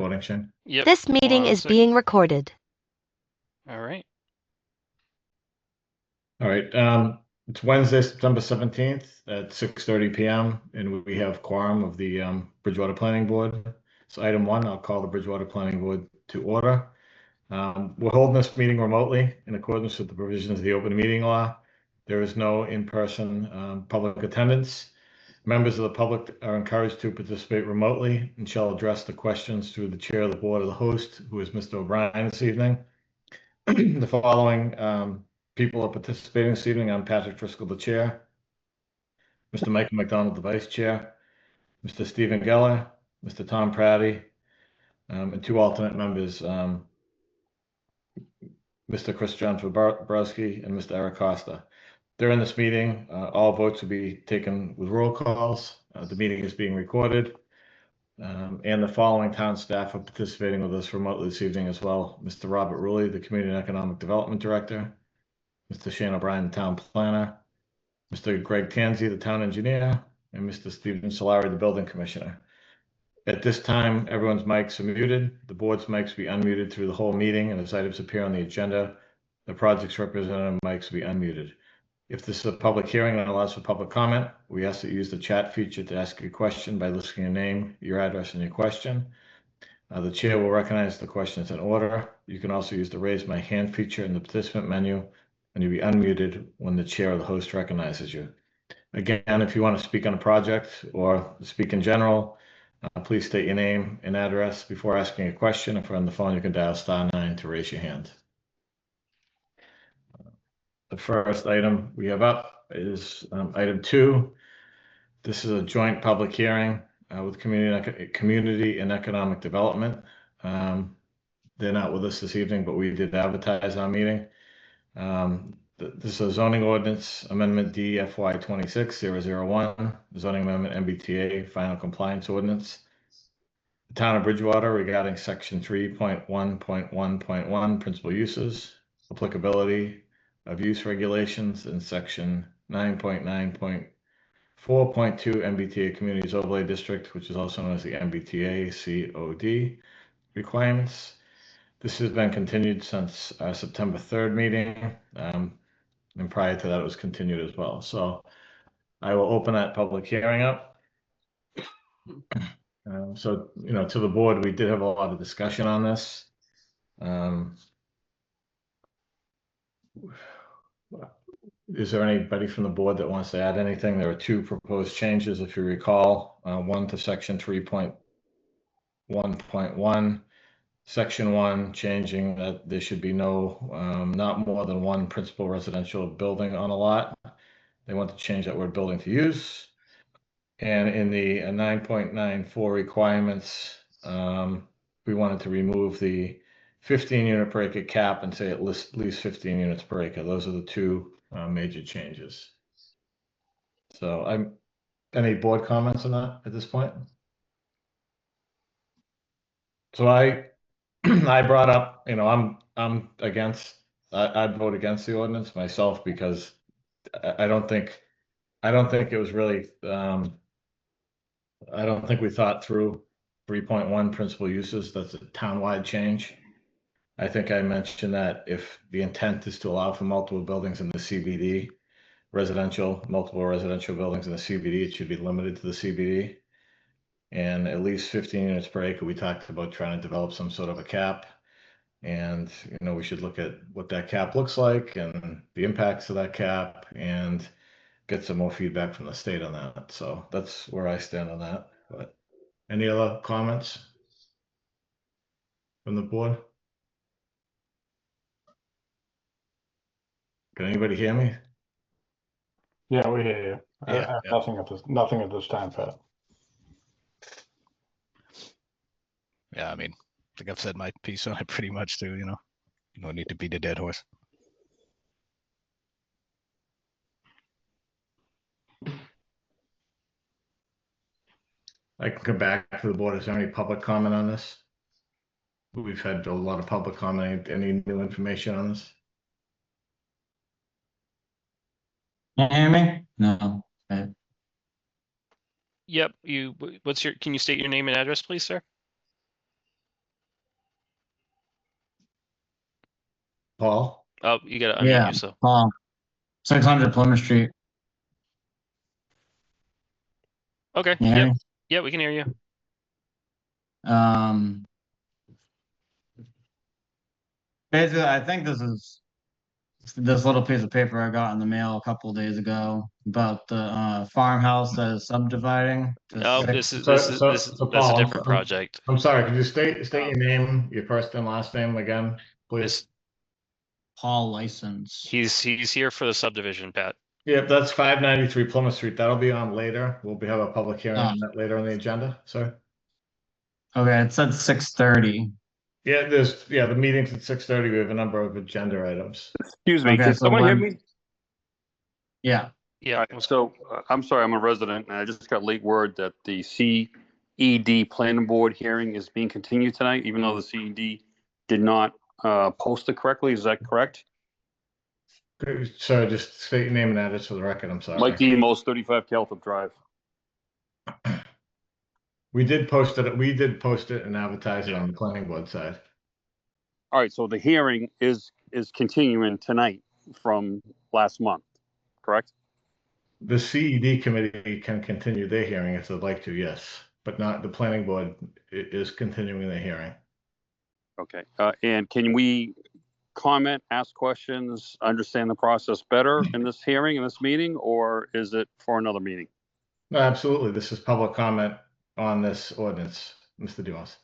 recording, Shane? Yep. This meeting is being recorded. All right. All right. It's Wednesday, September 17th at 6:30 p.m. and we have quorum of the Bridgewater Planning Board. So item 1, I'll call the Bridgewater Planning Board to order. We're holding this meeting remotely in accordance with the provisions of the open meeting law. There is no in-person public attendance. Members of the public are encouraged to participate remotely and shall address the questions through the chair of the board or the host, who is Mr. O'Brien this evening. The following people are participating this evening. I'm Patrick Driscoll, the chair. Mr. Michael McDonald, the vice chair. Mr. Stephen Geller, Mr. Tom Pratty, and 2 alternate members, Mr. Chris John Fabrowski and Mr. Eric Costa. During this meeting, all votes will be taken with roll calls. The meeting is being recorded. And the following town staff are participating with us remotely this evening as well. Mr. Robert Rulli, the Community and Economic Development Director. Mr. Shane O'Brien, the Town Planner. Mr. Greg Tansey, the Town Engineer. And Mr. Stephen Solari, the Building Commissioner. At this time, everyone's mics are muted. The board's mics will be unmuted through the whole meeting, and as items appear on the agenda, the project's representative mics will be unmuted. If this is a public hearing and allows for public comment, we ask that you use the chat feature to ask your question by listing your name, your address, and your question. The chair will recognize the questions in order. You can also use the raise my hand feature in the participant menu, and you'll be unmuted when the chair or the host recognizes you. Again, if you want to speak on a project or speak in general, please state your name and address before asking a question. If you're on the phone, you can dial *9 to raise your hand. The first item we have up is item 2. This is a joint public hearing with Community and Economic Development. They're not with us this evening, but we did advertise our meeting. This is a zoning ordinance amendment D FY 26-001, zoning amendment MBTA final compliance ordinance. The Town of Bridgewater regarding section 3.1.1.1 principal uses, applicability of use regulations, and section 9.9.4.2 MBTA Communities Overlay District, which is also known as the MBTA COD requirements. This has been continued since our September 3rd meeting, and prior to that it was continued as well. So I will open that public hearing up. So, to the board, we did have a lot of discussion on this. Is there anybody from the board that wants to add anything? There are 2 proposed changes, if you recall. One to section 3.1.1, section 1, changing that there should be not more than 1 principal residential building on a lot. They want to change that word building to use. And in the 9.94 requirements, we wanted to remove the 15 unit per acre cap and say at least 15 units per acre. Those are the 2 major changes. So any board comments on that at this point? So I brought up, I'm against, I'd vote against the ordinance myself because I don't think it was really, I don't think we thought through 3.1 principal uses. That's a townwide change. I think I mentioned that if the intent is to allow for multiple buildings in the CBD, multiple residential buildings in the CBD, it should be limited to the CBD. And at least 15 units per acre, we talked about trying to develop some sort of a cap. And, we should look at what that cap looks like and the impacts of that cap and get some more feedback from the state on that. So that's where I stand on that. But any other comments from the board? Can anybody hear me? Yeah, we hear you. Yeah. Nothing at this time, Pat. Yeah, I mean, I think I've said my piece on it pretty much too, no need to beat a dead horse. I can come back to the board. Is there any public comment on this? We've had a lot of public comment. Any new information on this? Can you hear me? No. Okay. Yep. Can you state your name and address, please, sir? Paul? Oh, you gotta unmute Yeah, yourself. Paul. 600 Plymouth Street. Okay, Can you hear yep, me? yeah, we can hear you. Um, basically, I think this little piece of paper I got in the mail a couple days ago about the farmhouse that is subdividing. to No, six- this is that's a Paul, different project. I'm sorry, could you state your name, your first and last name again, please? This, Paul license. he's here for the subdivision, Pat. Yep, that's 593 Plymouth Street. That'll be on later. We'll have a public hearing on that later on the agenda, sir. Okay, it said 6:30. Yeah, the meeting's at 6:30. We have a number of agenda items. Excuse me, Okay, can so someone hear when- me? Yeah. Yeah, All right, so I'm sorry, I'm a resident and I just got late word that the CED planning board hearing is being continued tonight, even though the CED did not post it correctly. Is that correct? So just state your name and address for the record. I'm sorry. Mike Demos, 35 Calthorpe Drive. We did post it and advertise it on the planning board side. All right, so the hearing is continuing tonight from last month, correct? The CED committee can continue their hearing if they'd like to, yes, but not the planning board is continuing the hearing. Okay, and can we comment, ask questions, understand the process better in this hearing, in this meeting, or is it for another meeting? No, absolutely. This is public comment on this ordinance, Mr. Dumas.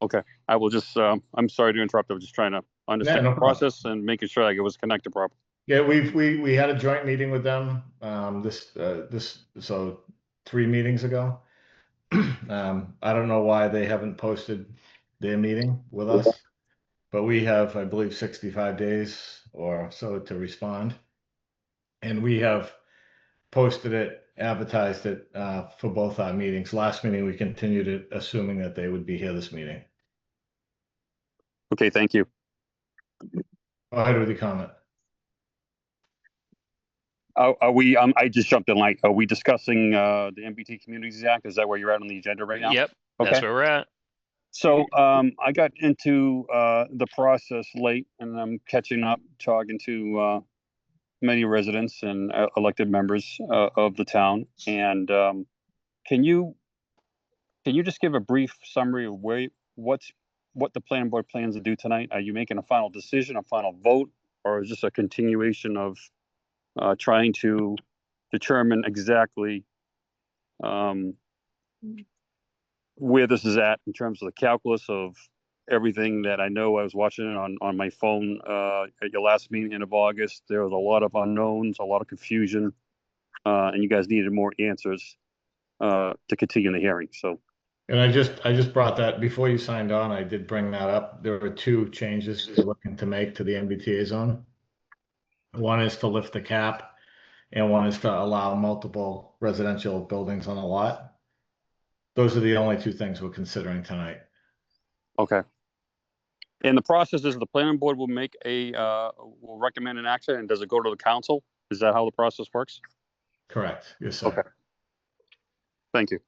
Okay, I will just, I'm sorry to interrupt. I was just trying to understand no the problem. process and making sure like it was connected properly. Yeah, we had a joint meeting with them, so 3 meetings ago. I don't know why they haven't posted their meeting with us, but we have, I believe, 65 days or so to respond. And we have posted it, advertised it, for both our meetings. Last meeting, we continued it, assuming that they would be here this meeting. Okay, thank you. Go ahead with your comment. Are we, I just jumped in like, are we discussing the MBT Communities Act? Is that where you're at on the agenda right now? Yep, Okay. that's where we're at. So I got into the process late and I'm catching up, talking to many residents and elected members of the town. And can you just give a brief summary of what the planning board plans to do tonight? Are you making a final decision, a final vote, or is this a continuation of trying to determine exactly where this is at in terms of the calculus of everything that I know? I was watching it on my phone at your last meeting end of August. There was a lot of unknowns, a lot of confusion, and you guys needed more answers to continue the hearing. So, And I just brought that before you signed on. I did bring that up. There were 2 changes we're looking to make to the MBTA zone. One is to lift the cap, and one is to allow multiple residential buildings on a lot. Those are the only 2 things we're considering tonight. okay. And the process is the planning board will make will recommend an action, and does it go to the council? Is that how the process works? Correct. Yes, sir. Okay. Thank you.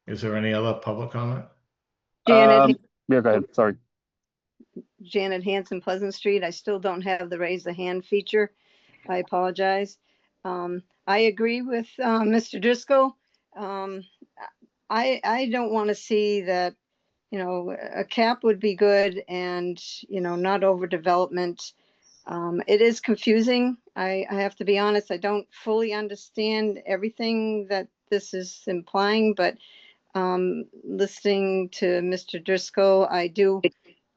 Is there any other public comment? Janet, Yeah, go ahead. Sorry. Janet Hanson, Pleasant Street. I still don't have the raise the hand feature. I apologize. I agree with Mr. Driscoll. I don't want to see that, a cap would be good and, not overdevelopment. It is confusing. I have to be honest, I don't fully understand everything that this is implying, but listening to Mr. Driscoll, I do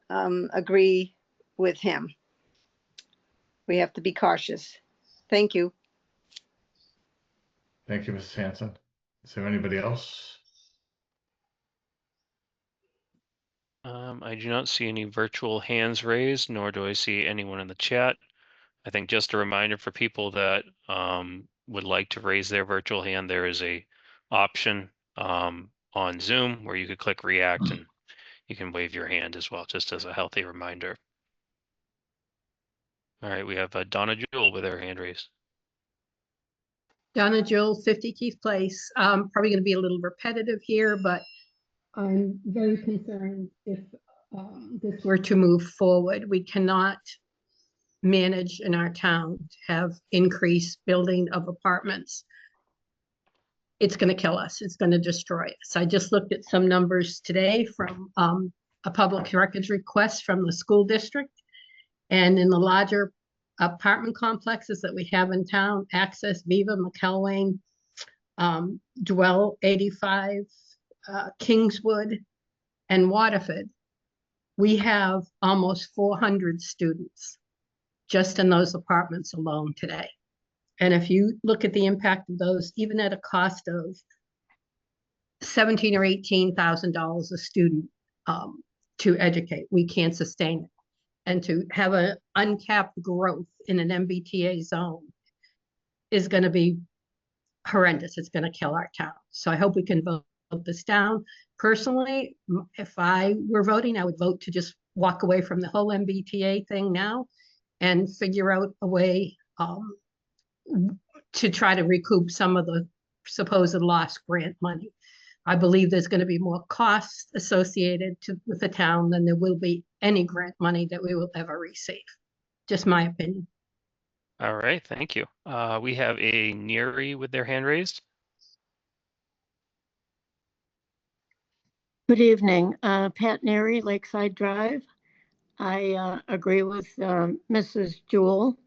agree with him. We have to be cautious. Thank you. Thank you, Mrs. Hanson. Is there anybody else? I do not see any virtual hands raised, nor do I see anyone in the chat. I think just a reminder for people that would like to raise their virtual hand, there is a option on Zoom where you could click react and you can wave your hand as well, just as a healthy reminder. All right, we have Donna Jewell with her hand raised. Donna Jewell, 50 Keith Place. Probably going to be a little repetitive here, but I'm very concerned if this were to move forward. We cannot manage in our town to have increased building of apartments. It's going to kill us. It's going to destroy us. I just looked at some numbers today from a public records request from the school district. And in the larger apartment complexes that we have in town, Access, Viva, McElwain, Dwell 85, Kingswood, and Waterford, we have almost 400 students just in those apartments alone today. And if you look at the impact of those, even at a cost of $17,000 or $18,000 a student to educate, we can't sustain it. And to have an uncapped growth in an MBTA zone is going to be horrendous. It's going to kill our town. So I hope we can vote this down. Personally, if I were voting, I would vote to just walk away from the whole MBTA thing now and figure out a way to try to recoup some of the supposed lost grant money. I believe there's going to be more costs associated with the town than there will be any grant money that we will ever receive. Just my opinion. All right, thank you. We have a Neary with their hand raised. Good evening, Pat Neary, Lakeside Drive. I agree with Mrs. Jewell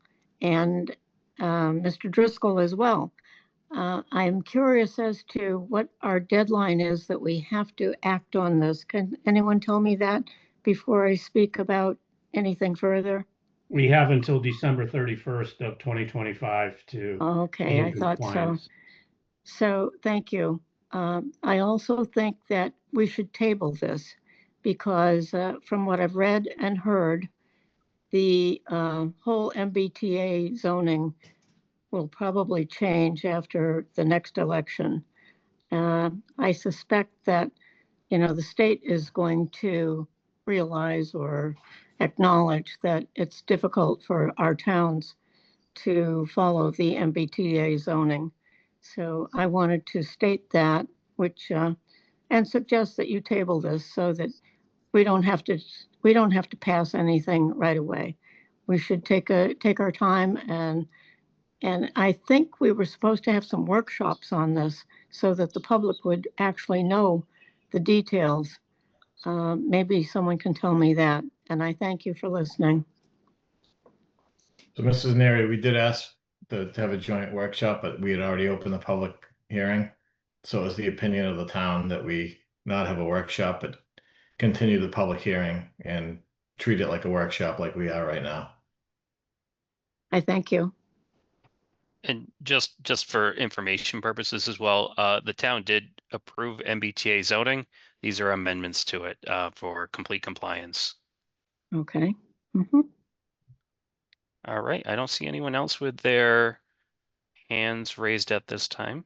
and Mr. Driscoll as well. I'm curious as to what our deadline is that we have to act on this. Can anyone tell me that before I speak about anything further? We have until December 31st of 2025 to. Okay, I thought so. So thank you. I also think that we should table this because from what I've read and heard, the whole MBTA zoning will probably change after the next election. I suspect that, the state is going to realize or acknowledge that it's difficult for our towns to follow the MBTA zoning. So I wanted to state that, which and suggest that you table this so that we don't have to pass anything right away. We should take our time and I think we were supposed to have some workshops on this so that the public would actually know the details. Maybe someone can tell me that. And I thank you for listening. So Mrs. Neary, we did ask to have a joint workshop, but we had already opened the public hearing. So it was the opinion of the town that we not have a workshop, but continue the public hearing and treat it like a workshop like we are right now. I thank you. And just for information purposes as well, the town did approve MBTA zoning. These are amendments to it for complete compliance. Okay. Mm-hmm. All right, I don't see anyone else with their hands raised at this time.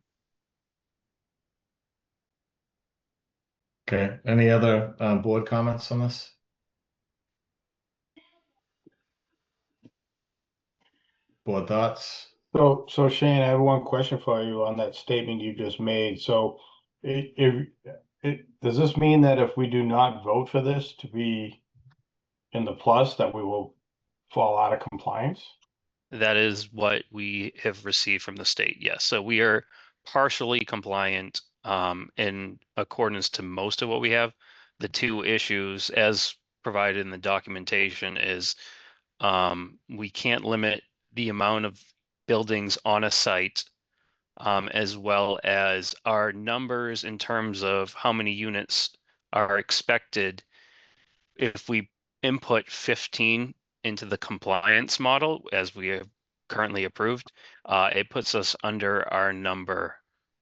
Okay, any other board comments on this? Board thoughts? So Shane, I have one question for you on that statement you just made. So does this mean that if we do not vote for this to be in the plus, that we will fall out of compliance? That is what we have received from the state, yes. So we are partially compliant in accordance to most of what we have. The two issues as provided in the documentation is we can't limit the amount of buildings on a site as well as our numbers in terms of how many units are expected. If we input 15 into the compliance model as we have currently approved, it puts us under our number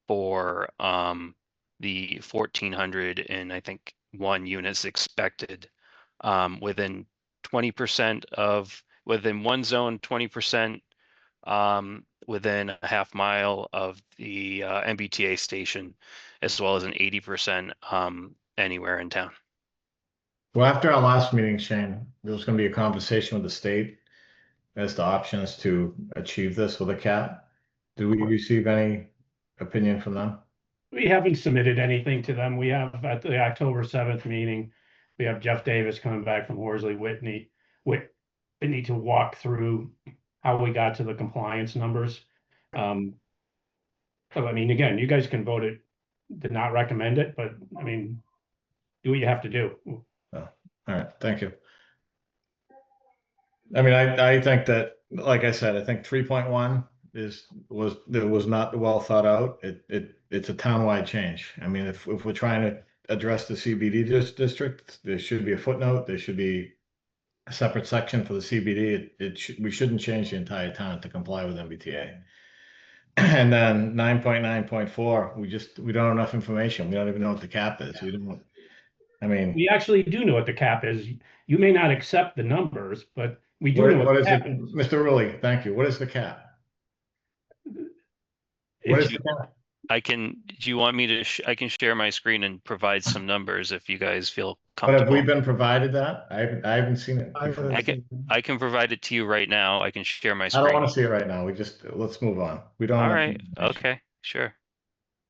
for the 1,400 and I think 1 units expected within 20% of within one zone, 20% within a half mile of the MBTA station, as well as an 80% anywhere in town. Well, after our last meeting, Shane, there was going to be a conversation with the state as to options to achieve this with a cap. Did we receive any opinion from them? We haven't submitted anything to them. We have at the October 7th meeting, We have Jeff Davis coming back from Horsley Whitney to walk through how we got to the compliance numbers. So I mean, again, you guys can vote it to not recommend it, but I mean, do what you have to do. All right, thank you. I mean, I think that, like I said, I think 3.1 was not well thought out. It's a townwide change. I mean, if we're trying to address the CBD district, there should be a footnote. There should be a separate section for the CBD. We shouldn't change the entire town to comply with MBTA. And then 9.9.4, we don't have enough information. We don't even know what the cap is. We don't. I mean, We actually do know what the cap is. You may not accept the numbers, but we do know what what the is cap it, is. Mr. Rulli? Thank you. What is the cap? What is the cap? Do you want me to, I can share my screen and provide some numbers if you guys feel But have we comfortable. been provided that? I haven't seen it before. I can provide it to you right now. I can share my I don't screen. want to see it right now. Let's move on. We don't. All have right, information. okay, sure.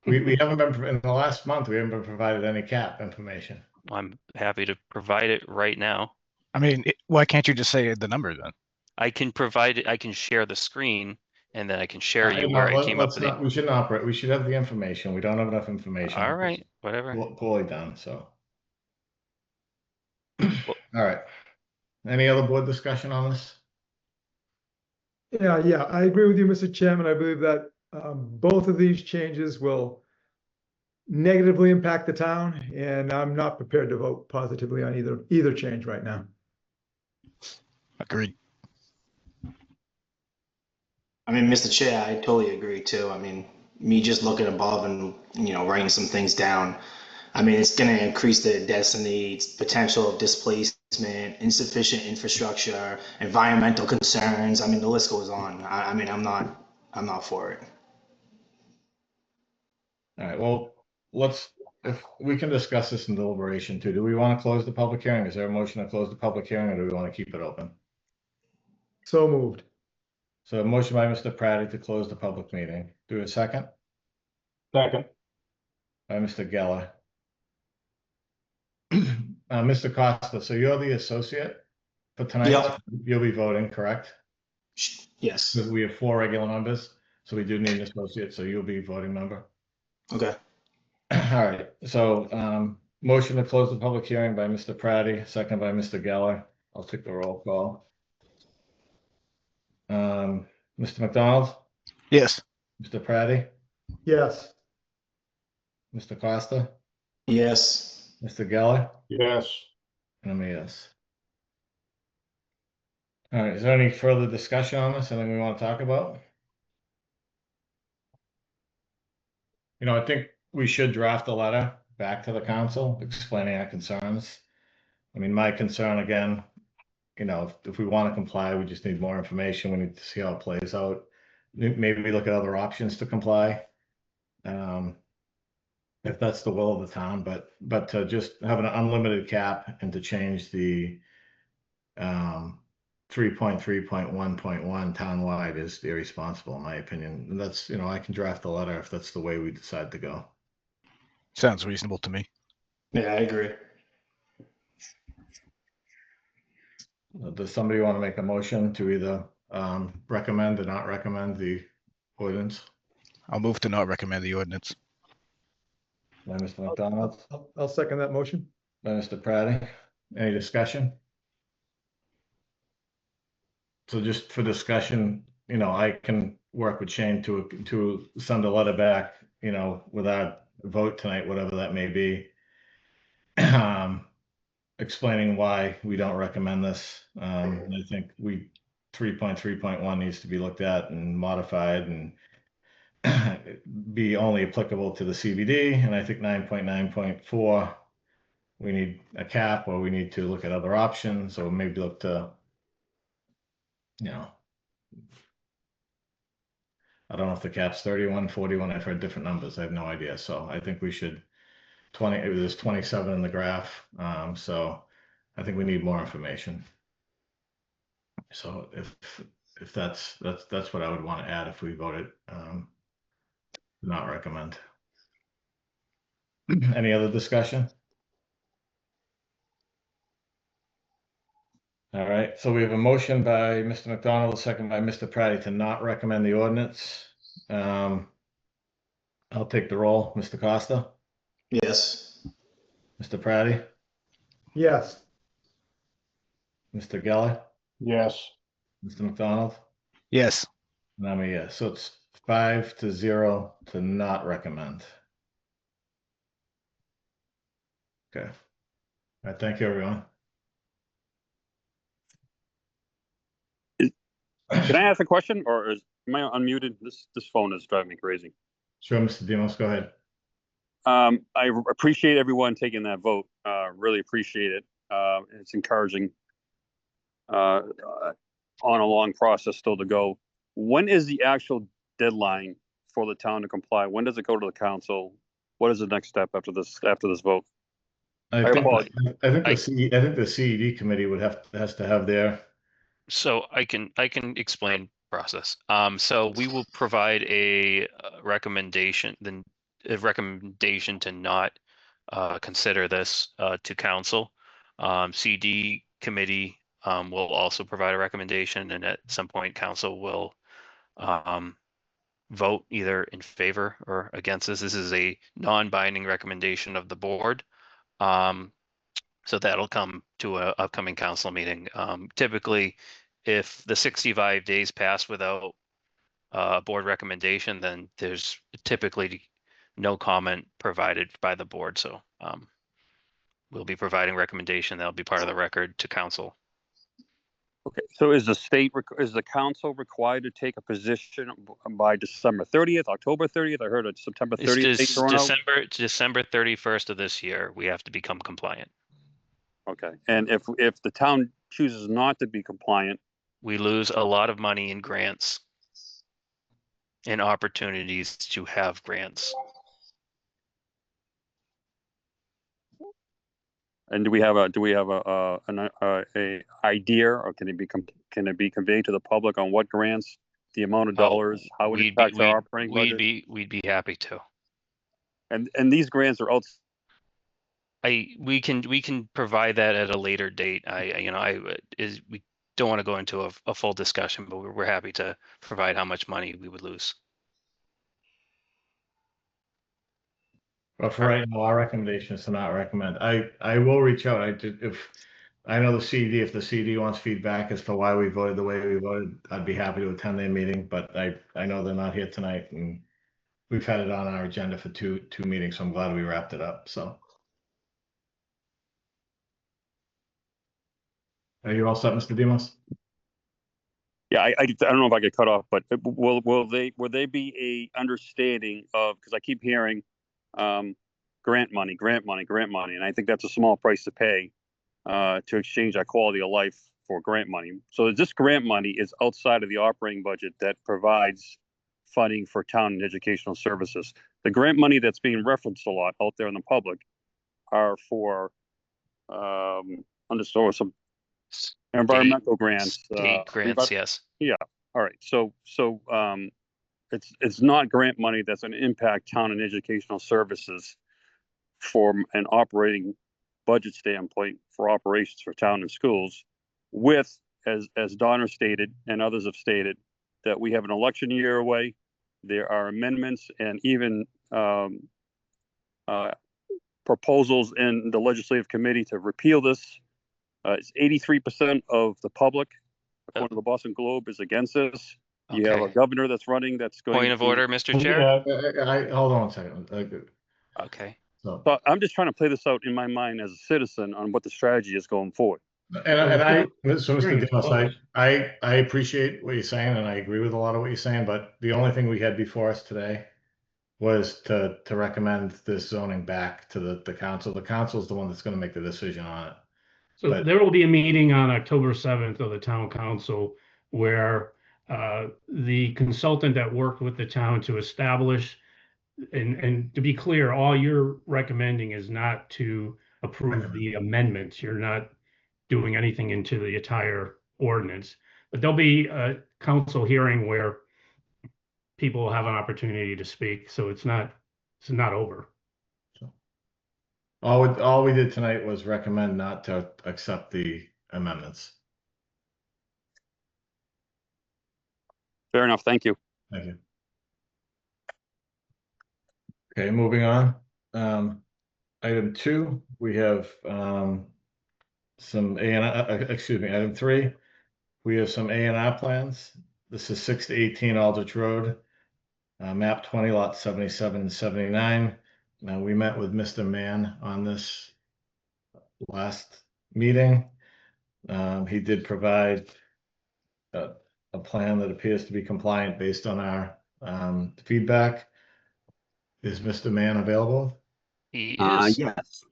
We haven't been, in the last month, we haven't been provided any cap information. I'm happy to provide it right now. I mean, why can't you just say the number then? I can provide it, I can share the screen and then I can share you No, where I came up with it. We shouldn't operate. We should have the information. We don't have enough information. All right, whatever. Poorly done, so. All right. Any other board discussion on this? Yeah, I agree with you, Mr. Chairman. I believe that both of these changes will negatively impact the town, and I'm not prepared to vote positively on either change right now. Agreed. I mean, Mr. Chair, I totally agree too. I mean, me just looking above and, writing some things down, I mean, it's going to increase the density, potential of displacement, insufficient infrastructure, environmental concerns. I mean, the list goes on. I mean, I'm not for it. All right, well, if we can discuss this in deliberation too. Do we want to close the public hearing? Is there a motion to close the public hearing, or do we want to keep it open? So moved. So a motion by Mr. Praddy to close the public meeting. Do we have a second? Second. By Mr. Geller. Mr. Costa, so you're the associate for tonight? Yep. You'll be voting, correct? Yes. Because we have 4 regular members, so we do need an associate, so you'll be a voting member. Okay. All right, so motion to close the public hearing by Mr. Praddy, second by Mr. Geller. I'll take the roll call. Mr. McDonald? Yes. Mr. Praddy? Yes. Mr. Costa? Yes. Mr. Geller? Yes. And I'm a yes. All right, is there any further discussion on this? Anything we want to talk about? I think we should draft a letter back to the council explaining our concerns. I mean, my concern again, if we want to comply, we just need more information. We need to see how it plays out. Maybe we look at other options to comply. If that's the will of the town, but to just have an unlimited cap and to change the 3.3.1.1 townwide is irresponsible, in my opinion. And that's, I can draft a letter if that's the way we decide to go. Sounds reasonable to me. Yeah, I agree. Does somebody want to make a motion to either recommend or not recommend the ordinance? I'll move to not recommend the ordinance. By Mr. McDonald, I'll second that motion. by Mr. Praddy. Any discussion? So just for discussion, I can work with Shane to send a letter back, without a vote tonight, whatever that may be. Explaining why we don't recommend this. I think 3.3.1 needs to be looked at and modified and be only applicable to the CBD. And I think 9.9.4, we need a cap, or we need to look at other options, or maybe look to, I don't know if the cap's 31, 41. I've heard different numbers. I have no idea. So I think we should there's 27 in the graph. So I think we need more information. So if that's what I would want to add if we voted not recommend. Any other discussion? All right, so we have a motion by Mr. McDonald, a second by Mr. Praddy to not recommend the ordinance. I'll take the roll. Mr. Costa, Yes. Mr. Praddy, Yes. Mr. Geller, Yes. Mr. McDonald, Yes. and I'm a yes. So it's 5-0 to not recommend. Okay. All right, thank you, everyone. Can I ask a question, or am I unmuted? This phone is driving me crazy. Sure, Mr. Demos, go ahead. Appreciate everyone taking that vote. Really appreciate it. It's encouraging. On a long process still to go. When is the actual deadline for the town to comply? When does it go to the council? What is the next step after this vote? I think the CED committee has to have their. So I can explain process. So we will provide a recommendation, then a recommendation to not consider this to council. CD committee will also provide a recommendation, and at some point council will vote either in favor or against this. This is a non-binding recommendation of the board. So that'll come to an upcoming council meeting. Typically, if the 65 days pass without a board recommendation, then there's typically no comment provided by the board. So we'll be providing recommendation that'll be part of the record to council. Okay, so is the council required to take a position by December 30th, October 30th? I heard a September 30th date thrown out. December 31st of this year, we have to become compliant. Okay, and if the town chooses not to be compliant, we lose a lot of money in grants and opportunities to have grants. And do we have a idea, or can it be conveyed to the public on what grants, the amount of dollars, how it impacts our operating budget? We'd be happy to. And these grants are out. We can provide that at a later date. We don't want to go into a full discussion, but we're happy to provide how much money we would lose. But for right now, our recommendation is to not recommend. I will reach out. If I know the CD, if the CD wants feedback as to why we voted the way we voted, I'd be happy to attend their meeting. But I know they're not here tonight, and we've had it on our agenda for two meetings, so I'm glad we wrapped it up. So, are you all set, Mr. Demos? Yeah, I don't know if I get cut off, but will they be a understanding of, because I keep hearing grant money, and I think that's a small price to pay to exchange our quality of life for grant money. So this grant money is outside of the operating budget that provides funding for town and educational services. The grant money that's being referenced a lot out there in the public are for some environmental grants. State grants, yes. Yeah. All right. So it's not grant money that's going to impact town and educational services from an operating budget standpoint for operations for town and schools, with, as Donna stated and others have stated, that we have an election year away. There are amendments and even proposals in the legislative committee to repeal this. It's 83% of the public, according to the Boston Globe, is against this. You have a governor that's running that's going. Point of order, Mr. Chair. Hold on a second. Okay. So I'm just trying to play this out in my mind as a citizen on what the strategy is going forward. So Mr. Demos, I appreciate what you're saying, and I agree with a lot of what you're saying, but the only thing we had before us today was to recommend this zoning back to the council. The council is the one that's going to make the decision on it. So there will be a meeting on October 7th of the town council where the consultant that worked with the town to establish, and to be clear, all you're recommending is not to approve the amendments. You're not doing anything into the entire ordinance, but there'll be a council hearing where people will have an opportunity to speak. So it's not over. All we did tonight was recommend not to accept the amendments. Fair enough. Thank you. Thank you. Okay, moving on. Item 2, we have some item 3, we have some A&R plans. This is 6 to 18 Aldrich Road, map 20, lot 77 and 79. Now, we met with Mr. Mann on this last meeting. He did provide a plan that appears to be compliant based on our feedback. Is Mr. Mann available? He is. Yes.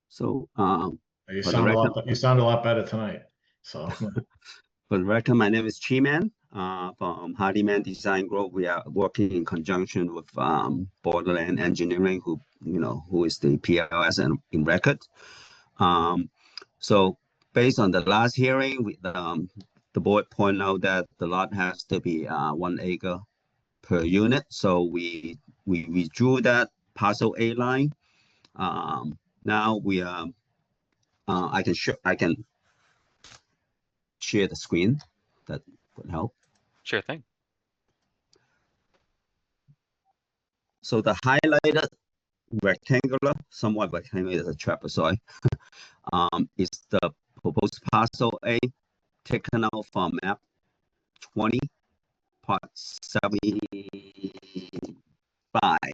So, You for the sound record, a lot better tonight. So for the record, my name is Chi Man from Hardyman Design Group. We are working in conjunction with Borderland Engineering, who is the PLS and in record. So based on the last hearing, the board pointed out that the lot has to be 1 acre per unit. So we withdrew that parcel A line. Now we are. I can share the screen. That would help. Sure thing. So the highlighted rectangular, somewhat rectangular, is a trapezoid. Is the proposed parcel A taken out from map 20, part 75,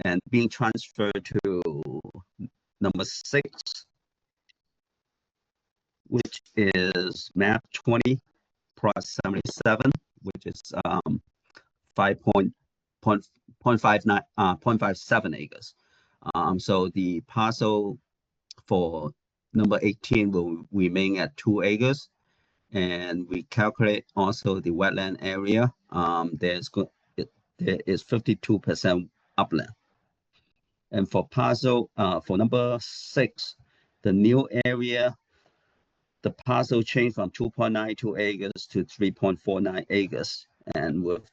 and being transferred to number 6, which is map 20, part 77, which is 0.57 acres. So the parcel for number 18 will remain at 2 acres, and we calculate also the wetland area. There is 52% upland. And for parcel for number 6, the new area, the parcel changed from 2.92 acres to 3.49 acres, and with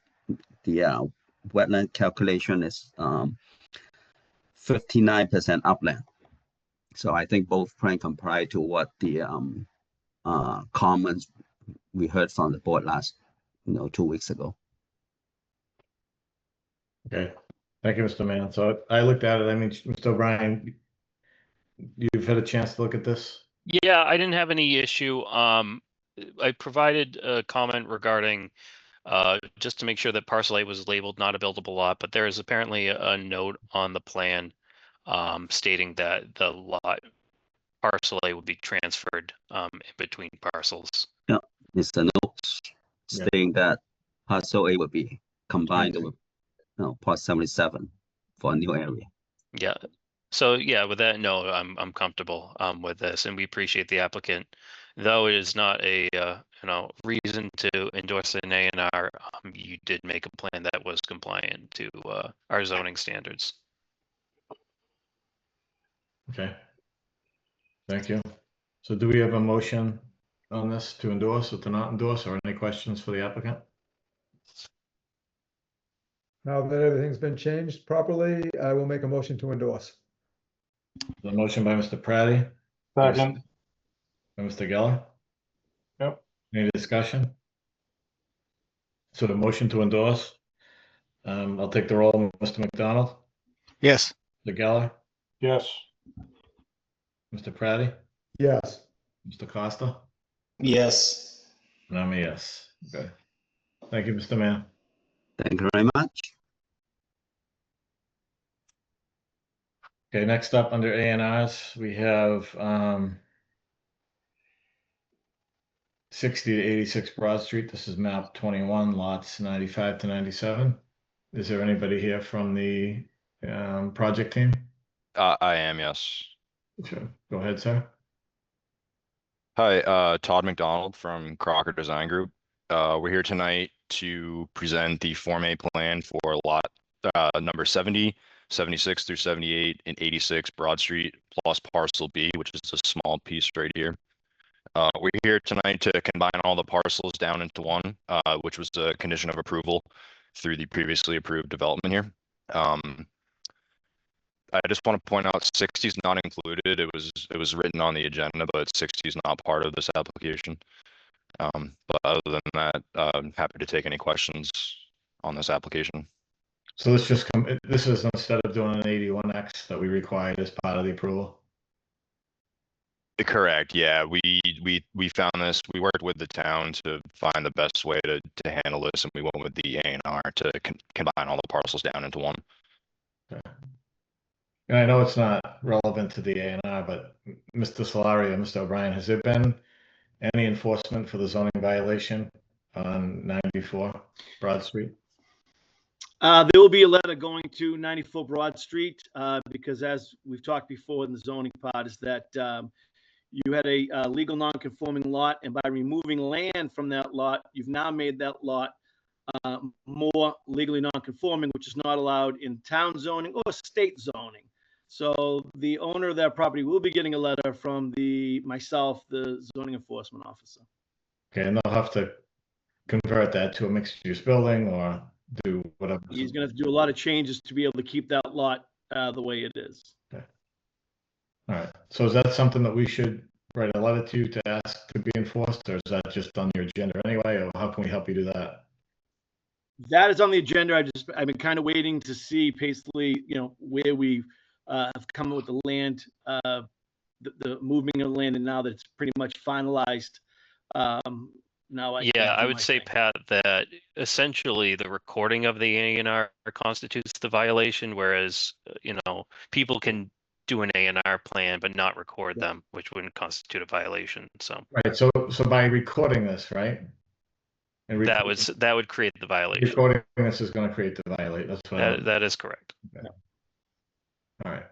the wetland calculation is 59% upland. So I think both plan comply to what the comments we heard from the board last, 2 weeks ago. okay, thank you, Mr. Mann. So I looked at it. I mean, Mr. O'Brien, you've had a chance to look at this? Yeah, I didn't have any issue. I provided a comment regarding just to make sure that parcel A was labeled not a buildable lot, but there is apparently a note on the plan stating that the lot parcel A would be transferred in between parcels. Yeah, it's a note stating that parcel A would be combined with part 77 for a new area. Yeah. So yeah, with that note, I'm comfortable with this, and we appreciate the applicant, though it is not a reason to endorse an A&R. You did make a plan that was compliant to our zoning standards. Okay. Thank you. So do we have a motion on this to endorse or to not endorse, or any questions for the applicant? Now that everything's been changed properly, I will make a motion to endorse. The motion by Mr. Praddy. Second. By Mr. Geller. Yep. Any discussion? So the motion to endorse. I'll take the roll. Mr. McDonald. Yes. Mr. Geller. Yes. Mr. Praddy. Yes. Mr. Costa. Yes. And I'm a yes. Okay. Thank you, Mr. Mann. Thank you very much. Okay, next up under A&Rs, we have 60 to 86 Broad Street. This is map 21, lots 95 to 97. Is there anybody here from the project team? I am, yes. Sure. Go ahead, sir. Hi, Todd McDonald from Crocker Design Group. We're here tonight to present the Form A plan for lot number 70, 76 through 78 and 86 Broad Street plus parcel B, which is a small piece right here. We're here tonight to combine all the parcels down into one, which was the condition of approval through the previously approved development here. I just want to point out 60 is not included. It was written on the agenda, but 60 is not part of this application. But other than that, I'm happy to take any questions on this application. So this is instead of doing an 81X that we required as part of the approval? Correct. Yeah, we found this. We worked with the town to find the best way to handle this, and we went with the A&R to combine all the parcels down into one. Okay. And I know it's not relevant to the A&R, but Mr. Solari and Mr. O'Brien, has there been any enforcement for the zoning violation on 94 Broad Street? There will be a letter going to 94 Broad Street, because as we've talked before in the zoning part is that you had a legal non-conforming lot, and by removing land from that lot, you've now made that lot more legally non-conforming, which is not allowed in town zoning or state zoning. So the owner of that property will be getting a letter from myself, the zoning enforcement officer. Okay, and they'll have to convert that to a mixed-use building or do whatever. He's going to have to do a lot of changes to be able to keep that lot the way it is. Okay. All right. So is that something that we should write a letter to ask to be enforced, or is that just on your agenda anyway, or how can we help you do that? That is on the agenda. I've been kind of waiting to see basically, where we have come up with the land, the moving of the land, and now that it's pretty much finalized. Now I would say, Pat, that essentially the recording of the A&R constitutes the violation, whereas people can do an A&R plan but not record them, which wouldn't constitute a violation. So right. So by recording this, right? And that would create the violation. Recording this is going to create the violation. That's what that is correct. Okay. All right.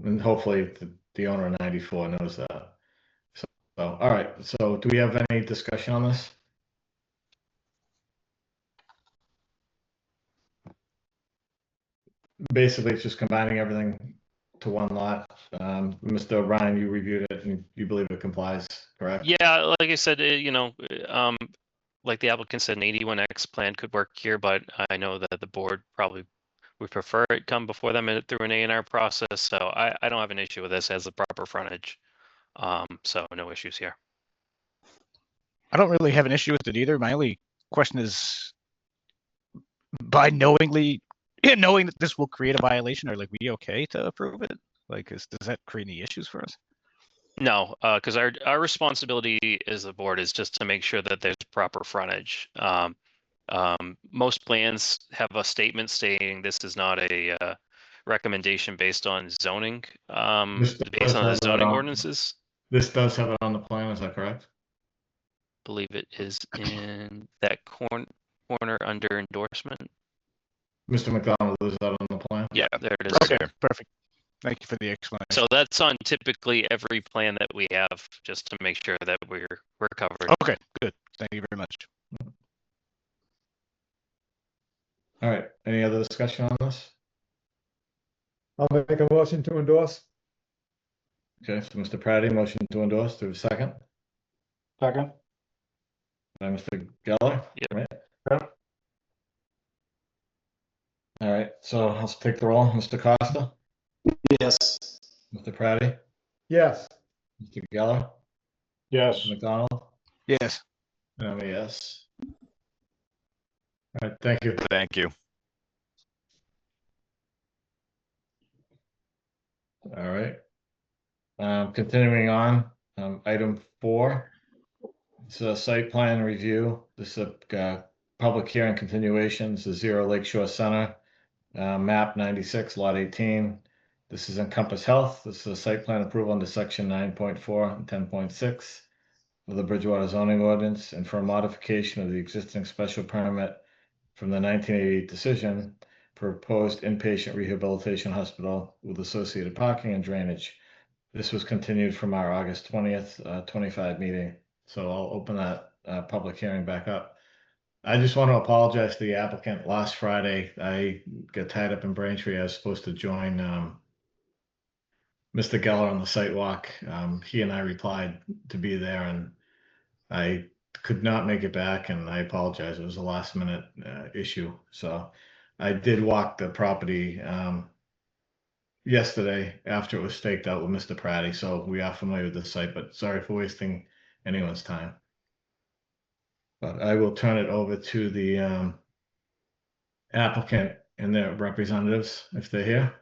And hopefully the owner of 94 knows that. So, all right. So do we have any discussion on this? Basically, it's just combining everything to one lot. Mr. O'Brien, you reviewed it and you believe it complies, correct? Yeah, like I said, like the applicant said, an 81X plan could work here, but I know that the board probably would prefer it come before them through an A&R process. So I don't have an issue with this as the proper frontage. So no issues here. I don't really have an issue with it either. My only question is, by knowing that this will create a violation, are we okay to approve it? Does that create any issues for us? No, because our responsibility as the board is just to make sure that there's proper frontage. Most plans have a statement stating this is not a recommendation based on zoning, based on the zoning ordinances. This does have it on the plan, is that correct? Believe it is in that corner under endorsement. Mr. McDonald, is that on the plan? Yeah, there it is. Okay, perfect. Thank you for the explanation. So that's on typically every plan that we have, just to make sure that we're covered. Okay, good. Thank you very much. All right. Any other discussion on this? I'll make a motion to endorse. Okay, so Mr. Praddy, motion to endorse. Do we have a second? Second. By Mr. Geller? Yep. Right. Yep. All right, so I'll take the roll. Mr. Costa? Yes. Mr. Praddy? Yes. Mr. Geller? Yes. Mr. McDonald? Yes. And I'm a yes. All right, thank you. Thank you. All right. Continuing on, item 4. It's a site plan review. This is a public hearing continuation. This is 0 Lakeshore Center, map 96, lot 18. This is Encompass Health. This is a site plan approval under section 9.4 and 10.6 of the Bridgewater zoning ordinance, and for a modification of the existing special permit from the 1988 decision, proposed inpatient rehabilitation hospital with associated parking and drainage. This was continued from our August 20th, 25 meeting. So I'll open that public hearing back up. I just want to apologize to the applicant. Last Friday, I got tied up in Braintree. I was supposed to join Mr. Geller on the site walk. He and I replied to be there, and I could not make it back, and I apologize. It was a last minute issue. So I did walk the property yesterday after it was staked out with Mr. Pratty, so we are familiar with the site, but sorry for wasting anyone's time. But I will turn it over to the applicant and their representatives if they're here.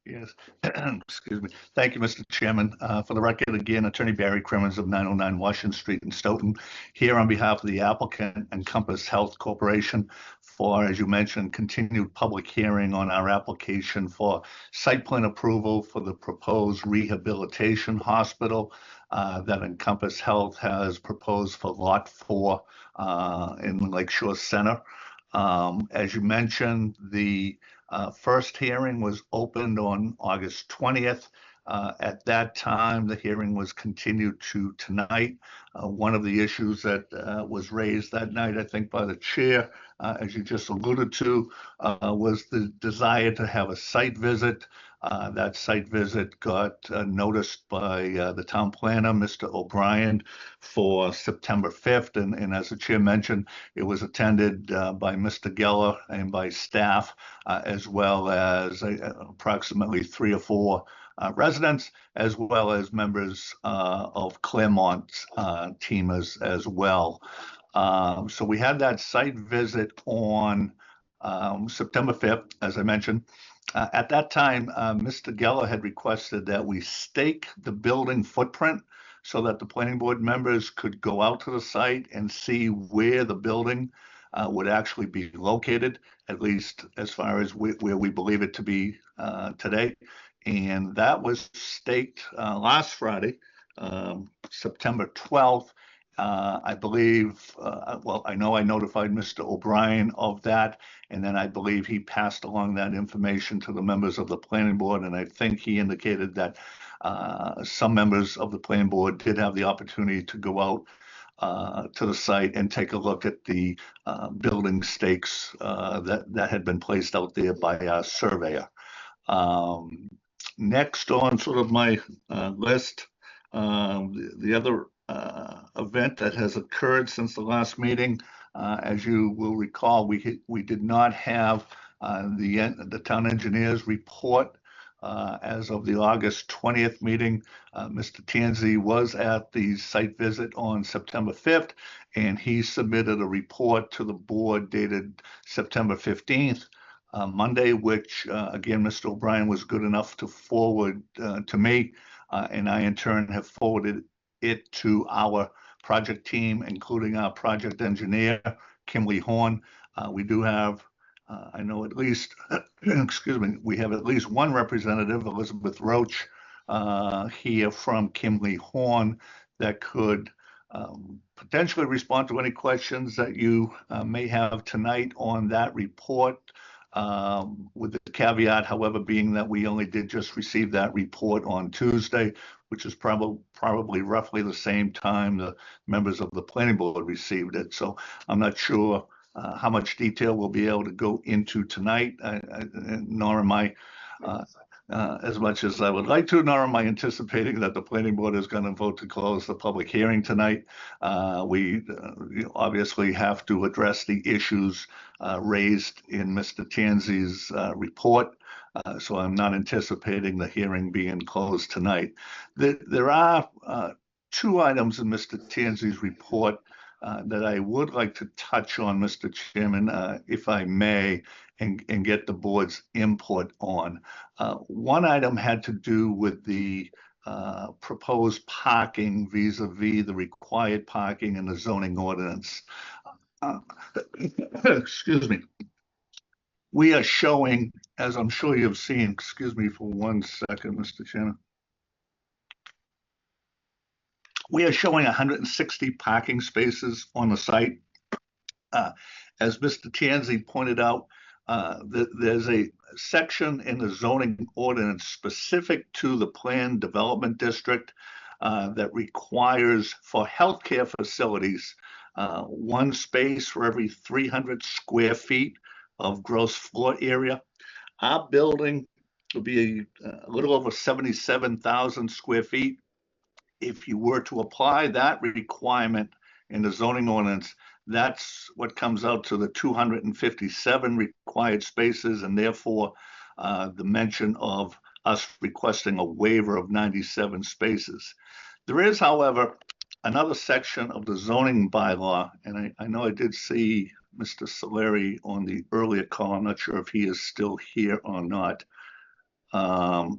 Yes, excuse me. Thank you, Mr. Chairman. For the record, again, Attorney Barry Crimmins of 909 Washington Street in Stoughton, here on behalf of the applicant Encompass Health Corporation for, as you mentioned, continued public hearing on our application for site plan approval for the proposed rehabilitation hospital that Encompass Health has proposed for Lot 4 in Lakeshore Center. As you mentioned, the first hearing was opened on August 20th. At that time, the hearing was continued to tonight. One of the issues that was raised that night, I think by the chair, as you just alluded to, was the desire to have a site visit. That site visit got noticed by the town planner, Mr. O'Brien, for September 5th. And as the chair mentioned, it was attended by Mr. Geller and by staff, as well as approximately 3 or 4 residents, as well as members of Claremont's team as well. So we had that site visit on September 5th, as I mentioned. At that time, Mr. Geller had requested that we stake the building footprint so that the planning board members could go out to the site and see where the building would actually be located, at least as far as where we believe it to be today. And that was staked last Friday, September 12th. I believe, well, I know I notified Mr. O'Brien of that, and then I believe he passed along that information to the members of the planning board, and I think he indicated that some members of the planning board did have the opportunity to go out to the site and take a look at the building stakes that had been placed out there by our surveyor. Next on sort of my list, the other event that has occurred since the last meeting, as you will recall, we did not have the town engineer's report as of the August 20th meeting. Mr. Tanzi was at the site visit on September 5th, and he submitted a report to the board dated September 15th. Monday, which again, Mr. O'Brien was good enough to forward to me, and I in turn have forwarded it to our project team, including our project engineer, Kimberly Horn. We do have, I know at least, excuse me, we have at least one representative, Elizabeth Roach, here from Kimberly Horn that could potentially respond to any questions that you may have tonight on that report. With the caveat, however, being that we only did just receive that report on Tuesday, which is probably roughly the same time the members of the planning board received it. So I'm not sure how much detail we'll be able to go into tonight, nor am I, as much as I would like to, nor am I anticipating that the planning board is going to vote to close the public hearing tonight. We obviously have to address the issues raised in Mr. Tanzi's report. So I'm not anticipating the hearing being closed tonight. There are 2 items in Mr. Tanzi's report that I would like to touch on, Mr. Chairman, if I may, and get the board's input on. One item had to do with the proposed parking vis-a-vis the required parking in the zoning ordinance. Excuse me. We are showing, as I'm sure you've seen, excuse me for 1 second, Mr. Chairman. We are showing 160 parking spaces on the site. As Mr. Tanzi pointed out, there's a section in the zoning ordinance specific to the planned development district that requires for healthcare facilities 1 space for every 300 square feet of gross floor area. Our building will be a little over 77,000 square feet. If you were to apply that requirement in the zoning ordinance, that's what comes out to the 257 required spaces, and therefore the mention of us requesting a waiver of 97 spaces. There is, however, another section of the zoning bylaw, and I know I did see Mr. Saleri on the earlier call. I'm not sure if he is still here or not. Oh,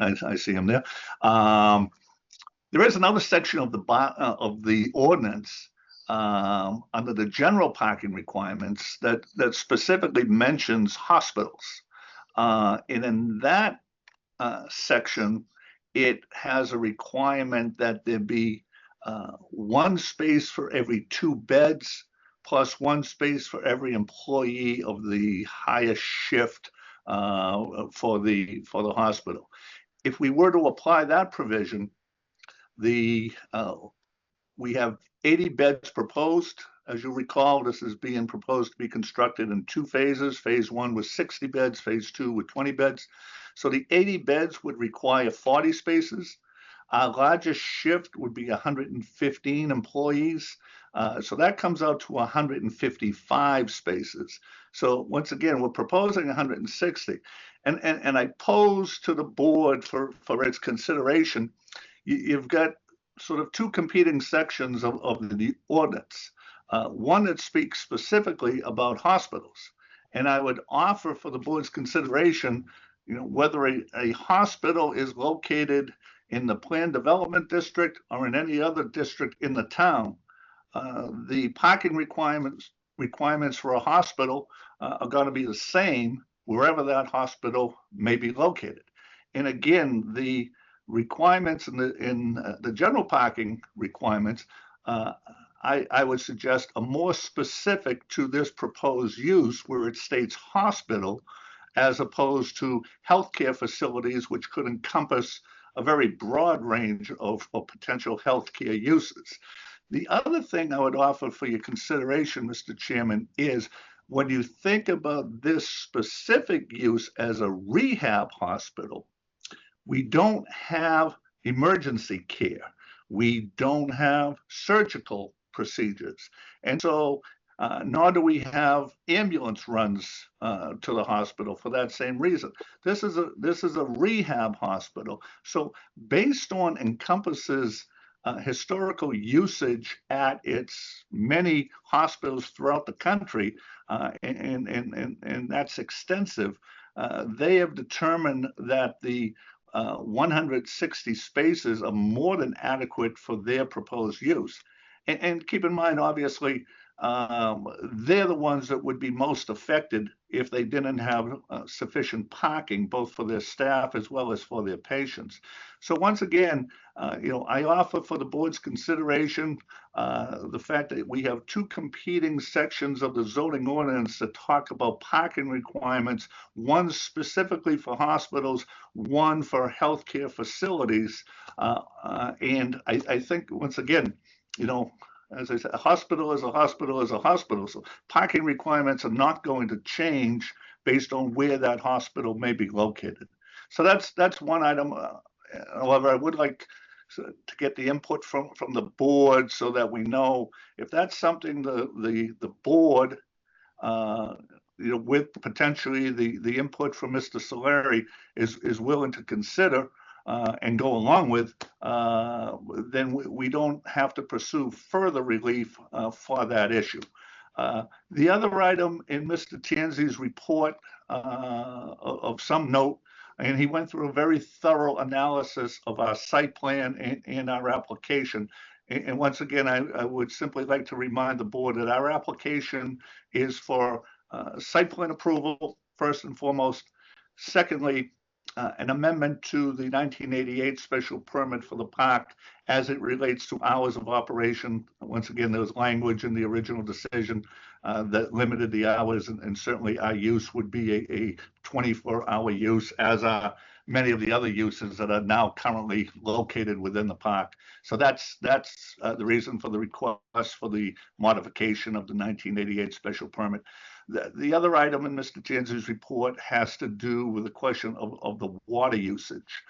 I see him there. There is another section of the ordinance under the general parking requirements that specifically mentions hospitals, and in that section, it has a requirement that there be one space for every 2 beds, plus 1 space for every employee of the highest shift for the hospital. If we were to apply that provision, we have 80 beds proposed. As you recall, this is being proposed to be constructed in 2 phases. Phase 1 was 60 beds, phase 2 with 20 beds. So the 80 beds would require 40 spaces. Our largest shift would be 115 employees. So that comes out to 155 spaces. So once again, we're proposing 160. And I pose to the board for its consideration, you've got sort of 2 competing sections of the ordinance. One that speaks specifically about hospitals. And I would offer for the board's consideration, whether a hospital is located in the planned development district or in any other district in the town, the parking requirements for a hospital are going to be the same wherever that hospital may be located. And again, the requirements in the general parking requirements, I would suggest are more specific to this proposed use where it states hospital as opposed to healthcare facilities, which could encompass a very broad range of potential healthcare uses. The other thing I would offer for your consideration, Mr. Chairman, is when you think about this specific use as a rehab hospital, we don't have emergency care. We don't have surgical procedures. And so nor do we have ambulance runs to the hospital for that same reason. This is a rehab hospital. So based on Encompass's historical usage at its many hospitals throughout the country, and that's extensive, they have determined that the 160 spaces are more than adequate for their proposed use. And keep in mind, obviously, they're the ones that would be most affected if they didn't have sufficient parking, both for their staff as well as for their patients. So once again, I offer for the board's consideration the fact that we have 2 competing sections of the zoning ordinance that talk about parking requirements, one specifically for hospitals, one for healthcare facilities. And I think, once again, as I said, a hospital is a hospital is a hospital. So parking requirements are not going to change based on where that hospital may be located. So that's one item. However, I would like to get the input from the board so that we know if that's something the board, with potentially the input from Mr. Saleri is willing to consider. And go along with, then we don't have to pursue further relief for that issue. The other item in Mr. Tanzi's report of some note, and he went through a very thorough analysis of our site plan and our application. And once again, I would simply like to remind the board that our application is for site plan approval, first and foremost. Secondly, an amendment to the 1988 special permit for the park as it relates to hours of operation. Once again, there was language in the original decision that limited the hours, and certainly our use would be a 24-hour use, as are many of the other uses that are now currently located within the park. So that's the reason for the request for the modification of the 1988 special permit. The other item in Mr. Tanzi's report has to do with the question of the water usage.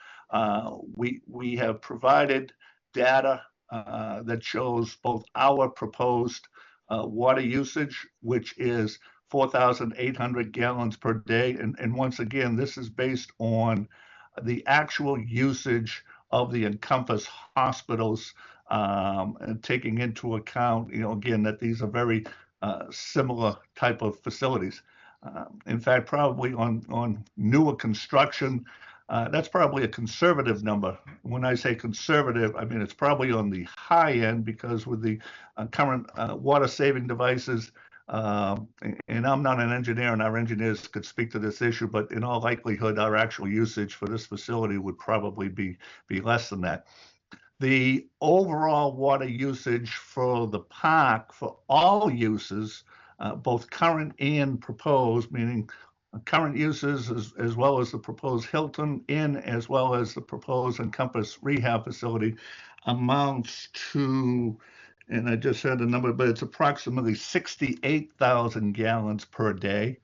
We have provided data that shows both our proposed water usage, which is 4,800 gallons per day. And once again, this is based on the actual usage of the Encompass hospitals, and taking into account, again, that these are very similar type of facilities. In fact, probably on newer construction, that's probably a conservative number. When I say conservative, I mean it's probably on the high end, because with the current water saving devices, and I'm not an engineer, and our engineers could speak to this issue, but in all likelihood, our actual usage for this facility would probably be less than that. The overall water usage for the park for all uses, both current and proposed, meaning current uses as well as the proposed Hilton Inn, as well as the proposed Encompass Rehab Facility, amounts to, and I just had a number, but it's approximately 68,000 gallons per day.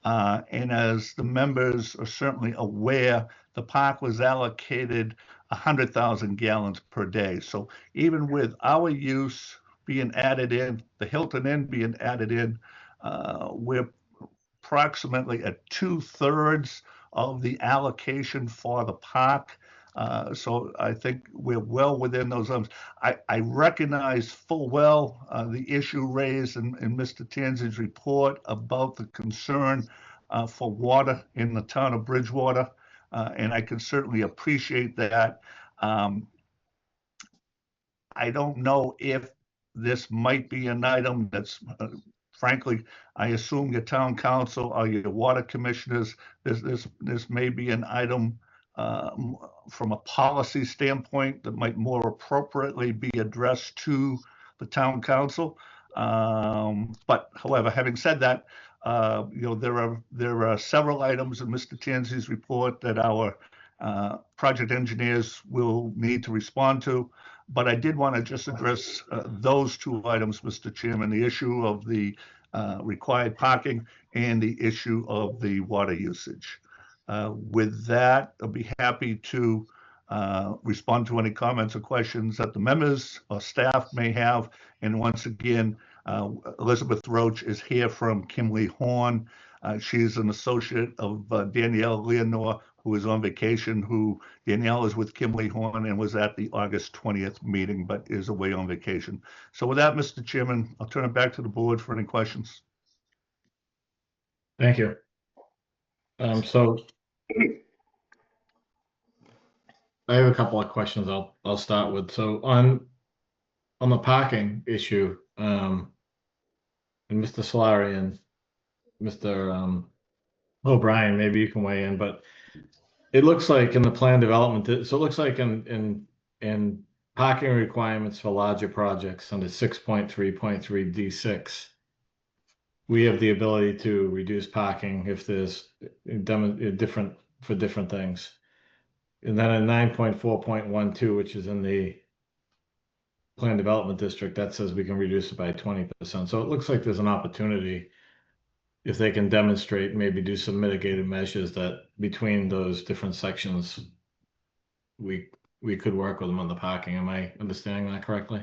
And as the members are certainly aware, the park was allocated 100,000 gallons per day. So even with our use being added in, the Hilton Inn being added in, we're approximately at 2/3 of the allocation for the park. So I think we're well within those limits. I recognize full well the issue raised in Mr. Tanzi's report about the concern for water in the town of Bridgewater, and I can certainly appreciate that. I don't know if this might be an item that's frankly, I assume your town council or your water commissioners, this may be an item from a policy standpoint that might more appropriately be addressed to the town council. But however, having said that, there are several items in Mr. Tanzi's report that our project engineers will need to respond to. But I did want to just address those two items, Mr. Chairman, the issue of the required parking and the issue of the water usage. With that, I'll be happy to respond to any comments or questions that the members or staff may have. And once again, Elizabeth Roach is here from Kimley Horn. She's an associate of Danielle Leonore, who is on vacation, Danielle is with Kimley Horn and was at the August 20th meeting, but is away on vacation. So with that, Mr. Chairman, I'll turn it back to the board for any questions. Thank you. So I have a couple of questions I'll start with. So on the parking issue, and Mr. Solari and Mr. O'Brien, maybe you can weigh in, but it looks like in the plan development, so it looks like in parking requirements for larger projects under 6.3.3 D6, we have the ability to reduce parking if there's different things. And then in 9.4.12, which is in the plan development district, that says we can reduce it by 20%. So it looks like there's an opportunity, if they can demonstrate, maybe do some mitigated measures, that between those different sections, we could work with them on the parking. Am I understanding that correctly?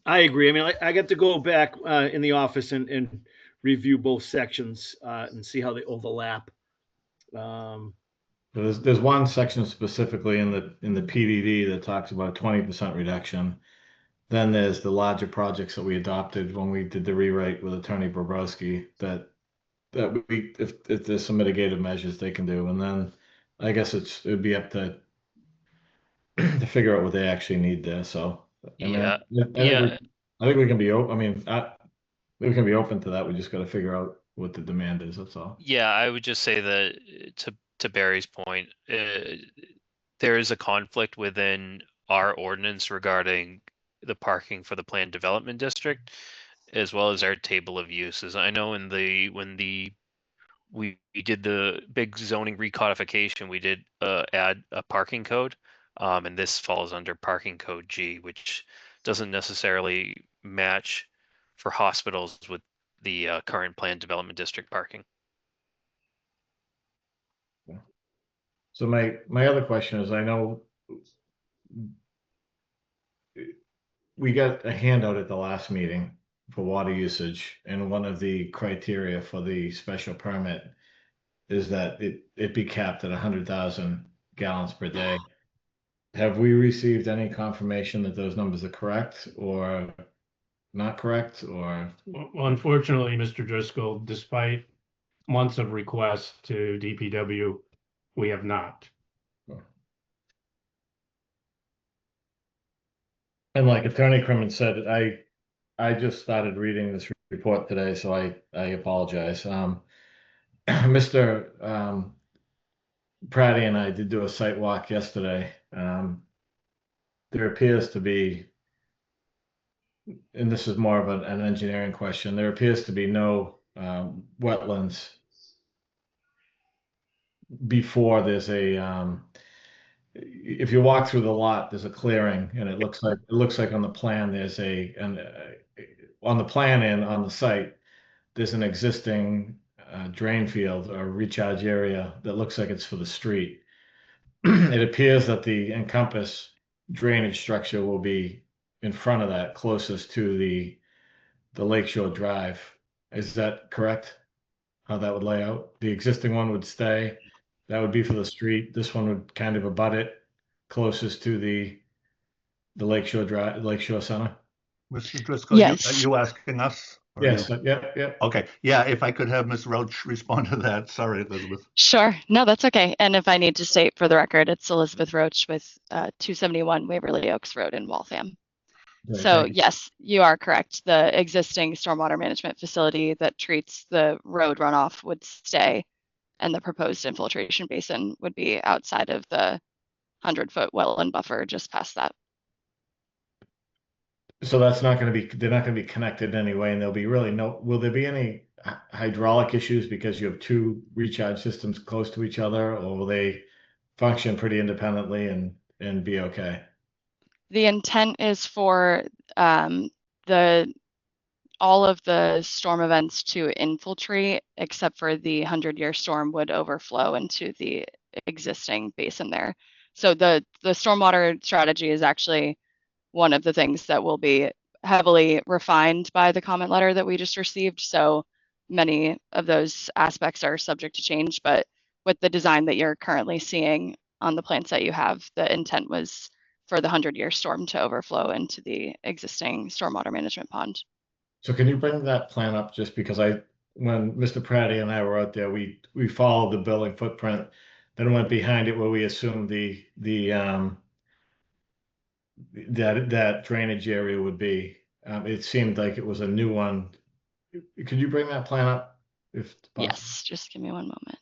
I agree. I mean, I got to go back in the office and review both sections and see how they overlap. There's one section specifically in the PDD that talks about 20% reduction. Then there's the larger projects that we adopted when we did the rewrite with Attorney Bobrowski, that if there's some mitigated measures they can do, and then I guess it'd be up to figure out what they actually need there. So I think we can be open. I mean, we can be open to that. We just got to figure out what the demand is. That's all. Yeah, I would just say that to Barry's point, there is a conflict within our ordinance regarding the parking for the planned development district, as well as our table of uses. I know when we did the big zoning recodification, we did add a parking code, and this falls under parking code G, which doesn't necessarily match for hospitals with the current planned development district parking. So my other question is, I know we got a handout at the last meeting for water usage, and one of the criteria for the special permit is that it be capped at 100,000 gallons per day. Have we received any confirmation that those numbers are correct or not correct, or? Well, unfortunately, Mr. Driscoll, despite months of requests to DPW, we have not. And like Attorney Crimmins said, I just started reading this report today, so I apologize. Mr. Pratty and I did do a site walk yesterday. There appears to be, and this is more of an engineering question, there appears to be no wetlands before there's a if you walk through the lot, there's a clearing, and it looks like on the plan there's on the plan and on the site there's an existing drain field or recharge area that looks like it's for the street. It appears that the Encompass drainage structure will be in front of that, closest to the Lakeshore Drive. Is that correct? How that would lay out? The existing one would stay. That would be for the street. This one would kind of abut it, closest to the Lakeshore Drive, Lakeshore Center. Mr. Driscoll, Yes. are you asking us? or Yes. you? Yeah. Okay, yeah, if I could have Ms. Roach respond to that. Sorry, Elizabeth. Sure. No, that's okay. And if I need to state for the record, it's Elizabeth Roach with 271 Waverly Oaks Road in Waltham. Okay, So thank you. yes, you are correct. The existing stormwater management facility that treats the road runoff would stay, and the proposed infiltration basin would be outside of the 100-foot wetland buffer just past that. So that's not going to be, they're not going to be connected in any way, and there'll be really no, will there be any hydraulic issues because you have two recharge systems close to each other, or will they function pretty independently and be okay? The intent is for all of the storm events to infiltrate, except for the 100-year storm would overflow into the existing basin there. So the stormwater strategy is actually one of the things that will be heavily refined by the comment letter that we just received. So many of those aspects are subject to change, but with the design that you're currently seeing on the plans that you have, the intent was for the 100-year storm to overflow into the existing stormwater management pond. So can you bring that plan up, just because when Mr. Pratty and I were out there, we followed the building footprint, then went behind it where we assumed that drainage area would be. It seemed like it was a new one. Could you bring that plan up if possible? Yes, just give me one moment.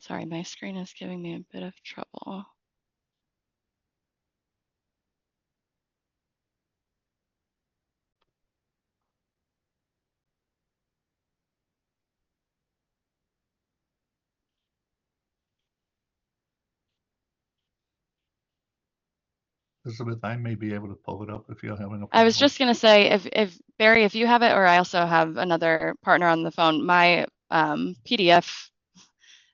Sorry, my screen is giving me a bit of trouble. Elizabeth, I may be able to pull it up if you're having a problem. I was just gonna say, if Barry, if you have it, or I also have another partner on the phone, my PDF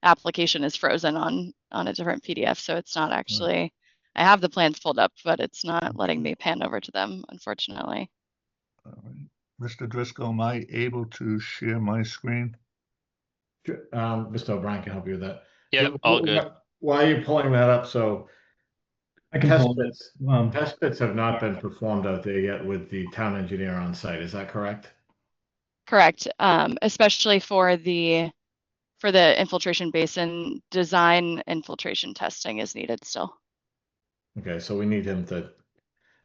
application is frozen on a different PDF, so it's not actually. I have the plans pulled up, but it's not letting me pan over to them, unfortunately. Mr. Driscoll, am I able to share my screen? Mr. O'Brien can help you with that. Yeah, all good. Why are you pulling that up? So I can pull it. test bits have not been performed out there yet with the town engineer on site. Is that correct? Correct. Especially for the infiltration basin design, infiltration testing is needed still. Okay, so we need him to.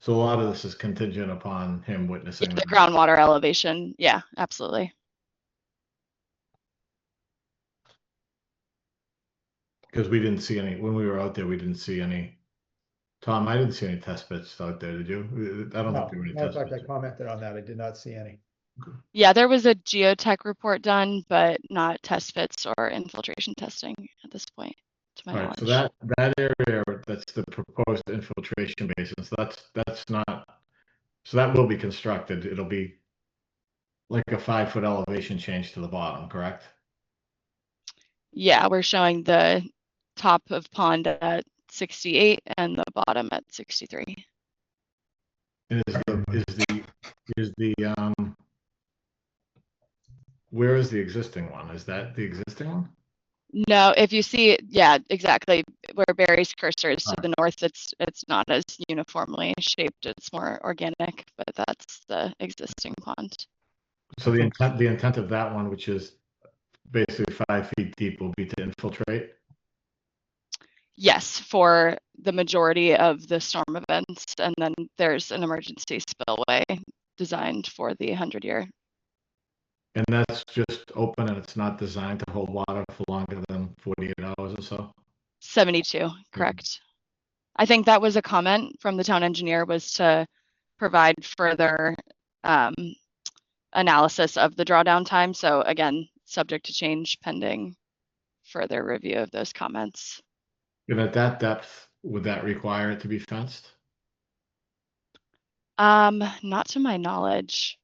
So a lot of this is contingent upon him witnessing The groundwater elevation. Yeah, absolutely. Because we didn't see any when we were out there. We didn't see any. Tom, I didn't see any test bits out there. Did you? I don't think there were any Matter of test fact, I bits. commented on that. I did not see any. Yeah, there was a geotech report done, but not test fits or infiltration testing at this point, to my All right, knowledge. so that area, that's the proposed infiltration basin. So that's not. So that will be constructed. It'll be like a 5-foot elevation change to the bottom, correct? Yeah, we're showing the top of pond at 68 and the bottom at 63. Where is the existing one? Is that the existing one? No, if you see, yeah, exactly where Barry's cursor is to the north, it's not as uniformly shaped. It's more organic, but that's the existing pond. So the intent of that one, which is basically 5 feet deep, will be to infiltrate. Yes, for the majority of the storm events, and then there's an emergency spillway designed for the 100-year. And that's just open and it's not designed to hold water for longer than 48 hours or so? 72, correct. I think that was a comment from the town engineer, was to provide further analysis of the drawdown time. So again, subject to change pending further review of those comments. And at that depth, would that require it to be fenced? Not to my knowledge.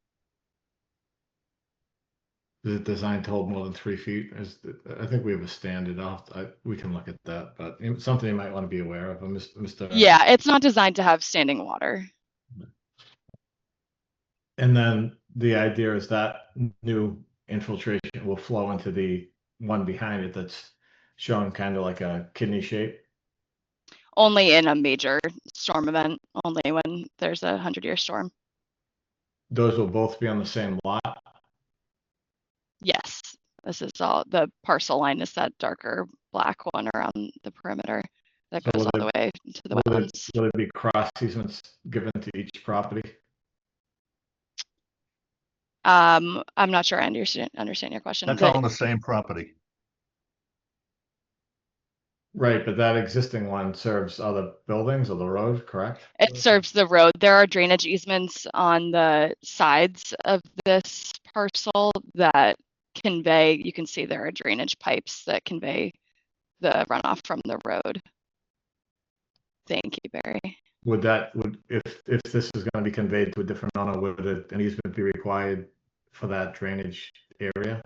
Is it designed to hold more than 3 feet? I think we have a standard. We can look at that, but something you might want to be aware of, Mr. Yeah, it's not designed to have standing water. And then the idea is that new infiltration will flow into the one behind it that's showing kind of like a kidney shape. Only in a major storm event, only when there's a 100-year storm. Those will both be on the same lot. Yes, this is all, the parcel line is that darker black one around the perimeter that So goes will all the way to the will wetlands. will it be cross easements given to each property? I'm not sure I understand your question. That's all on the same property. Right, but that existing one serves other buildings or the road, correct? It serves the road. There are drainage easements on the sides of this parcel that convey, you can see there are drainage pipes that convey the runoff from the road. Thank you, Barry. If this is going to be conveyed to a different owner, would an easement be required for that drainage area?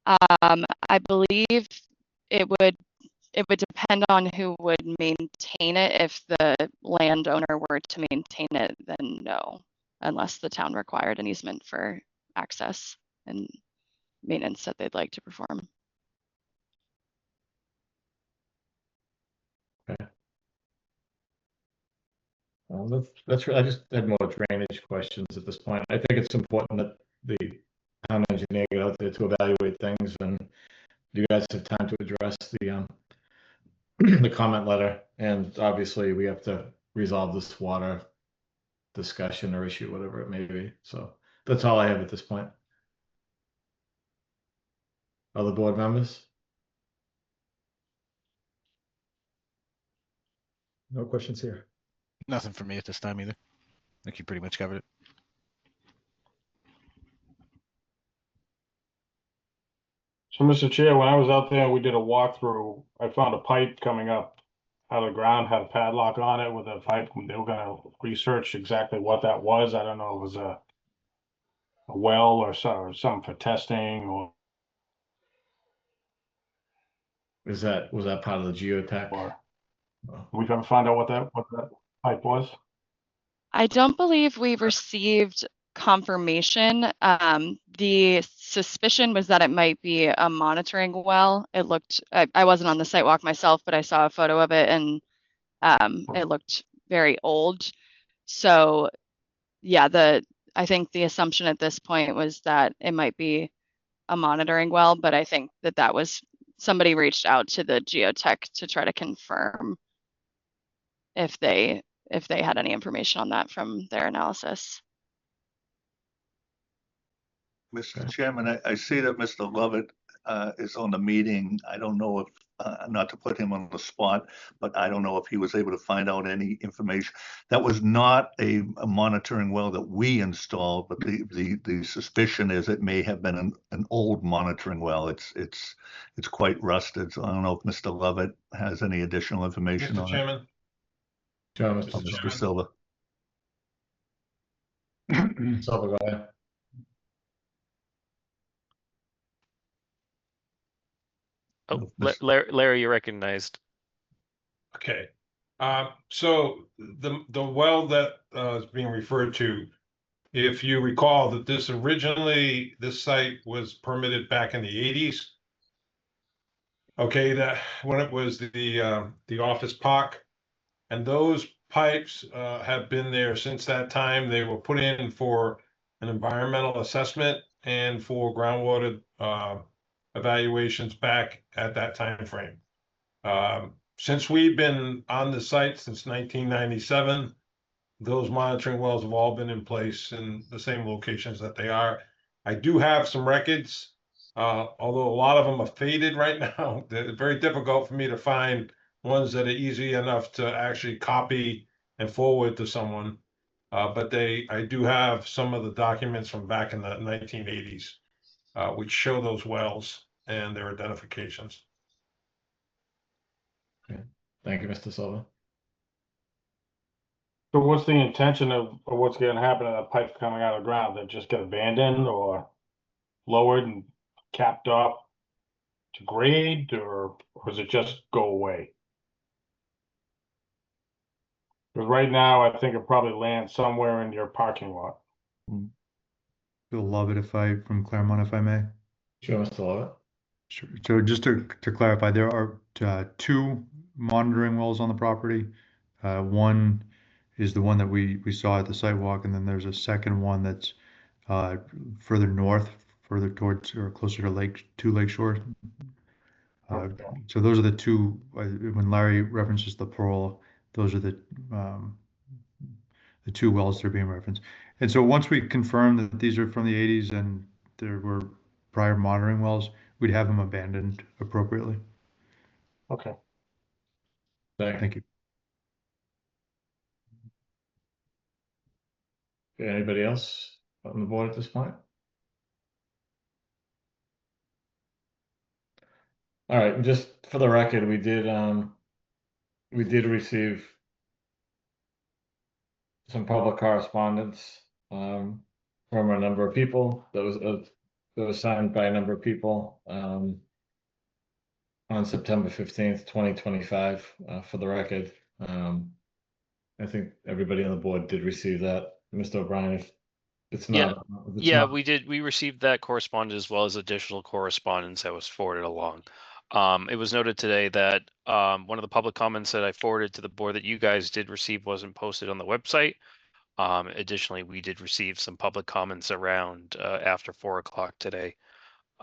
I believe it would depend on who would maintain it. If the landowner were to maintain it, then no, unless the town required an easement for access and maintenance that they'd like to perform. Okay. Well, I just had more drainage questions at this point. I think it's important that the town engineer get out there to evaluate things, and you guys have time to address the the comment letter. And obviously, we have to resolve this water discussion or issue, whatever it may be. So that's all I have at this point. Other board members? No questions here. Nothing for me at this time either. I think you pretty much covered it. So, Mr. Chair, when I was out there, we did a walkthrough. I found a pipe coming up out of the ground, had a padlock on it with a pipe. They were gonna research exactly what that was. I don't know if it was a well or something for testing, or Was that part of the geotech? Or we can find out what that pipe was. I don't believe we've received confirmation. The suspicion was that it might be a monitoring well. It looked, I wasn't on the site walk myself, but I saw a photo of it, and it looked very old. So yeah, I think the assumption at this point was that it might be a monitoring well, but I think that was somebody reached out to the geotech to try to confirm if they had any information on that from their analysis. Mr. Chairman, I see that Mr. Lovett is on the meeting. I don't know if, not to put him on the spot, but I don't know if he was able to find out any information. That was not a monitoring well that we installed, but the suspicion is it may have been an old monitoring well. It's quite rusted. So I don't know if Mr. Lovett has any additional information on Mr. Chairman. it. Sure, Mr. Silva. Silva, go ahead. Oh, Larry, you're recognized. Okay. So the well that is being referred to, if you recall that this site was permitted back in the 80s. Okay, that when it was the office park, and those pipes have been there since that time. They were put in for an environmental assessment and for groundwater evaluations back at that time frame. Since we've been on the site since 1997, those monitoring wells have all been in place in the same locations that they are. I do have some records, although a lot of them are faded right now. They're very difficult for me to find ones that are easy enough to actually copy and forward to someone. But I do have some of the documents from back in the 1980s, which show those wells and their identifications. Okay. Thank you, Mr. Silva. So what's the intention of what's going to happen to that pipe coming out of the ground? That just get abandoned or lowered and capped off to grade, or does it just go away? Because right now, I think it probably lands somewhere in your parking lot. Bill Lovett, from Claremont, if I may. Sure, Mr. Lovett. Sure. So just to clarify, there are two monitoring wells on the property. One is the one that we saw at the site walk, and then there's a second one that's further north, further towards or closer to Lake Shore. So those are the two. When Larry references the Pearl, those are the two wells that are being referenced. And so once we confirm that these are from the 80s and there were prior monitoring wells, we'd have them abandoned appropriately. Okay. Thank you. Okay, anybody else on the board at this point? All right, just for the record, we did receive some public correspondence from a number of people that was signed by a number of people on September 15th, 2025. For the record, I think everybody on the board did receive that. Mr. O'Brien, if it's not, We did. We received that correspondence as well as additional correspondence that was forwarded along. It was noted today that one of the public comments that I forwarded to the board that you guys did receive wasn't posted on the website. Additionally, we did receive some public comments around after 4 o'clock today,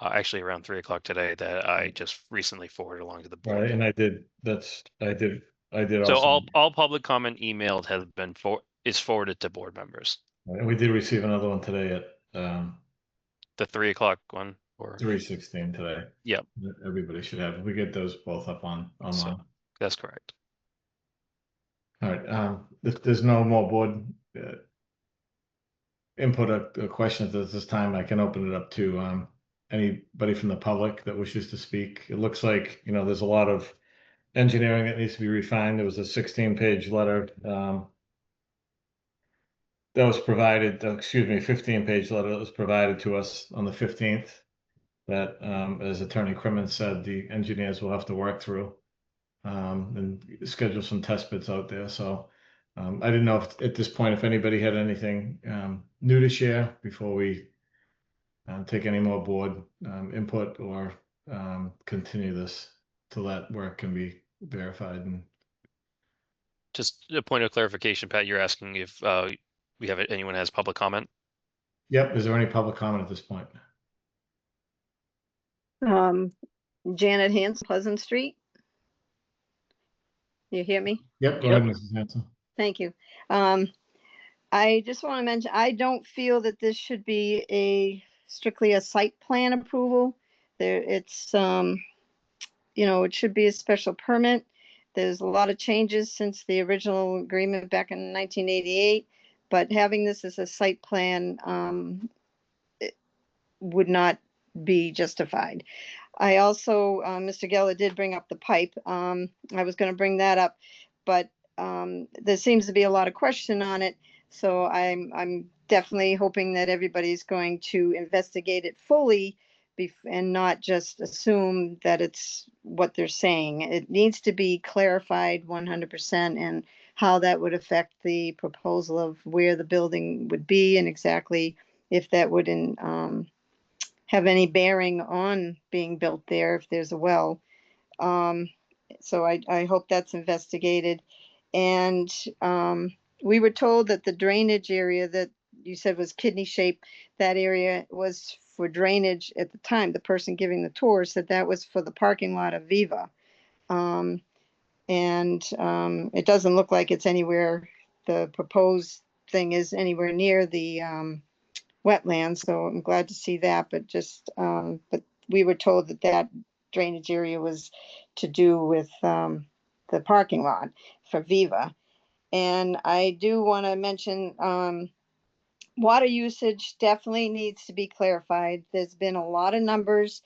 actually around 3 o'clock today, that I just recently forwarded along to the board. Right, and I did So also. all public comment emailed has been is forwarded to board members. And we did receive another one today at the 3 o'clock one, or 3:16 today. Yep. Everybody should have. We get those both up online. So, that's correct. All right. If there's no more board input or questions at this time, I can open it up to anybody from the public that wishes to speak. It looks like, there's a lot of engineering that needs to be refined. There was a 16-page letter that was provided, 15-page letter that was provided to us on the 15th that, as Attorney Crimmins said, the engineers will have to work through and schedule some test bits out there. So I didn't know if at this point, if anybody had anything new to share before we take any more board input or continue this till that work can be verified. And just a point of clarification, Pat, you're asking if anyone has public comment? Yep. Is there any public comment at this point? Janet Hanson, Pleasant Street. You hear me? Yep. Go ahead, Mrs. Hanson. Thank you. I just want to mention, I don't feel that this should be strictly a site plan approval. It should be a special permit. There's a lot of changes since the original agreement back in 1988, but having this as a site plan it would not be justified. I also, Mr. Geller did bring up the pipe. I was going to bring that up, but there seems to be a lot of question on it. So I'm definitely hoping that everybody's going to investigate it fully and not just assume that it's what they're saying. It needs to be clarified 100% and how that would affect the proposal of where the building would be and exactly if that would have any bearing on being built there if there's a well. So I hope that's investigated. And we were told that the drainage area that you said was kidney shaped, that area was for drainage at the time. The person giving the tour said that was for the parking lot of Viva. It doesn't look like it's anywhere, the proposed thing is anywhere near the wetlands. So I'm glad to see that, but but we were told that that drainage area was to do with the parking lot for Viva. And I do want to mention water usage definitely needs to be clarified. There's been a lot of numbers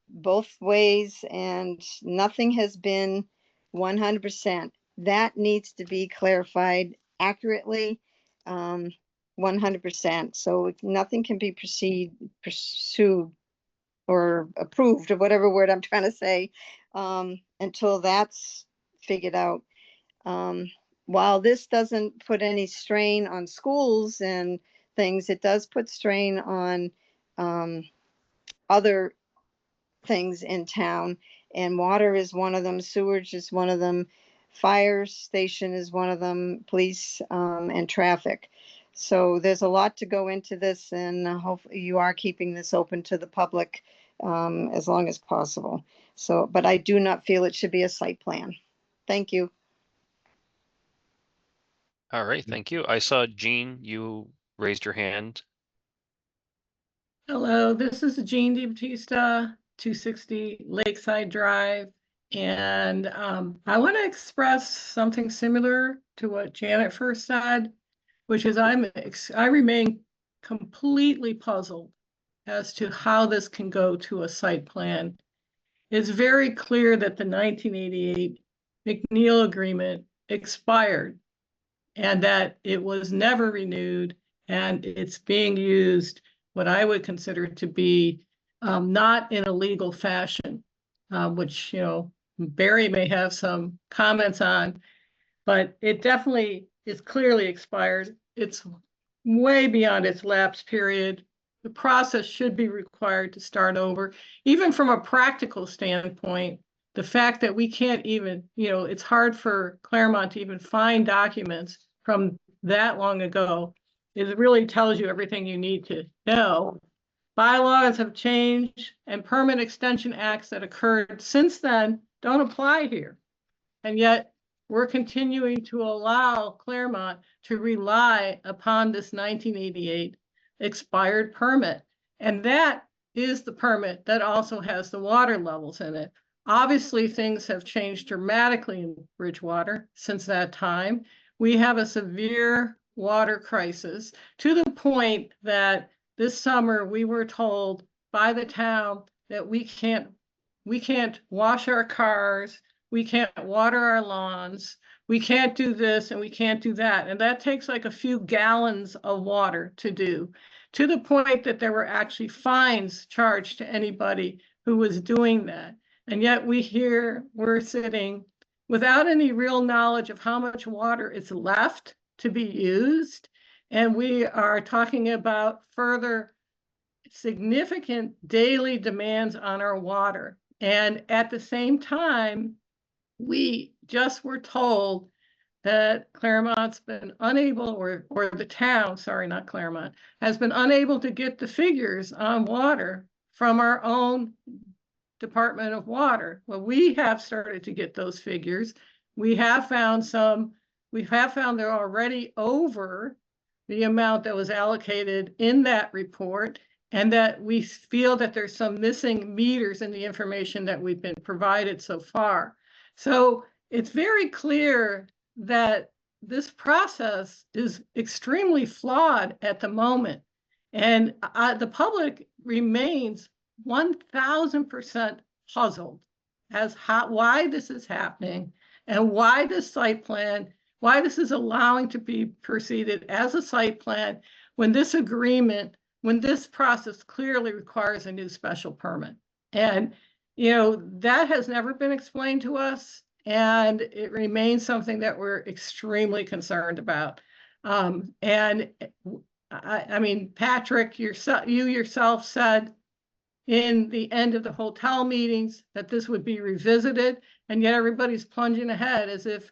both ways and nothing has been 100%. That needs to be clarified accurately, 100%. So nothing can be pursued or approved, or whatever word I'm trying to say, until that's figured out. While this doesn't put any strain on schools and things, it does put strain on other things in town, and water is one of them, sewage is one of them, fire station is one of them, police and traffic. So there's a lot to go into this, and hopefully you are keeping this open to the public as long as possible. So, but I do not feel it should be a site plan. Thank you. All right, thank you. I saw Jean, you raised your hand. Hello, this is Jean DiBattista, 260 Lakeside Drive. And I want to express something similar to what Janet first said, which is I remain completely puzzled as to how this can go to a site plan. It's very clear that the 1988 McNeil Agreement expired and that it was never renewed, and it's being used what I would consider to be not in a legal fashion, which, you know, Barry may have some comments on, but it definitely is clearly expired. It's way beyond its lapse period. The process should be required to start over. Even from a practical standpoint, the fact that we can't even, you know, it's hard for Claremont to even find documents from that long ago. It really tells you everything you need to know. Bylaws have changed, and permit extension acts that occurred since then don't apply here. And yet we're continuing to allow Claremont to rely upon this 1988 expired permit. And that is the permit that also has the water levels in it. Obviously, things have changed dramatically in Bridgewater since that time. We have a severe water crisis to the point that this summer we were told by the town that we can't wash our cars, we can't water our lawns, we can't do this and we can't do that. And that takes like a few gallons of water to do, to the point that there were actually fines charged to anybody who was doing that. And yet we're sitting without any real knowledge of how much water is left to be used. And we are talking about further significant daily demands on our water. And at the same time, we just were told that Claremont's been unable, or the town, sorry, not Claremont, has been unable to get the figures on water from our own Department of Water. Well, we have started to get those figures. We have found they're already over the amount that was allocated in that report, and that we feel that there's some missing meters in the information that we've been provided so far. So it's very clear that this process is extremely flawed at the moment. And the public remains 1000% puzzled as why this is happening and why this site plan, why this is allowing to be proceeded as a site plan when this agreement when this process clearly requires a new special permit? And, that has never been explained to us, and it remains something that we're extremely concerned about. And I mean, Patrick, you yourself said in the end of the hotel meetings that this would be revisited, and yet everybody's plunging ahead as if,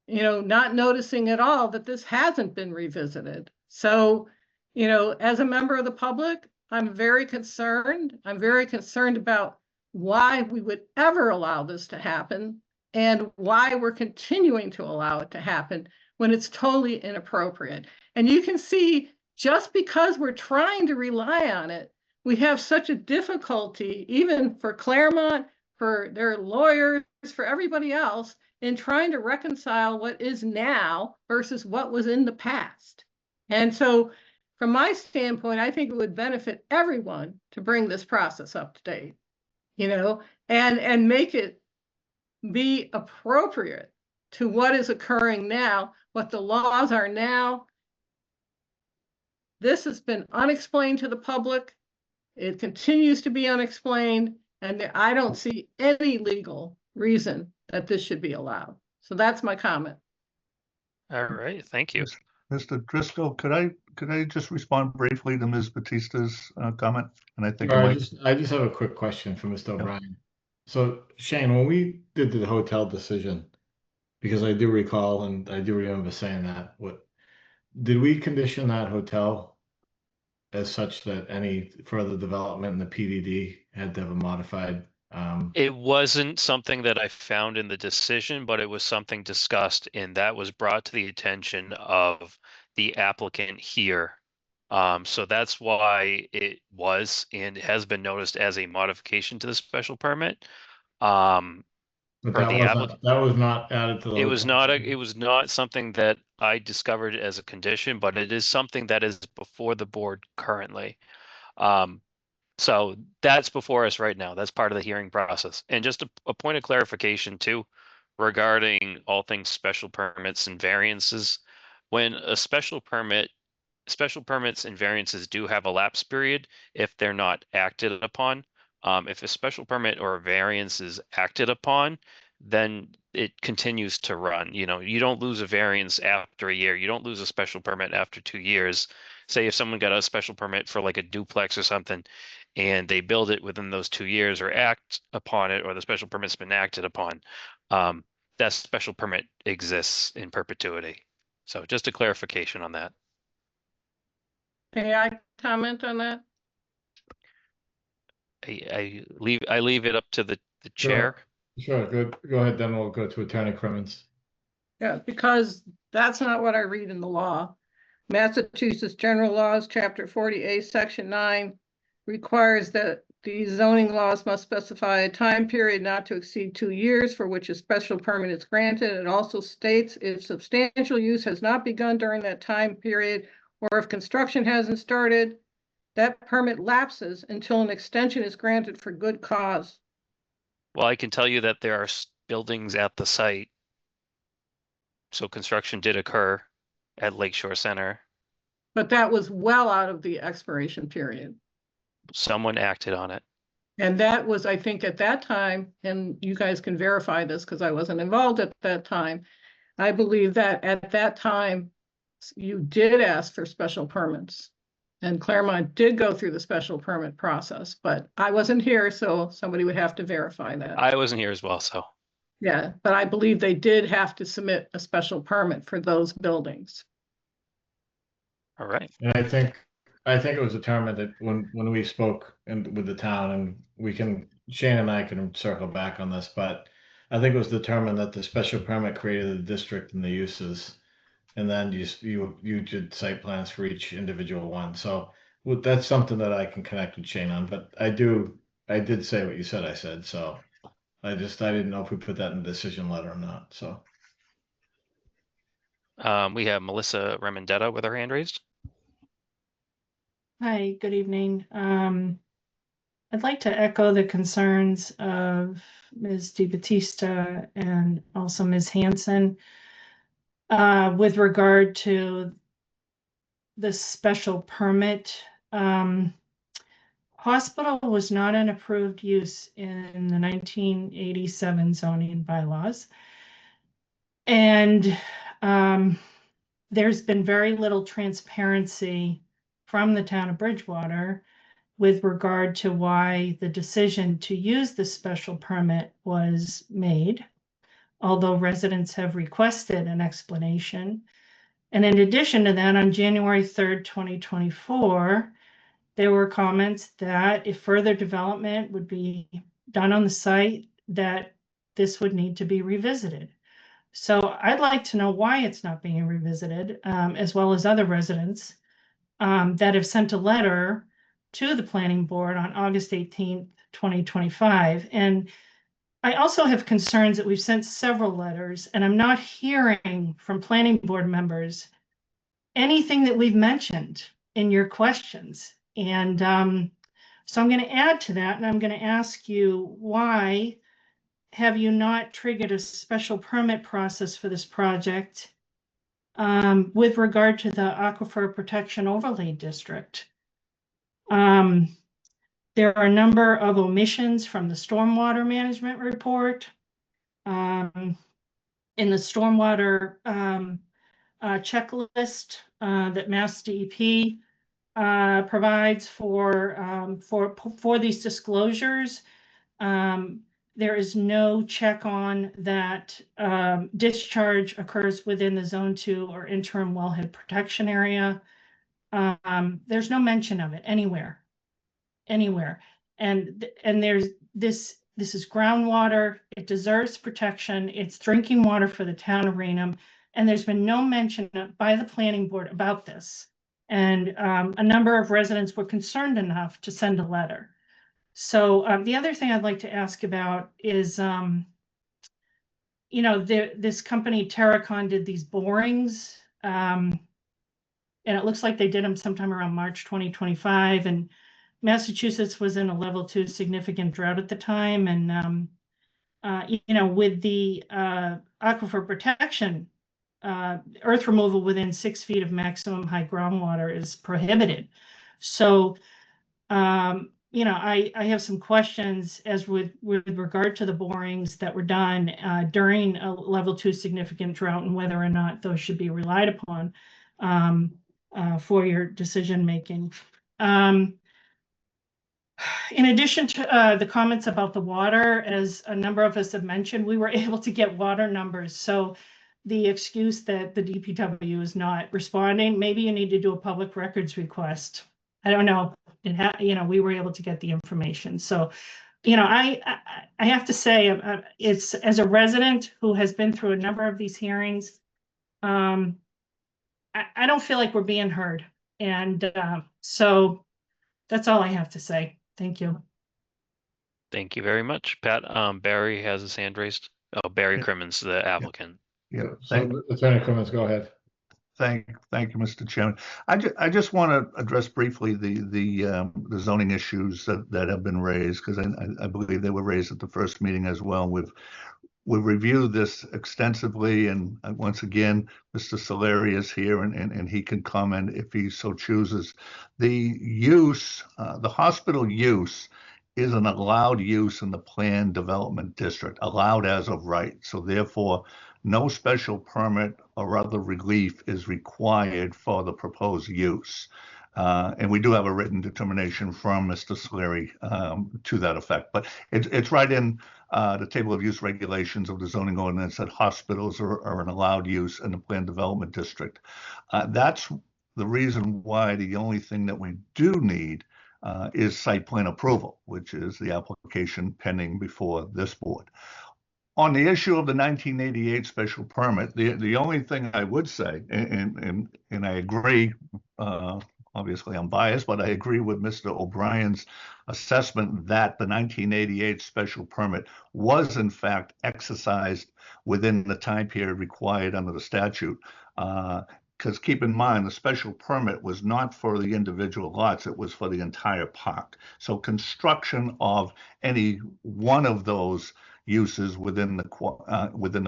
not noticing at all that this hasn't been revisited. So, as a member of the public, I'm very concerned. I'm very concerned about why we would ever allow this to happen and why we're continuing to allow it to happen when it's totally inappropriate. And you can see, just because we're trying to rely on it, we have such a difficulty, even for Claremont, for their lawyers, for everybody else, in trying to reconcile what is now versus what was in the past. And so from my standpoint, I think it would benefit everyone to bring this process up to date, and make it be appropriate to what is occurring now, what the laws are now. This has been unexplained to the public. It continues to be unexplained, and I don't see any legal reason that this should be allowed. So that's my comment. All right, thank you. Mr. Driscoll, could I just respond briefly to Ms. Batista's comment? And I think I just have a quick question for Mr. O'Brien. So Shane, when we did the hotel decision, because I do recall and I do remember saying that, did we condition that hotel as such that any further development in the PDD had to have a modified? It wasn't something that I found in the decision, but it was something discussed, and that was brought to the attention of the applicant here. So that's why it was and has been noticed as a modification to the special permit. But that was not added to the. It was not something that I discovered as a condition, but it is something that is before the board currently. So that's before us right now. That's part of the hearing process. And just a point of clarification too, regarding all things special permits and variances. When a special permits and variances do have a lapse period if they're not acted upon. If a special permit or a variance is acted upon, then it continues to run. You don't lose a variance after a year. You don't lose a special permit after 2 years. Say if someone got a special permit for like a duplex or something, and they build it within those 2 years or act upon it, or the special permit's been acted upon, that special permit exists in perpetuity. So just a clarification on that. May I comment on that? I leave it up to the chair. Sure, go ahead, then we'll go to Attorney Crimmins. Yeah, because that's not what I read in the law. Massachusetts General Laws, Chapter 40A, Section 9 requires that the zoning laws must specify a time period not to exceed 2 years for which a special permit is granted. It also states if substantial use has not begun during that time period, or if construction hasn't started, that permit lapses until an extension is granted for good cause. Well, I can tell you that there are buildings at the site. So construction did occur at Lakeshore Center. But that was well out of the expiration period. Someone acted on it. And that was, I think, at that time, and you guys can verify this because I wasn't involved at that time. I believe that at that time, you did ask for special permits. And Claremont did go through the special permit process, but I wasn't here, so somebody would have to verify that. I wasn't here as well, so. Yeah, but I believe they did have to submit a special permit for those buildings. All right. And I think it was determined that when we spoke with the town, and Shane and I can circle back on this, but I think it was determined that the special permit created the district and the uses. And then you did site plans for each individual one. So that's something that I can connect with Shane on. But I did say what you said I said. So I didn't know if we put that in the decision letter or not. So we have Melissa Remendetta with her hand raised. Hi, good evening. I'd like to echo the concerns of Ms. DiBattista and also Ms. Hanson. With regard to the special permit Hospital was not an approved use in the 1987 zoning bylaws. And there's been very little transparency from the town of Bridgewater with regard to why the decision to use the special permit was made, although residents have requested an explanation. And in addition to that, on January 3rd, 2024, there were comments that if further development would be done on the site, that this would need to be revisited. So I'd like to know why it's not being revisited, as well as other residents that have sent a letter to the planning board on August 18th, 2025. And I also have concerns that we've sent several letters, and I'm not hearing from planning board members anything that we've mentioned in your questions. And so I'm going to add to that, and I'm going to ask you, why have you not triggered a special permit process for this project with regard to the Aquifer Protection Overlay District? There are a number of omissions from the stormwater management report. In the stormwater checklist that Mass DEP provides for these disclosures, there is no check on that discharge occurs within the Zone 2 or interim wellhead protection area. There's no mention of it anywhere. And there's this is groundwater. It deserves protection. It's drinking water for the town of Rainham. And there's been no mention by the planning board about this. And a number of residents were concerned enough to send a letter. So the other thing I'd like to ask about is, this company Terracon did these borings, and it looks like they did them sometime around March 2025. And Massachusetts was in a level 2 significant drought at the time. And, with the aquifer protection, earth removal within 6 feet of maximum high groundwater is prohibited. So, I have some questions as with regard to the borings that were done during a level 2 significant drought, and whether or not those should be relied upon for your decision making. In addition to the comments about the water, as a number of us have mentioned, we were able to get water numbers. So the excuse that the DPW is not responding, maybe you need to do a public records request. I don't know. We were able to get the information. So, I have to say, it's, as a resident who has been through a number of these hearings, I don't feel like we're being heard. And so that's all I have to say. Thank you. Thank you very much, Pat. Barry has his hand raised. Oh, Barry Crimmins, the applicant. Yeah, So Attorney Crimmins, go ahead. Thank you, Mr. Chairman. I just want to address briefly the zoning issues that have been raised, because I believe they were raised at the first meeting as well. We've reviewed this extensively, and once again, Mr. Saleri is here, and he can comment if he so chooses. The use, the hospital use, is an allowed use in the planned development district, allowed as of right. So therefore, no special permit or other relief is required for the proposed use. And we do have a written determination from Mr. Saleri to that effect. But it's right in the table of use regulations of the zoning ordinance that hospitals are an allowed use in the planned development district. That's the reason why the only thing that we do need is site plan approval, which is the application pending before this board. On the issue of the 1988 special permit, the only thing I would say, and I agree, obviously I'm biased, but I agree with Mr. O'Brien's assessment that the 1988 special permit was in fact exercised within the time period required under the statute. Because keep in mind, the special permit was not for the individual lots, it was for the entire park. So construction of any one of those uses within the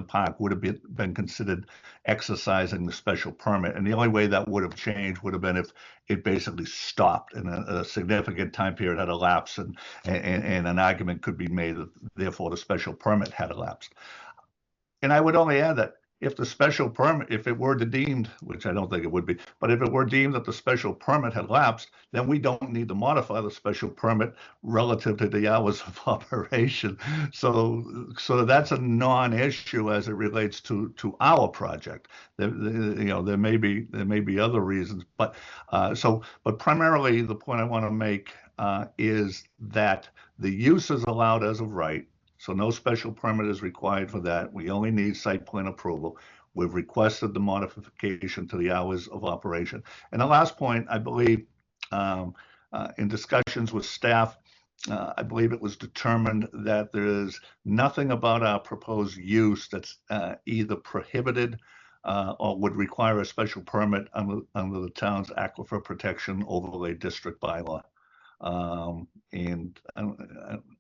park would have been considered exercising the special permit. And the only way that would have changed would have been if it basically stopped and a significant time period had elapsed, and an argument could be made that therefore the special permit had elapsed. And I would only add that if the special permit, if it were deemed, which I don't think it would be, but if it were deemed that the special permit had lapsed, then we don't need to modify the special permit relative to the hours of operation. So that's a non-issue as it relates to our project. There may be other reasons, but primarily the point I want to make is that the use is allowed as of right. So no special permit is required for that. We only need site plan approval. We've requested the modification to the hours of operation. And the last point, I believe, in discussions with staff, I believe it was determined that there is nothing about our proposed use that's either prohibited or would require a special permit under the town's Aquifer Protection Overlay District bylaw. And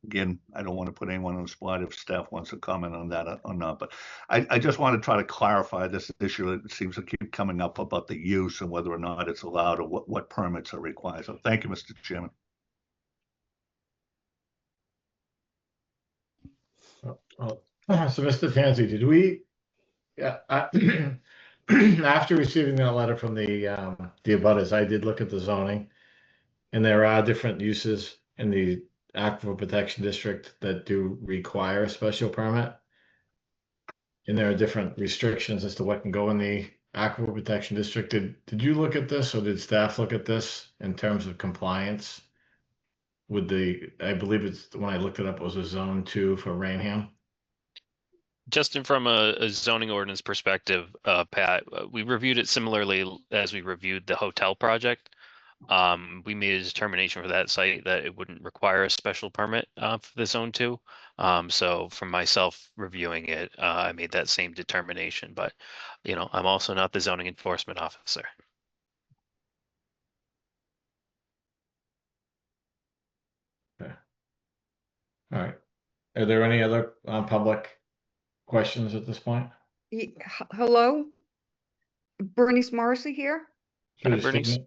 again, I don't want to put anyone on the spot if staff wants to comment on that or not, but I just want to try to clarify this issue that seems to keep coming up about the use and whether or not it's allowed or what permits are required. So thank you, Mr. Chairman. So Mr. Tansey, did we, after receiving that letter from the abutters, I did look at the zoning. And there are different uses in the Aquifer Protection District that do require a special permit. And there are different restrictions as to what can go in the Aquifer Protection District. Did you look at this, or did staff look at this in terms of compliance with I believe it's, when I looked it up, it was a zone 2 for Rainham? Justin, from a zoning ordinance perspective, Pat, we reviewed it similarly as we reviewed the hotel project. We made a determination for that site that it wouldn't require a special permit for the zone 2. So from myself reviewing it, I made that same determination, but I'm also not the zoning enforcement officer. Okay. All right. Are there any other public questions at this point? Hello, Bernice Morrissey here. Hi, Bernice.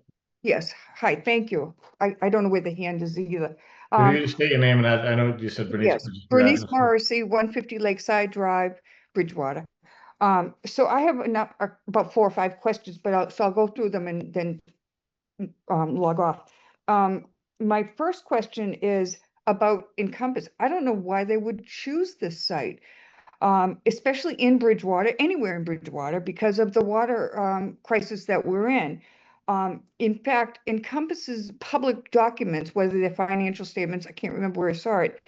Yes, hi, thank you. I don't know where the hand is either. Can you just state your name, and I know you said Bernice. Yes, Bernice Morrissey, 150 Lakeside Drive, Bridgewater. So I have about 4 or 5 questions, but I'll go through them and then log off. My first question is about Encompass. I don't know why they would choose this site, especially in Bridgewater, anywhere in Bridgewater, because of the water crisis that we're in. In fact, Encompass's public documents, whether they're financial statements, I can't remember where I saw it,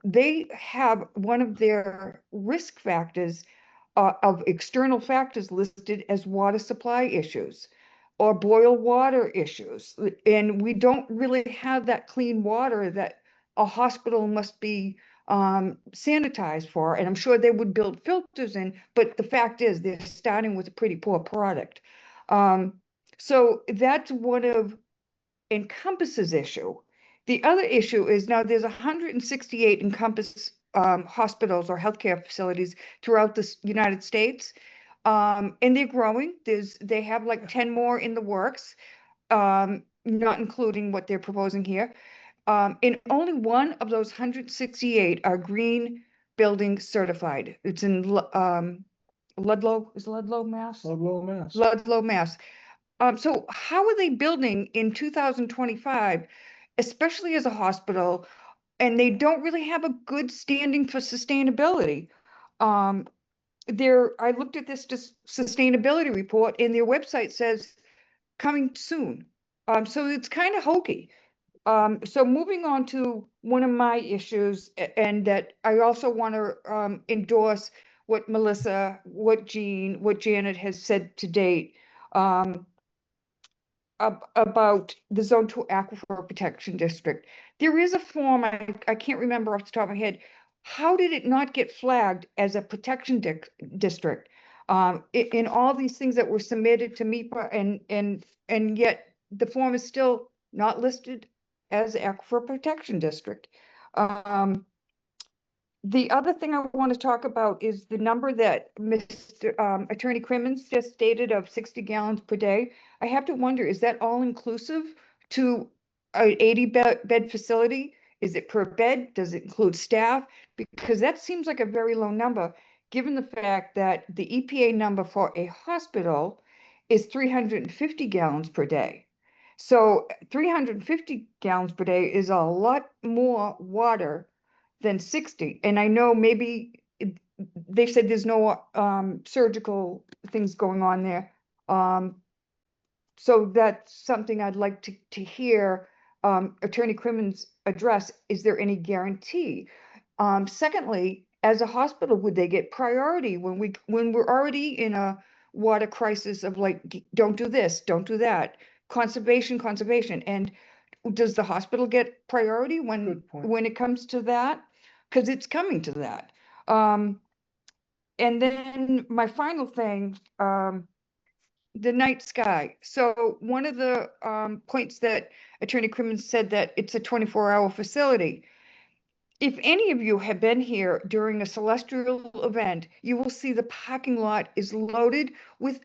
they have one of their risk factors of external factors listed as water supply issues or boil water issues. And we don't really have that clean water that a hospital must be sanitized for. And I'm sure they would build filters in, but the fact is they're starting with a pretty poor product. So that's one of Encompass's issue. The other issue is now there's 168 Encompass hospitals or healthcare facilities throughout the United States, and they're growing. They have like 10 more in the works, not including what they're proposing here. And only one of those 168 are green building certified. It's in Ludlow, is Ludlow, Mass? Ludlow, Mass. Ludlow, Mass. So how are they building in 2025, especially as a hospital, and they don't really have a good standing for sustainability? I looked at this sustainability report, and their website says coming soon. So it's kind of hokey. So moving on to one of my issues, and that I also want to endorse what Melissa, what Jean, what Janet has said to date. About the Zone 2 Aquifer Protection District. There is a form, I can't remember off the top of my head. How did it not get flagged as a protection district? In all these things that were submitted to MEPA, and yet the form is still not listed as Aquifer Protection District. The other thing I want to talk about is the number that Mr. Attorney Crimmins just stated of 60 gallons per day. I have to wonder, is that all inclusive to a 80 bed facility? Is it per bed? Does it include staff? Because that seems like a very low number, given the fact that the EPA number for a hospital is 350 gallons per day. So 350 gallons per day is a lot more water than 60. And I know maybe they said there's no surgical things going on there. So that's something I'd like to hear Attorney Crimmins address. Is there any guarantee? Secondly, as a hospital, would they get priority when we're already in a water crisis of like, don't do this, don't do that, conservation, and does the hospital get priority when it comes to that? Because it's coming to that. And then my final thing, the night sky. So one of the points that Attorney Crimmins said that it's a 24-hour facility. If any of you have been here during a celestial event, you will see the parking lot is loaded with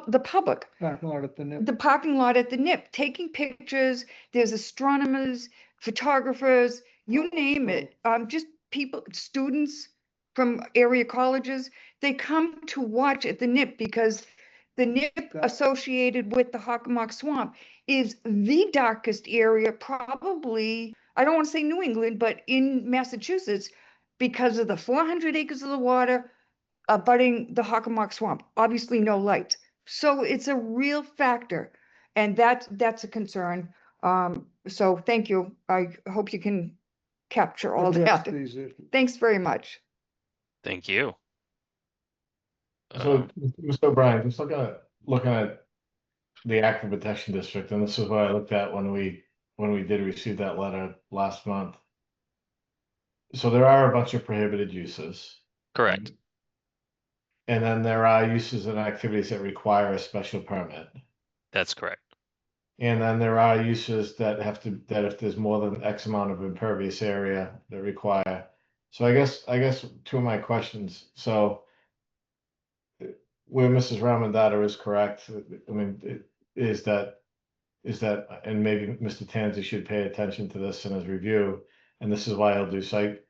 the public. Parking lot at the NIP. The parking lot at the NIP, taking pictures. There's astronomers, photographers, you name it. Just people, students from area colleges, they come to watch at the NIP because the NIP associated with the Hockomock Swamp is the darkest area, probably, I don't want to say New England, but in Massachusetts, because of the 400 acres of the water abutting the Hockomock Swamp. Obviously, no lights. So it's a real factor, and that's a concern. So thank you. I hope you can capture all Address that. these issues. Thanks very much. Thank you. So, Mr. O'Brien, just looking at the Aquifer Protection District, and this is what I looked at when we did receive that letter last month. So there are a bunch of prohibited uses. Correct. And then there are uses and activities that require a special permit. That's correct. And then there are uses that that if there's more than X amount of impervious area that require. So I guess two of my questions. So where Mrs. Ramandatta is correct, I mean, is that, and maybe Mr. Tanzi should pay attention to this in his review, and this is why he'll do site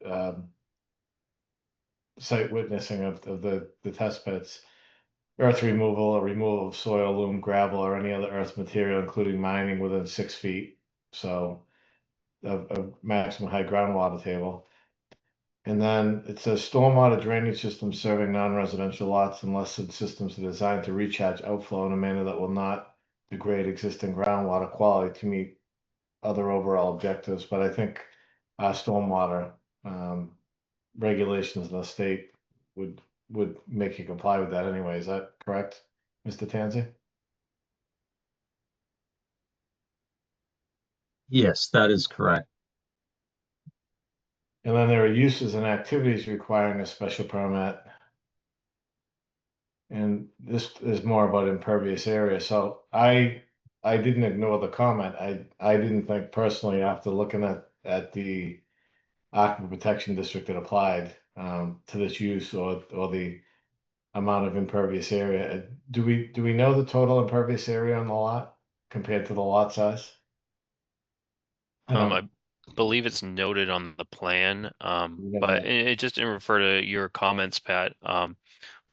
witnessing of the test pits. Earth removal or removal of soil, loam, gravel, or any other earth material, including mining within 6 feet. So of maximum high groundwater table. And then it says stormwater drainage systems serving non-residential lots unless said systems are designed to recharge outflow in a manner that will not degrade existing groundwater quality to meet other overall objectives. But I think stormwater regulations in the state would make you comply with that anyway. Is that correct, Mr. Tanzi? Yes, that is correct. And then there are uses and activities requiring a special permit. And this is more about impervious area. So I didn't ignore the comment. I didn't think personally after looking at the Aquifer Protection District that applied to this use or the amount of impervious area. Do we know the total impervious area on the lot compared to the lot size? I believe it's noted on the plan, but it just in refer to your comments, Pat.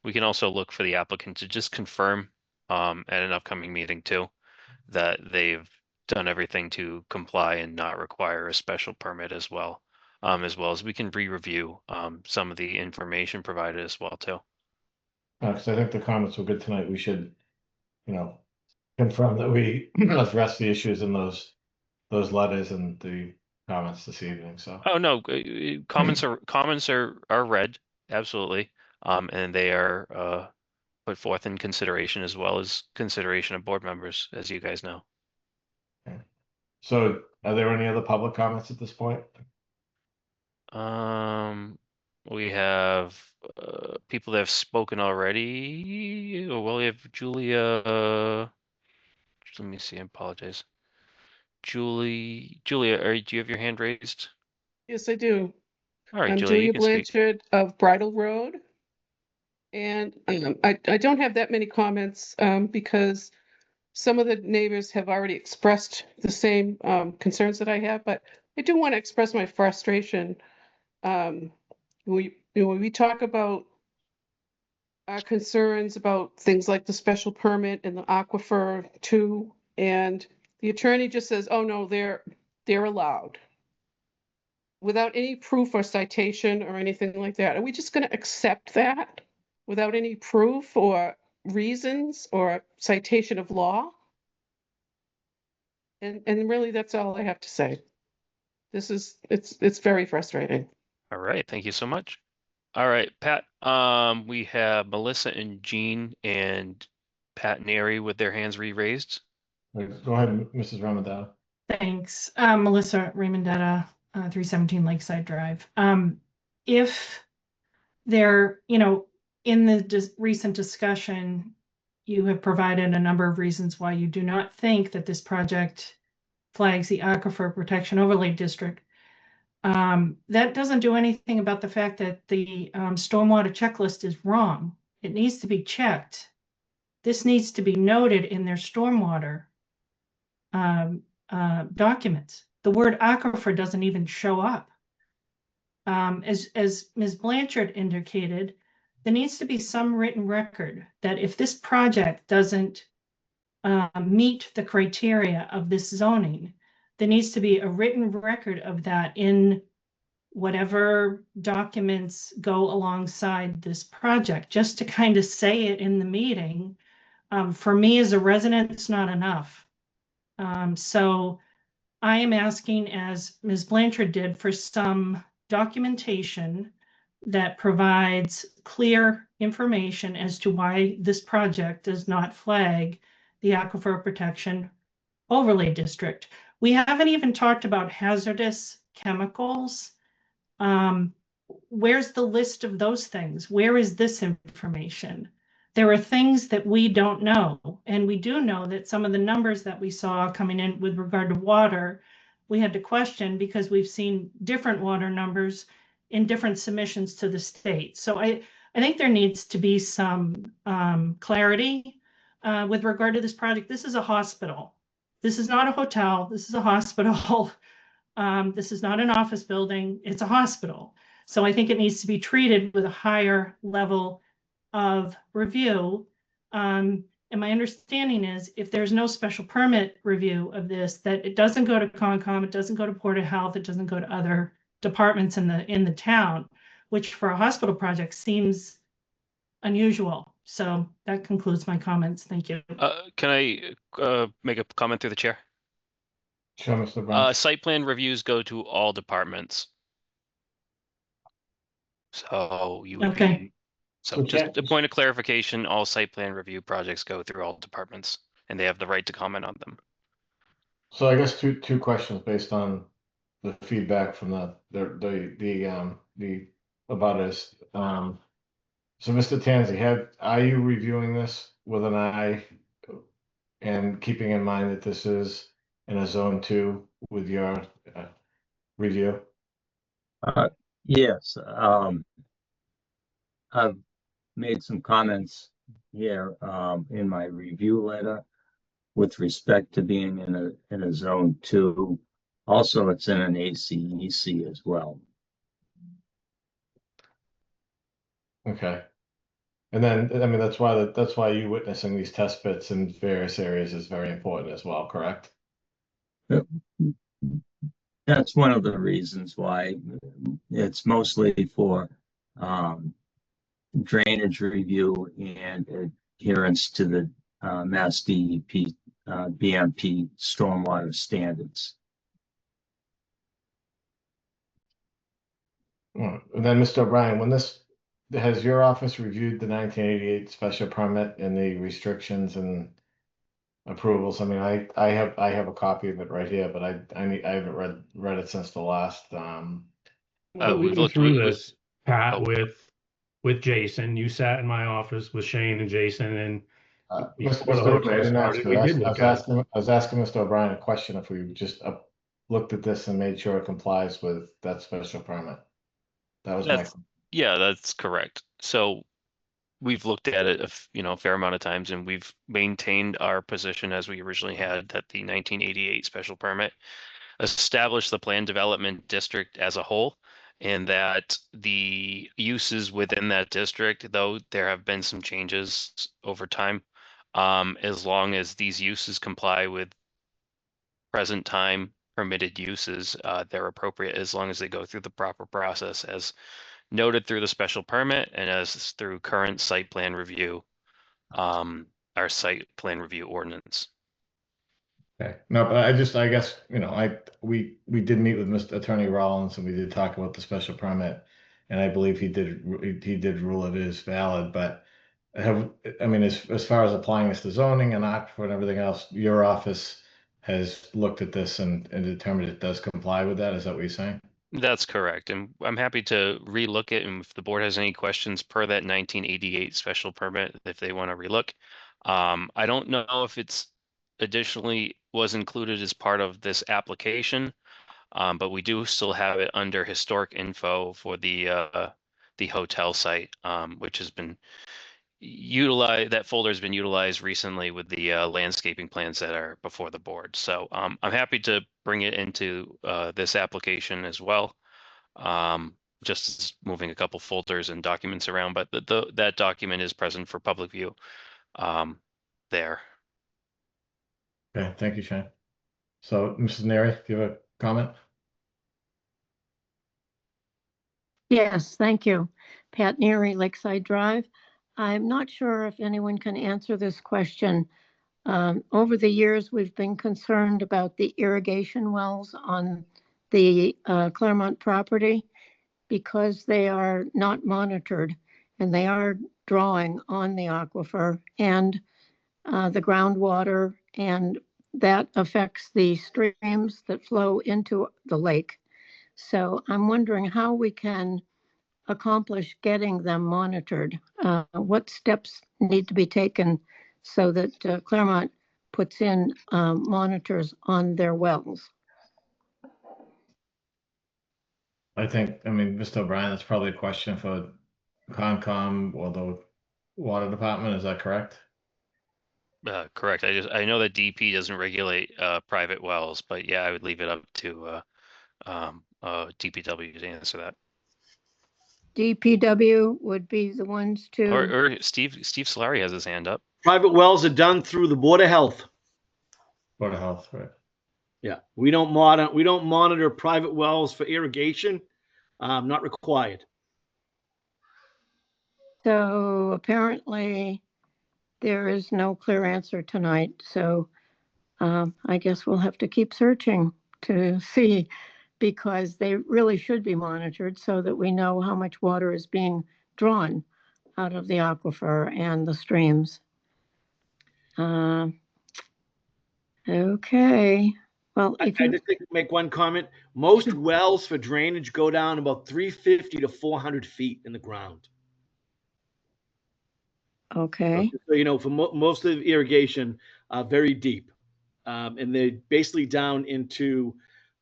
We can also look for the applicant to just confirm at an upcoming meeting too that they've done everything to comply and not require a special permit as well as we can re-review some of the information provided as well too. Because I think the comments were good tonight. We should, confirm that we address the issues in those letters and the comments this evening. So. Oh no, comments are read, absolutely, and they are put forth in consideration as well as consideration of board members, as you guys know. Okay. So, are there any other public comments at this point? We have people that have spoken already. Well, we have Julia. Let me see. I apologize. Julia, do you have your hand raised? Yes, I do. All right, I'm Julia, you Julia can speak. Blanchard of Bridle Road. And I don't have that many comments because some of the neighbors have already expressed the same concerns that I have, but I do want to express my frustration. When we talk about our concerns about things like the special permit and the aquifer too, and the attorney just says, oh no, they're allowed. Without any proof or citation or anything like that. Are we just going to accept that without any proof or reasons or citation of law? And really, that's all I have to say. It's very frustrating. All right, thank you so much. All right, Pat, we have Melissa and Jean and Pat Neri with their hands re-raised. Go ahead, Mrs. Ramadana. Thanks. Melissa Raymondetta, 317 Lakeside Drive. If there, in the recent discussion, you have provided a number of reasons why you do not think that this project flags the Aquifer Protection Overlay District. That doesn't do anything about the fact that the stormwater checklist is wrong. It needs to be checked. This needs to be noted in their stormwater documents. The word aquifer doesn't even show up. As Ms. Blanchard indicated, there needs to be some written record that if this project doesn't meet the criteria of this zoning, there needs to be a written record of that in whatever documents go alongside this project. Just to kind of say it in the meeting, for me as a resident, it's not enough. So I am asking, as Ms. Blanchard did, for some documentation that provides clear information as to why this project does not flag the Aquifer Protection Overlay District. We haven't even talked about hazardous chemicals. Where's the list of those things? Where is this information? There are things that we don't know, and we do know that some of the numbers that we saw coming in with regard to water, we had to question because we've seen different water numbers in different submissions to the state. So I think there needs to be some clarity with regard to this project. This is a hospital. This is not a hotel. This is a hospital. This is not an office building. It's a hospital. So I think it needs to be treated with a higher level of review. And my understanding is if there's no special permit review of this, that it doesn't go to Concom, it doesn't go to Board of Health, it doesn't go to other departments in the town, which for a hospital project seems unusual. So that concludes my comments. Thank you. Can I make a comment through the chair? Sure, Mr. Brown. Site plan reviews go to all departments. So you would Okay. be, so just a point of clarification, all site plan review projects go through all departments and they have the right to comment on them. So I guess two questions based on the feedback from the abutters. So Mr. Tanzi, are you reviewing this with an eye and keeping in mind that this is in a zone 2 with your review? Yes, I've made some comments here in my review letter with respect to being in a zone 2. Also, it's in an ACEC as well. Okay. And then, I mean, that's why you witnessing these test pits in various areas is very important as well, correct? That's one of the reasons why. It's mostly for drainage review and adherence to the Mass DEP BMP stormwater standards. And then, Mr. O'Brien, has your office reviewed the 1988 special permit and the restrictions and approvals? I mean, I have a copy of it right here, but I haven't read it since the last. We went through this, Pat, with Jason. You sat in my office with Shane and Jason, and before the Mr. O'Brien, I started, we did look at it. was asking Mr. O'Brien a question if we just looked at this and made sure it complies with that special permit. That was my. That's, yeah, that's correct. So we've looked at it a fair amount of times, and we've maintained our position as we originally had, that the 1988 special permit established the planned development district as a whole, and that the uses within that district, though there have been some changes over time, as long as these uses comply with present time permitted uses, they're appropriate as long as they go through the proper process as noted through the special permit and as through current site plan review, our site plan review ordinance. Okay, no, but I guess, we did meet with Mr. Attorney Rollins and we did talk about the special permit. And I believe he did rule it is valid, but as far as applying this to zoning and aquifer and everything else, your office has looked at this and determined it does comply with that. Is that what you're saying? That's correct. And I'm happy to relook it. And if the board has any questions per that 1988 special permit, if they want to relook. I don't know if it's additionally was included as part of this application, but we do still have it under historic info for the hotel site, which has been utilized. That folder has been utilized recently with the landscaping plans that are before the board. So I'm happy to bring it into this application as well. Just moving a couple folders and documents around, but that document is present for public view there. Okay, thank you, Shane. So, Mrs. Neri, do you have a comment? Yes, thank you. Pat Neary, Lakeside Drive. I'm not sure if anyone can answer this question. Over the years, we've been concerned about the irrigation wells on the Claremont property because they are not monitored and they are drawing on the aquifer and the groundwater, and that affects the streams that flow into the lake. So I'm wondering how we can accomplish getting them monitored. What steps need to be taken so that Claremont puts in monitors on their wells? I think, Mr. O'Brien, that's probably a question for Concom or the Water Department. Is that correct? Correct. I know that DP doesn't regulate private wells, but yeah, I would leave it up to DPW to answer that. DPW would be the ones to. Or Steve Solari has his hand up. Private wells are done through the Board of Health. Board of Health, right? Yeah, we don't monitor private wells for irrigation. Not required. So apparently there is no clear answer tonight. So I guess we'll have to keep searching to see, because they really should be monitored so that we know how much water is being drawn out of the aquifer and the streams. Okay. Well, I just make one comment. Most wells for drainage go down about 350 to 400 feet in the ground. Okay. So, for most of the irrigation, very deep, and they're basically down into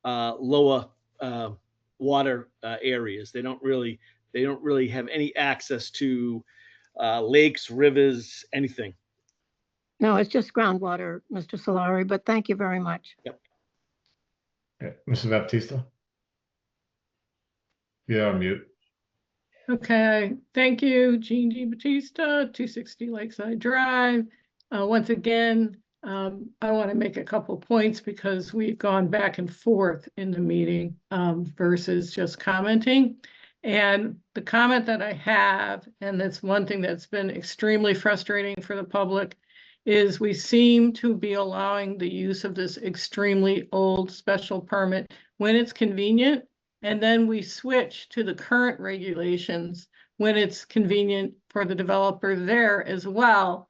lower water areas. They don't really have any access to lakes, rivers, anything. No, it's just groundwater, Mr. Solari, but thank you very much. Yep. Okay. Mrs. Baptista? You're on mute. Okay, thank you, Jean G. Batista, 260 Lakeside Drive. Once again, I want to make a couple points because we've gone back and forth in the meeting versus just commenting. And the comment that I have, and that's one thing that's been extremely frustrating for the public, is we seem to be allowing the use of this extremely old special permit when it's convenient, and then we switch to the current regulations when it's convenient for the developer there as well,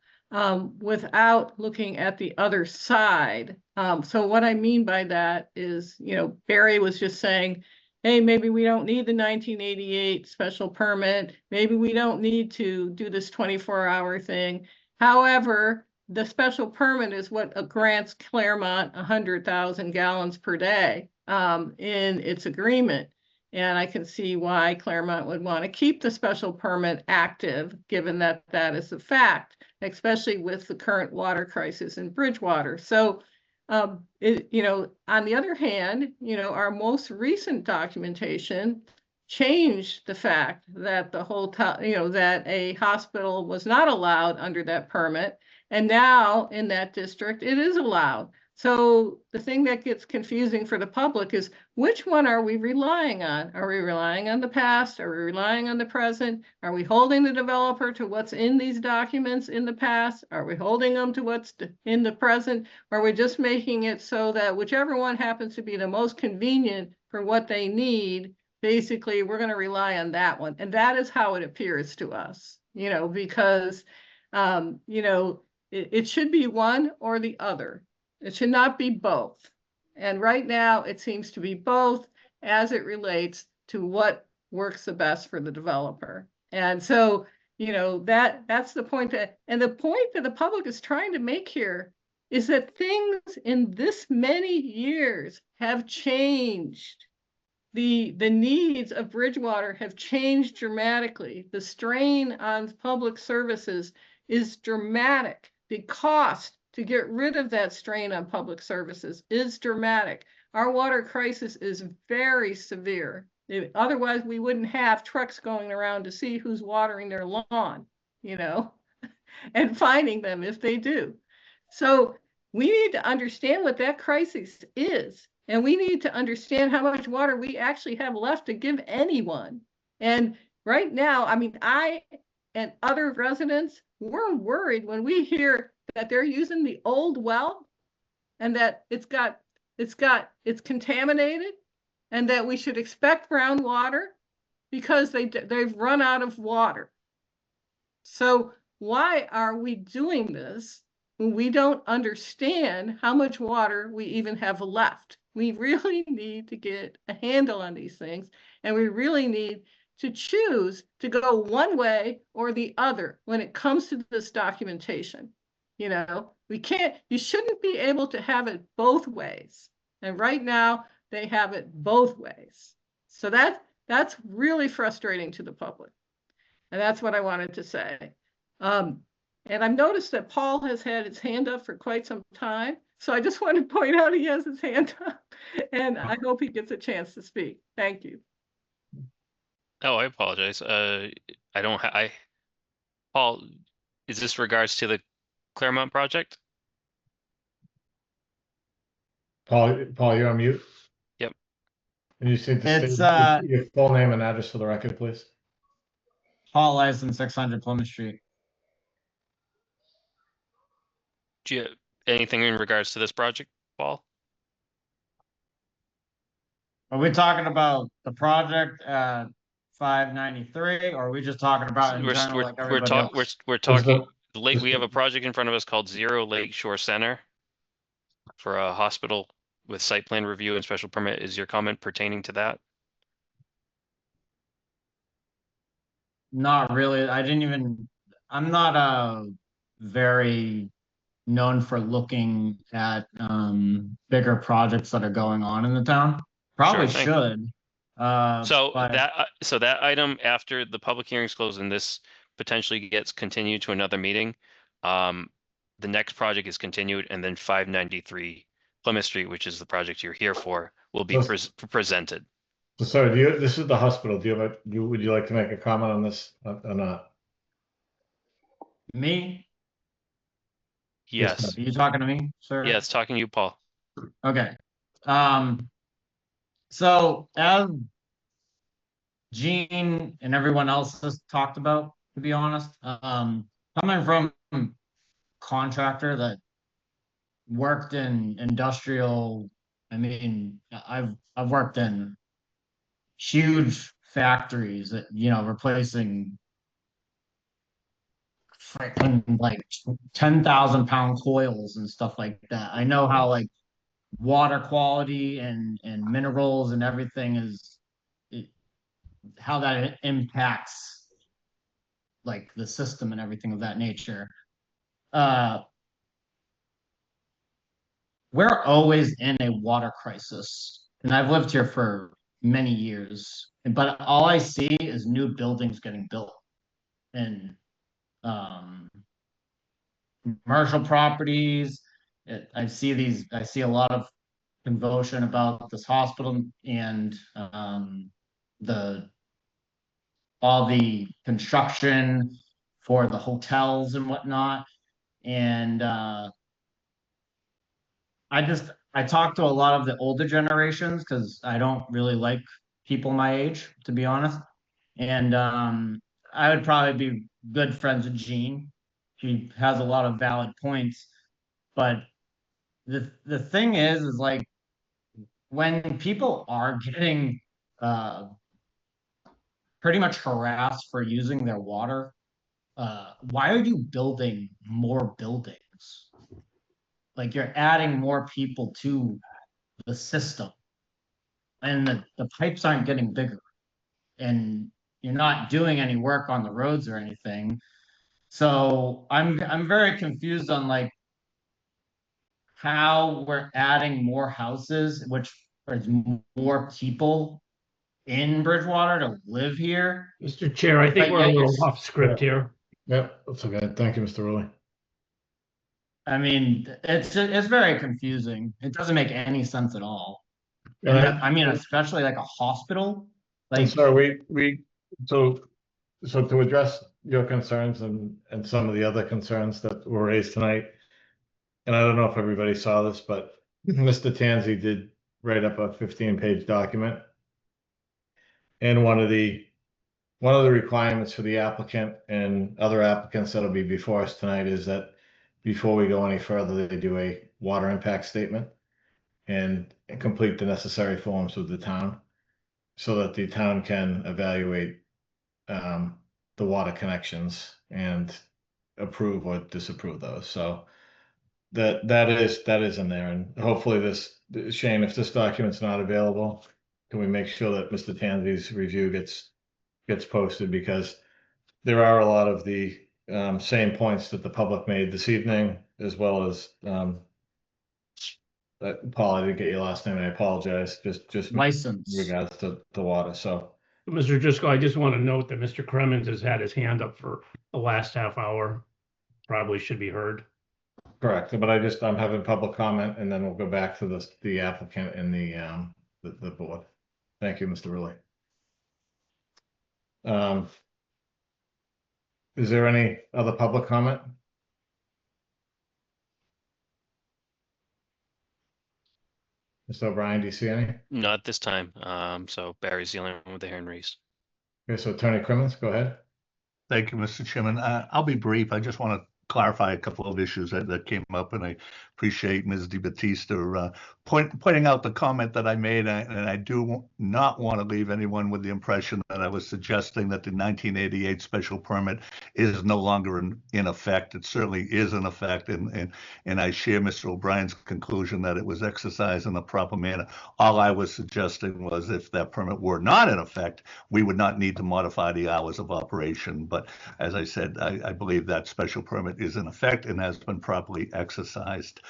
without looking at the other side. So what I mean by that is, Barry was just saying, hey, maybe we don't need the 1988 special permit. Maybe we don't need to do this 24-hour thing. However, the special permit is what grants Claremont 100,000 gallons per day in its agreement. And I can see why Claremont would want to keep the special permit active, given that that is a fact, especially with the current water crisis in Bridgewater. So, on the other hand, our most recent documentation changed the fact that the whole town, that a hospital was not allowed under that permit. And now in that district, it is allowed. So the thing that gets confusing for the public is, which one are we relying on? Are we relying on the past? Are we relying on the present? Are we holding the developer to what's in these documents in the past? Are we holding them to what's in the present? Or are we just making it so that whichever one happens to be the most convenient for what they need, basically we're going to rely on that one? And that is how it appears to us, because, it should be one or the other. It should not be both. And right now it seems to be both as it relates to what works the best for the developer. And so, that's the point and the point that the public is trying to make here is that things in this many years have changed. The needs of Bridgewater have changed dramatically. The strain on public services is dramatic. The cost to get rid of that strain on public services is dramatic. Our water crisis is very severe. Otherwise, we wouldn't have trucks going around to see who's watering their lawn, and finding them if they do. So we need to understand what that crisis is. And we need to understand how much water we actually have left to give anyone. And right now, I and other residents, we're worried when we hear that they're using the old well and that it's contaminated and that we should expect brown water because they've run out of water. So why are we doing this when we don't understand how much water we even have left? We really need to get a handle on these things, and we really need to choose to go one way or the other when it comes to this documentation. You shouldn't be able to have it both ways. And right now they have it both ways. So that's really frustrating to the public. And that's what I wanted to say. And I've noticed that Paul has had his hand up for quite some time. So I just want to point out he has his hand up, and I hope he gets a chance to speak. Thank you. Oh, I apologize. Paul, is this regards to the Claremont project? Paul, you're on mute. Yep. And you say It's, your full name and address for the record, please. Paul Lyson, 600 Plymouth Street. Do you have anything in regards to this project, Paul? Are we talking about the project at 593, or are we just talking about in general like everybody else? We're talking lake. We have a project in front of us called Zero Lake Shore Center for a hospital with site plan review and special permit. Is your comment pertaining to that? Not really. I'm not very known for looking at bigger projects that are going on in the town. Probably Sure, should. So but that item, after the public hearings close and this potentially gets continued to another meeting, the next project is continued, and then 593 Plymouth Street, which is the project you're here for, will be presented. So sorry, this is the hospital. Would you like to make a comment on this or not? Me? Yes. Are you talking to me, sir? Yeah, it's talking to you, Paul. Okay. So as Gene and everyone else has talked about, to be honest, coming from a contractor that worked in industrial, I've worked in huge factories that, replacing freaking like 10,000 pound coils and stuff like that. I know how water quality and minerals and everything how that impacts the system and everything of that nature. We're always in a water crisis, and I've lived here for many years, but all I see is new buildings getting built. And commercial properties, I see a lot of convulsion about this hospital and all the construction for the hotels and whatnot. And I talk to a lot of the older generations because I don't really like people my age, to be honest. And I would probably be good friends with Jean. She has a lot of valid points. But the thing is like when people are getting pretty much harassed for using their water, why are you building more buildings? Like you're adding more people to the system, and the pipes aren't getting bigger, and you're not doing any work on the roads or anything. So I'm very confused on like how we're adding more houses, which is more people in Bridgewater to live here. Mr. Chair, I think we're a little off script here. Yep, that's okay. Thank you, Mr. Rowley. I mean, it's very confusing. It doesn't make any sense at all. And I mean, especially like a hospital. Like, so so to address your concerns and some of the other concerns that were raised tonight, and I don't know if everybody saw this, but Mr. Tanzi did write up a 15-page document. And one of the requirements for the applicant and other applicants that'll be before us tonight is that before we go any further, they do a water impact statement and complete the necessary forms with the town so that the town can evaluate the water connections and approve or disapprove those. So that is in there. And hopefully Shane, if this document's not available, can we make sure that Mr. Tanzi's review gets posted, because there are a lot of the same points that the public made this evening, as well as Paul, I didn't get your last name, and I apologize. Just license in regards to the water. So, Mr. Driscoll, I just want to note that Mr. Cremens has had his hand up for the last half hour. Probably should be heard. Correct, but I'm having public comment, and then we'll go back to the applicant and the board. Thank you, Mr. Rowley. Is there any other public comment? Mr. O'Brien, do you see any? Not this time. So Barry's the only one with the hand raised. Okay, so Attorney Crimmins, go ahead. Thank you, Mr. Chairman. I'll be brief. I just want to clarify a couple of issues that came up, and I appreciate Ms. DiBattista pointing out the comment that I made, and I do not want to leave anyone with the impression that I was suggesting that the 1988 special permit is no longer in effect. It certainly is in effect, and I share Mr. O'Brien's conclusion that it was exercised in the proper manner. All I was suggesting was if that permit were not in effect, we would not need to modify the hours of operation. But as I said, I believe that special permit is in effect and has been properly exercised.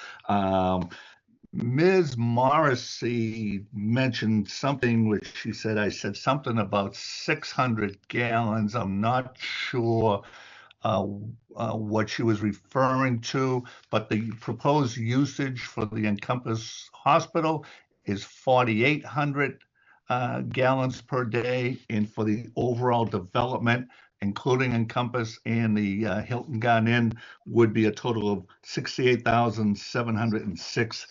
Ms. Morrissey mentioned something which she said, I said something about 600 gallons. I'm not sure what she was referring to, but the proposed usage for the Encompass Hospital is 4,800 gallons per day, and for the overall development, including Encompass and the Hilton Garden Inn, would be a total of 68,706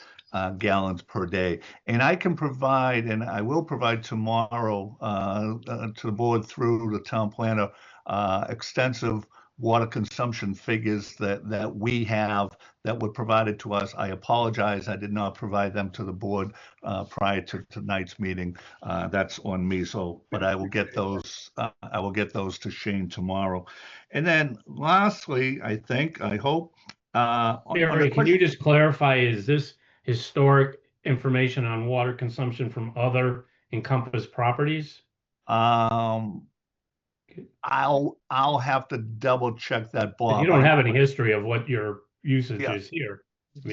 gallons per day. And I can provide, and I will provide tomorrow to the board through the town planner, extensive water consumption figures that we have that were provided to us. I apologize, I did not provide them to the board prior to tonight's meeting. That's on me. So, but I will get those. I will get those to Shane tomorrow. And then, lastly, I hope. Barry, can you just clarify? Is this historic information on water consumption from other Encompass properties? I'll have to double check that, Bob. You don't have any history of what your usage is here.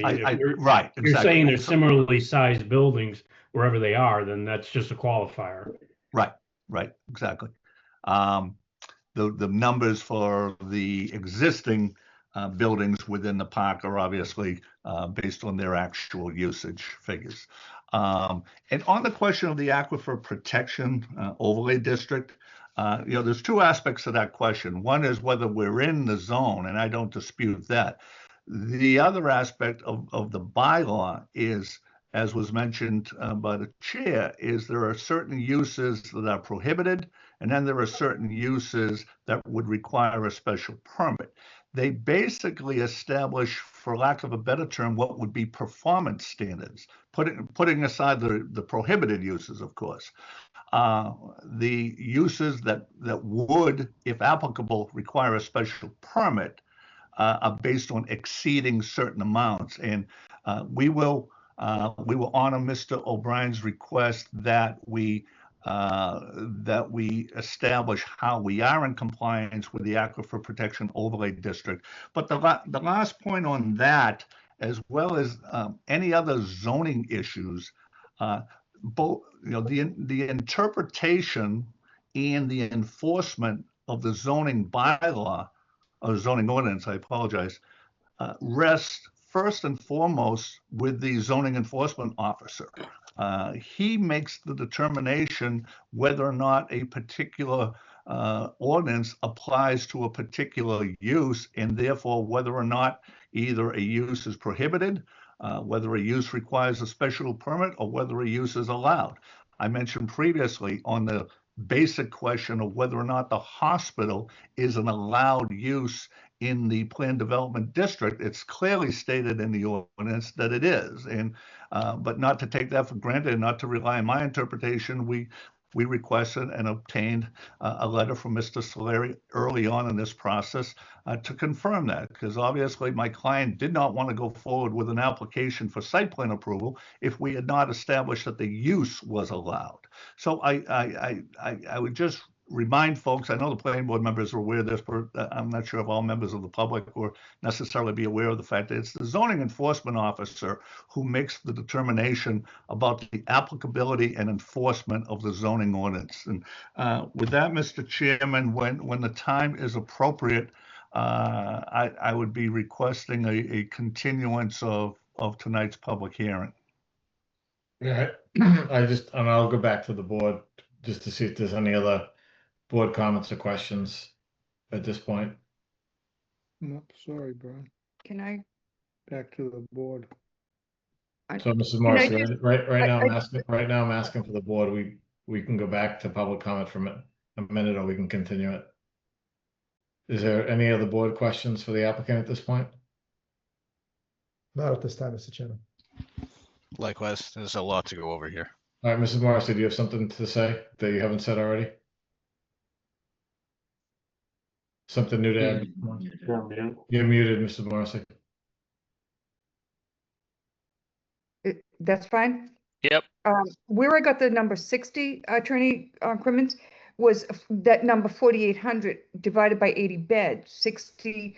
I mean, right. You're saying they're similarly sized buildings. wherever they are, then that's just a qualifier. Right, right, exactly. The numbers for the existing buildings within the park are obviously based on their actual usage figures. And on the question of the aquifer protection overlay district, there's two aspects to that question. One is whether we're in the zone, and I don't dispute that. The other aspect of the bylaw is, as was mentioned by the chair, is there are certain uses that are prohibited, and then there are certain uses that would require a special permit. They basically establish, for lack of a better term, what would be performance standards, putting aside the prohibited uses, of course. The uses that would, if applicable, require a special permit are based on exceeding certain amounts. And we will honor Mr. O'Brien's request that we establish how we are in compliance with the Aquifer Protection Overlay District. But the last point on that, as well as any other zoning issues, both the interpretation and the enforcement of the zoning bylaw or zoning ordinance, I apologize, rests first and foremost with the zoning enforcement officer. He makes the determination whether or not a particular ordinance applies to a particular use, and therefore whether or not either a use is prohibited, whether a use requires a special permit, or whether a use is allowed. I mentioned previously on the basic question of whether or not the hospital is an allowed use in the planned development district. It's clearly stated in the ordinance that it is, and but not to take that for granted and not to rely on my interpretation, we requested and obtained a letter from Mr. Soleri early on in this process to confirm that, because obviously my client did not want to go forward with an application for site plan approval if we had not established that the use was allowed. So I would just remind folks, I know the planning board members are aware of this, but I'm not sure if all members of the public will necessarily be aware of the fact that it's the zoning enforcement officer who makes the determination about the applicability and enforcement of the zoning ordinance. And with that, Mr. Chairman, when the time is appropriate, I would be requesting a continuance of tonight's public hearing. Yeah, and I'll go back to the board just to see if there's any other board comments or questions at this point. Nope, sorry, Brian. Can I? Back to the board. So, Mrs. Morrissey, right now I'm asking for the board. We can go back to public comment for a minute, or we can continue it. Is there any other board questions for the applicant at this point? Not at this time, Mr. Chairman. Likewise, there's a lot to go over here. All right, Mrs. Morrissey, do you have something to say that you haven't said already? Something new to add? You're muted, Mrs. Morrissey. That's fine. Yep. Where I got the number 60, Attorney Crimmins, was that number 4,800 divided by 80 beds, 60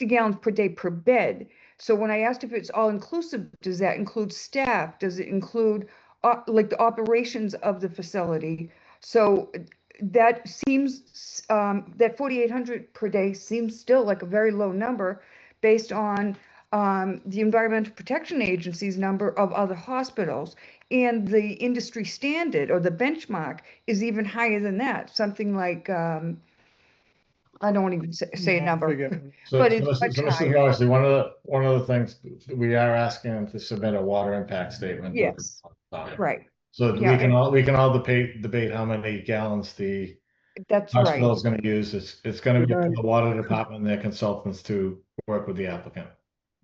gallons per day per bed. So when I asked if it's all inclusive, does that include staff? Does it include like the operations of the facility? So that seems, that 4,800 per day seems still like a very low number based on the Environmental Protection Agency's number of other hospitals. And the industry standard or the benchmark is even higher than that, something like, I don't want to even say a number, So, but it's so much Mr. higher. Morrissey, one of the things we are asking them to submit a water impact statement. Yes, right. So Yeah, we can all debate how many gallons the That's hospital right. is going to use. It's going to be up to the water department and their consultants to work with the applicant.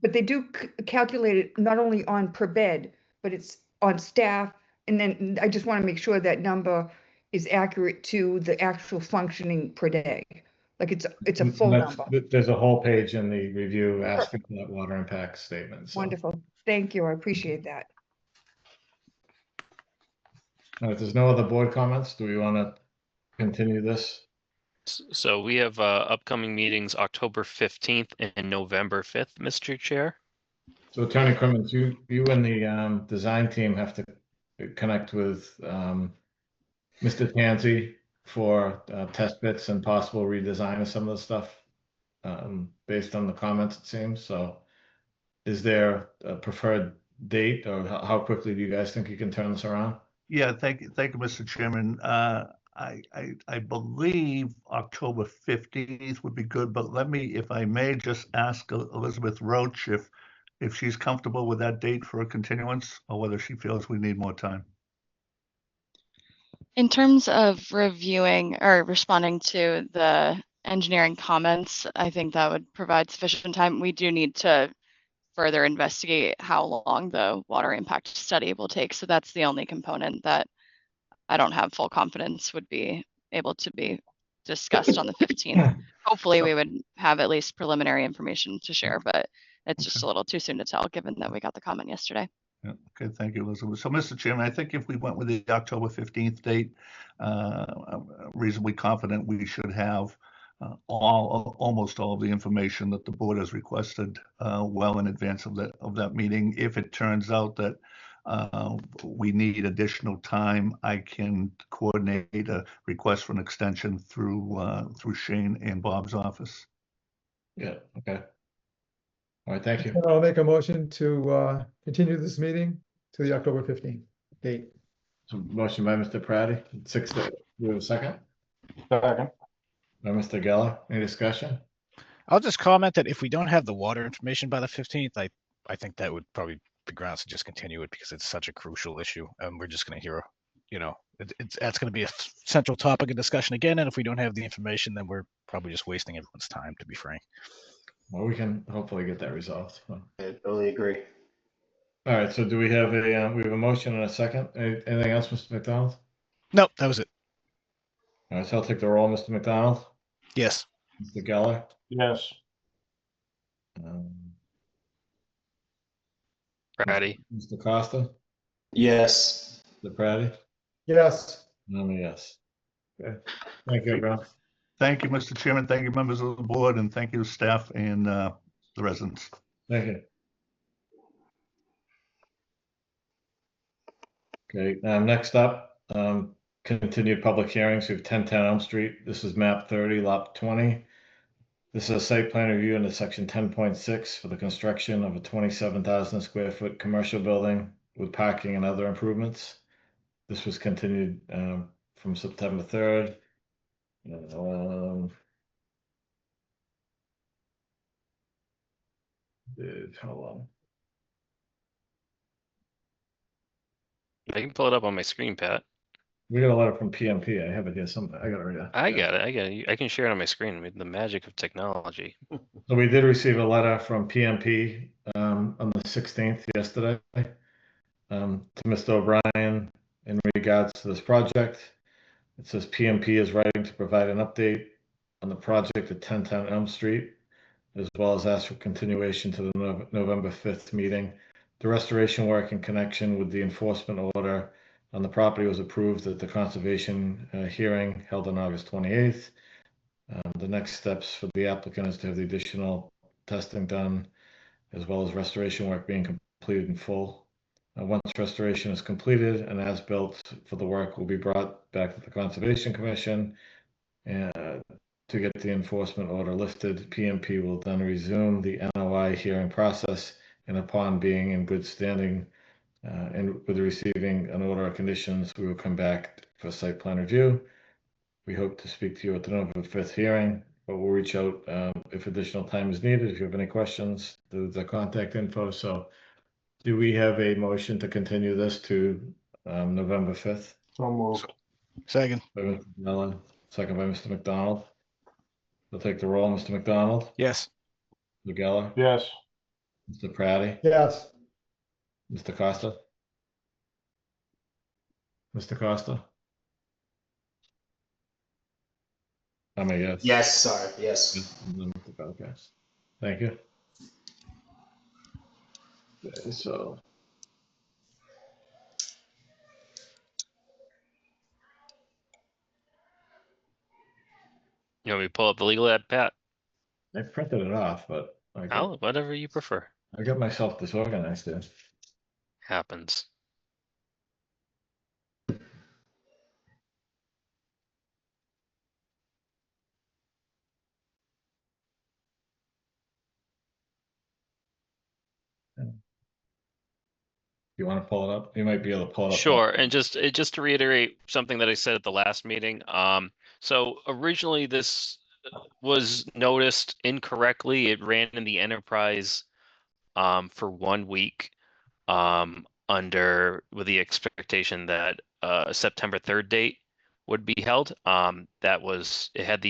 But they do calculate it not only on per bed, but it's on staff. And then I just want to make sure that number is accurate to the actual functioning per day. Like it's a full number. There's a whole page in the review asking for that water impact statement. So. Wonderful. Thank you. I appreciate that. All right, if there's no other board comments, do we want to continue this? So we have upcoming meetings October 15th and November 5th, Mr. Chair. So Attorney Crimmins, you and the design team have to connect with Mr. Tansey for test bits and possible redesign of some of the stuff based on the comments, it seems. So is there a preferred date, or how quickly do you guys think you can turn this around? Yeah, thank you, Mr. Chairman. I believe October 15th would be good, but let me, if I may, just ask Elizabeth Roach if she's comfortable with that date for a continuance, or whether she feels we need more time. In terms of reviewing or responding to the engineering comments, I think that would provide sufficient time. We do need to further investigate how long the water impact study will take. So that's the only component that I don't have full confidence would be able to be discussed on the 15th. Hopefully we would have at least preliminary information to share, but it's just a little too soon to tell given that we got the comment yesterday. Yeah, okay, thank you, Elizabeth. So, Mr. Chairman, I think if we went with the October 15th date, I'm reasonably confident we should have almost all of the information that the board has requested well in advance of that meeting. If it turns out that we need additional time, I can coordinate a request for an extension through Shane and Bob's office. Yeah, okay. All right, thank you. I'll make a motion to continue this meeting to the October 15th date. So motion by Mr. Praddy, 6 to, do we have a second? Second. By Mr. Geller, any discussion? I'll just comment that if we don't have the water information by the 15th, I think that would probably be grounds to just continue it because it's such a crucial issue. We're just going to hear, that's going to be a central topic of discussion again. And if we don't have the information, then we're probably just wasting everyone's time, to be frank. Well, we can hopefully get that resolved. I totally agree. All right, so do we have a motion and a second? Anything else, Mr. McDonald? Nope, that was it. All right, so I'll take the roll, Mr. McDonald, Yes. Mr. Geller, Yes. Praddy, Mr. Costa, Yes. Mr. Praddy, Yes. and I'm a yes. Okay, thank you, everyone. Thank you, Mr. Chairman. Thank you, members of the board, and thank you, staff and the residents. Thank you. Okay, next up, continued public hearings. We have 1010 Elm Street. This is map 30, lot 20. This is a site plan review under section 10.6 for the construction of a 27,000 square foot commercial building with parking and other improvements. This was continued from September 3rd. Hold on. I can pull it up on my screen, Pat. We got a letter from PMP. I have it here somewhere. I got it right here. I got it. I can share it on my screen. I mean, the magic of technology. So we did receive a letter from PMP on the 16th yesterday to Mr. O'Brien in regards to this project. It says PMP is writing to provide an update on the project at 1010 Elm Street, as well as ask for continuation to the November 5th meeting. The restoration work in connection with the enforcement order on the property was approved at the conservation hearing held on August 28th. The next steps for the applicant is to have the additional testing done, as well as restoration work being completed in full. Once restoration is completed, an as-built for the work will be brought back to the Conservation Commission to get the enforcement order lifted. PMP will then resume the NOI hearing process, and upon being in good standing and with receiving an order of conditions, we will come back for site plan review. We hope to speak to you at the November 5th hearing, but we'll reach out if additional time is needed. If you have any questions, the contact info. So do we have a motion to continue this to November 5th? So moved. Second. By Mr. Mellon, second by Mr. McDonald. We'll take the roll. Mr. McDonald? Yes. Mr. Geller? Yes. Mr. Praddy? Yes. Mr. Costa? Mr. Costa? I'm a yes. Yes, sorry, yes. Okay. Thank you. Okay, so. You want me to pull up the legal ad, Pat? I printed it off, but Oh, whatever you prefer. I got myself disorganized there. Happens. You want to pull it up? You might be able to pull it up. Sure, and just to reiterate something that I said at the last meeting. So originally this was noticed incorrectly. It ran in the enterprise for 1 week with the expectation that a September 3rd date would be held. It had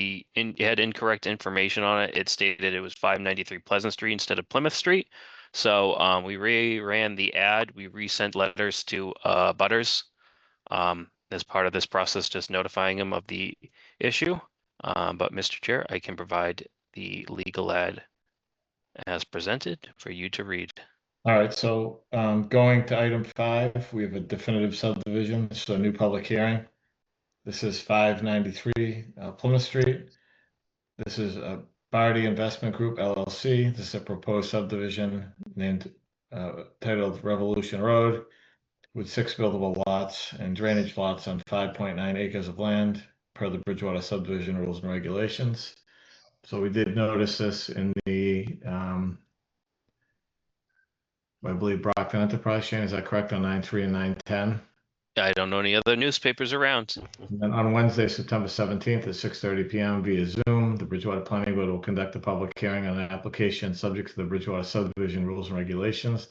incorrect information on it. It stated it was 593 Pleasant Street instead of Plymouth Street. So we ran the ad. We resent letters to butters as part of this process, just notifying them of the issue. But Mr. Chair, I can provide the legal ad as presented for you to read. All right, so going to item 5, we have a definitive subdivision, so a new public hearing. This is 593 Plymouth Street. This is a Barty Investment Group LLC. This is a proposed subdivision named titled Revolution Road with 6 buildable lots and drainage lots on 5.9 acres of land per the Bridgewater subdivision rules and regulations. So we did notice this in the I believe Brockton Enterprise, Shane, is that correct, on 9/3 and 9/10? I don't know any other newspapers around. And then on Wednesday, September 17th at 6:30 p.m. via Zoom, the Bridgewater Planning Board will conduct a public hearing on an application subject to the Bridgewater subdivision rules and regulations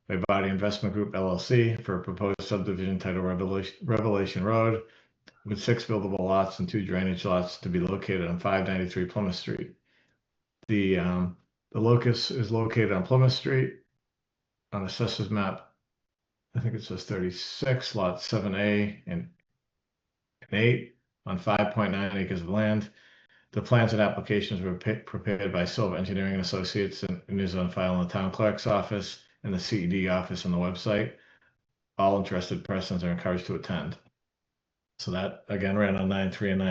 by Barty Investment Group LLC for a proposed subdivision titled Revelation Road with 6 buildable lots and 2 drainage lots to be located on 593 Plymouth Street. The locus is located on Plymouth Street on Assessor's Map, I think it says 36, lots 7A and 8 on 5.9 acres of land. The plans and applications were prepared by Silver Engineering and Associates and is on file in the town clerk's office and the CED office on the website. All interested persons are encouraged to attend. So that again ran on 9/3 and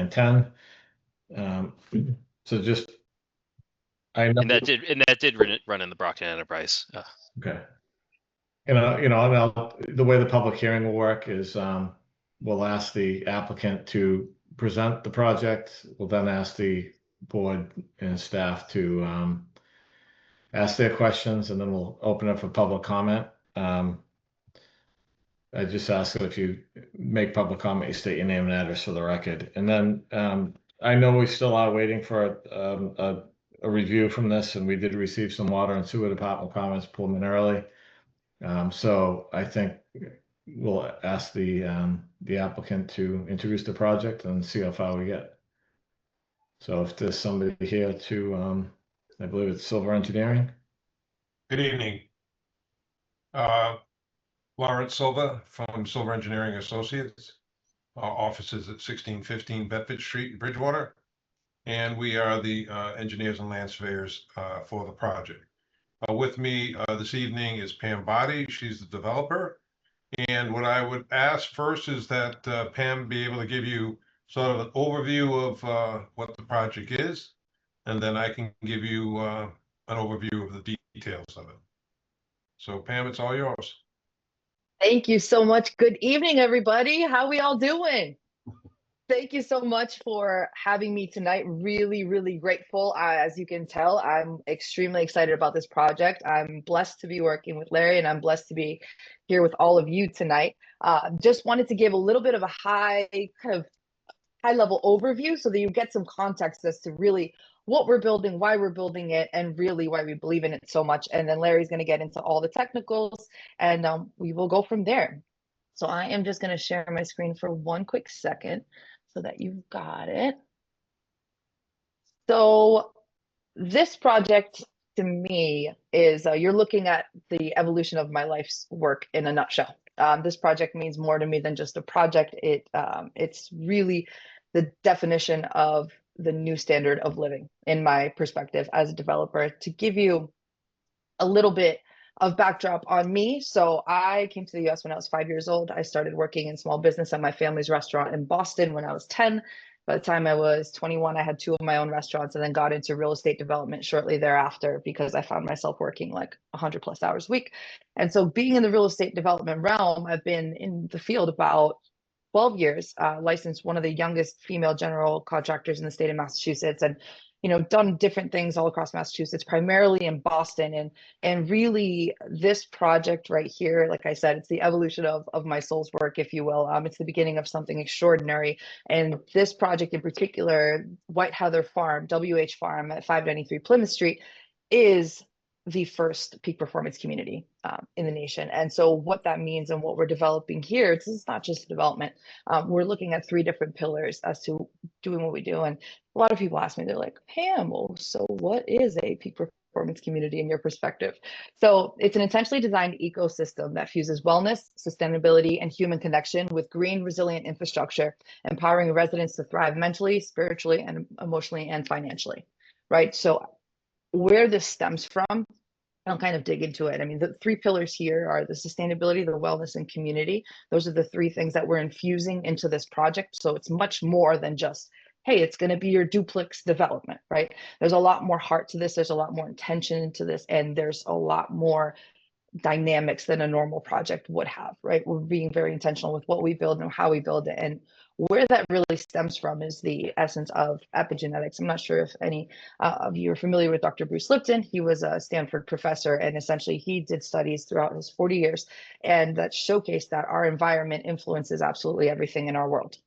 9/10. So just I know And that did run in the Brockton Enterprise. Okay. The way the public hearing will work is we'll ask the applicant to present the project. We'll then ask the board and staff to ask their questions, and then we'll open up for public comment. I just ask that if you make public comment, you state your name and address for the record. And then I know we still are waiting for a review from this, and we did receive some water and sewer department comments preliminarily. So I think we'll ask the applicant to introduce the project and see how far we get. So if there's somebody here to, I believe it's Silver Engineering. Good evening. Lawrence Silva from Silver Engineering Associates. Our office is at 1615 Bedford Street in Bridgewater. And we are the engineers and land surveyors for the project. With me this evening is Pam Barty. She's the developer. And what I would ask first is that Pam be able to give you sort of an overview of what the project is. And then I can give you an overview of the details of it. So Pam, it's all yours. Thank you so much. Good evening, everybody. How we all doing? Thank you so much for having me tonight. Really, really grateful. As you can tell, I'm extremely excited about this project. I'm blessed to be working with Larry, and I'm blessed to be here with all of you tonight. Just wanted to give a little bit of a high level overview so that you get some context as to really what we're building, why we're building it, and really why we believe in it so much. And then Larry's going to get into all the technicals, and we will go from there. So I am just going to share my screen for one quick second so that you've got it. So this project to me is, you're looking at the evolution of my life's work in a nutshell. This project means more to me than just a project. It's really the definition of the new standard of living in my perspective as a developer. To give you a little bit of backdrop on me. So I came to the US when I was 5 years old. I started working in small business at my family's restaurant in Boston when I was 10. By the time I was 21, I had 2 of my own restaurants, and then got into real estate development shortly thereafter because I found myself working like 100+ hours a week. And so being in the real estate development realm, I've been in the field about 12 years, licensed, one of the youngest female general contractors in the state of Massachusetts. And done different things all across Massachusetts, primarily in Boston. And really this project right here, like I said, it's the evolution of my soul's work, if you will. It's the beginning of something extraordinary. And this project in particular, White Heather Farm, WH Farm at 593 Plymouth Street, is the first peak performance community in the nation. And so what that means and what we're developing here, it's not just development. We're looking at 3 different pillars as to doing what we do. And a lot of people ask me, they're like, Pam, well, so what is a peak performance community in your perspective? So it's an intentionally designed ecosystem that fuses wellness, sustainability, and human connection with green, resilient infrastructure, empowering residents to thrive mentally, spiritually, and emotionally and financially, right? So where this stems from, I'll kind of dig into it. I mean, the 3 pillars here are the sustainability, the wellness, and community. Those are the 3 things that we're infusing into this project. So it's much more than just, hey, it's going to be your duplex development, right? There's a lot more heart to this. There's a lot more intention to this. And there's a lot more dynamics than a normal project would have, right? We're being very intentional with what we build and how we build it. And where that really stems from is the essence of epigenetics. I'm not sure if any of you are familiar with Dr. Bruce Lipton. He was a Stanford professor, and essentially he did studies throughout his 40 years and that showcased that our environment influences absolutely everything in our world.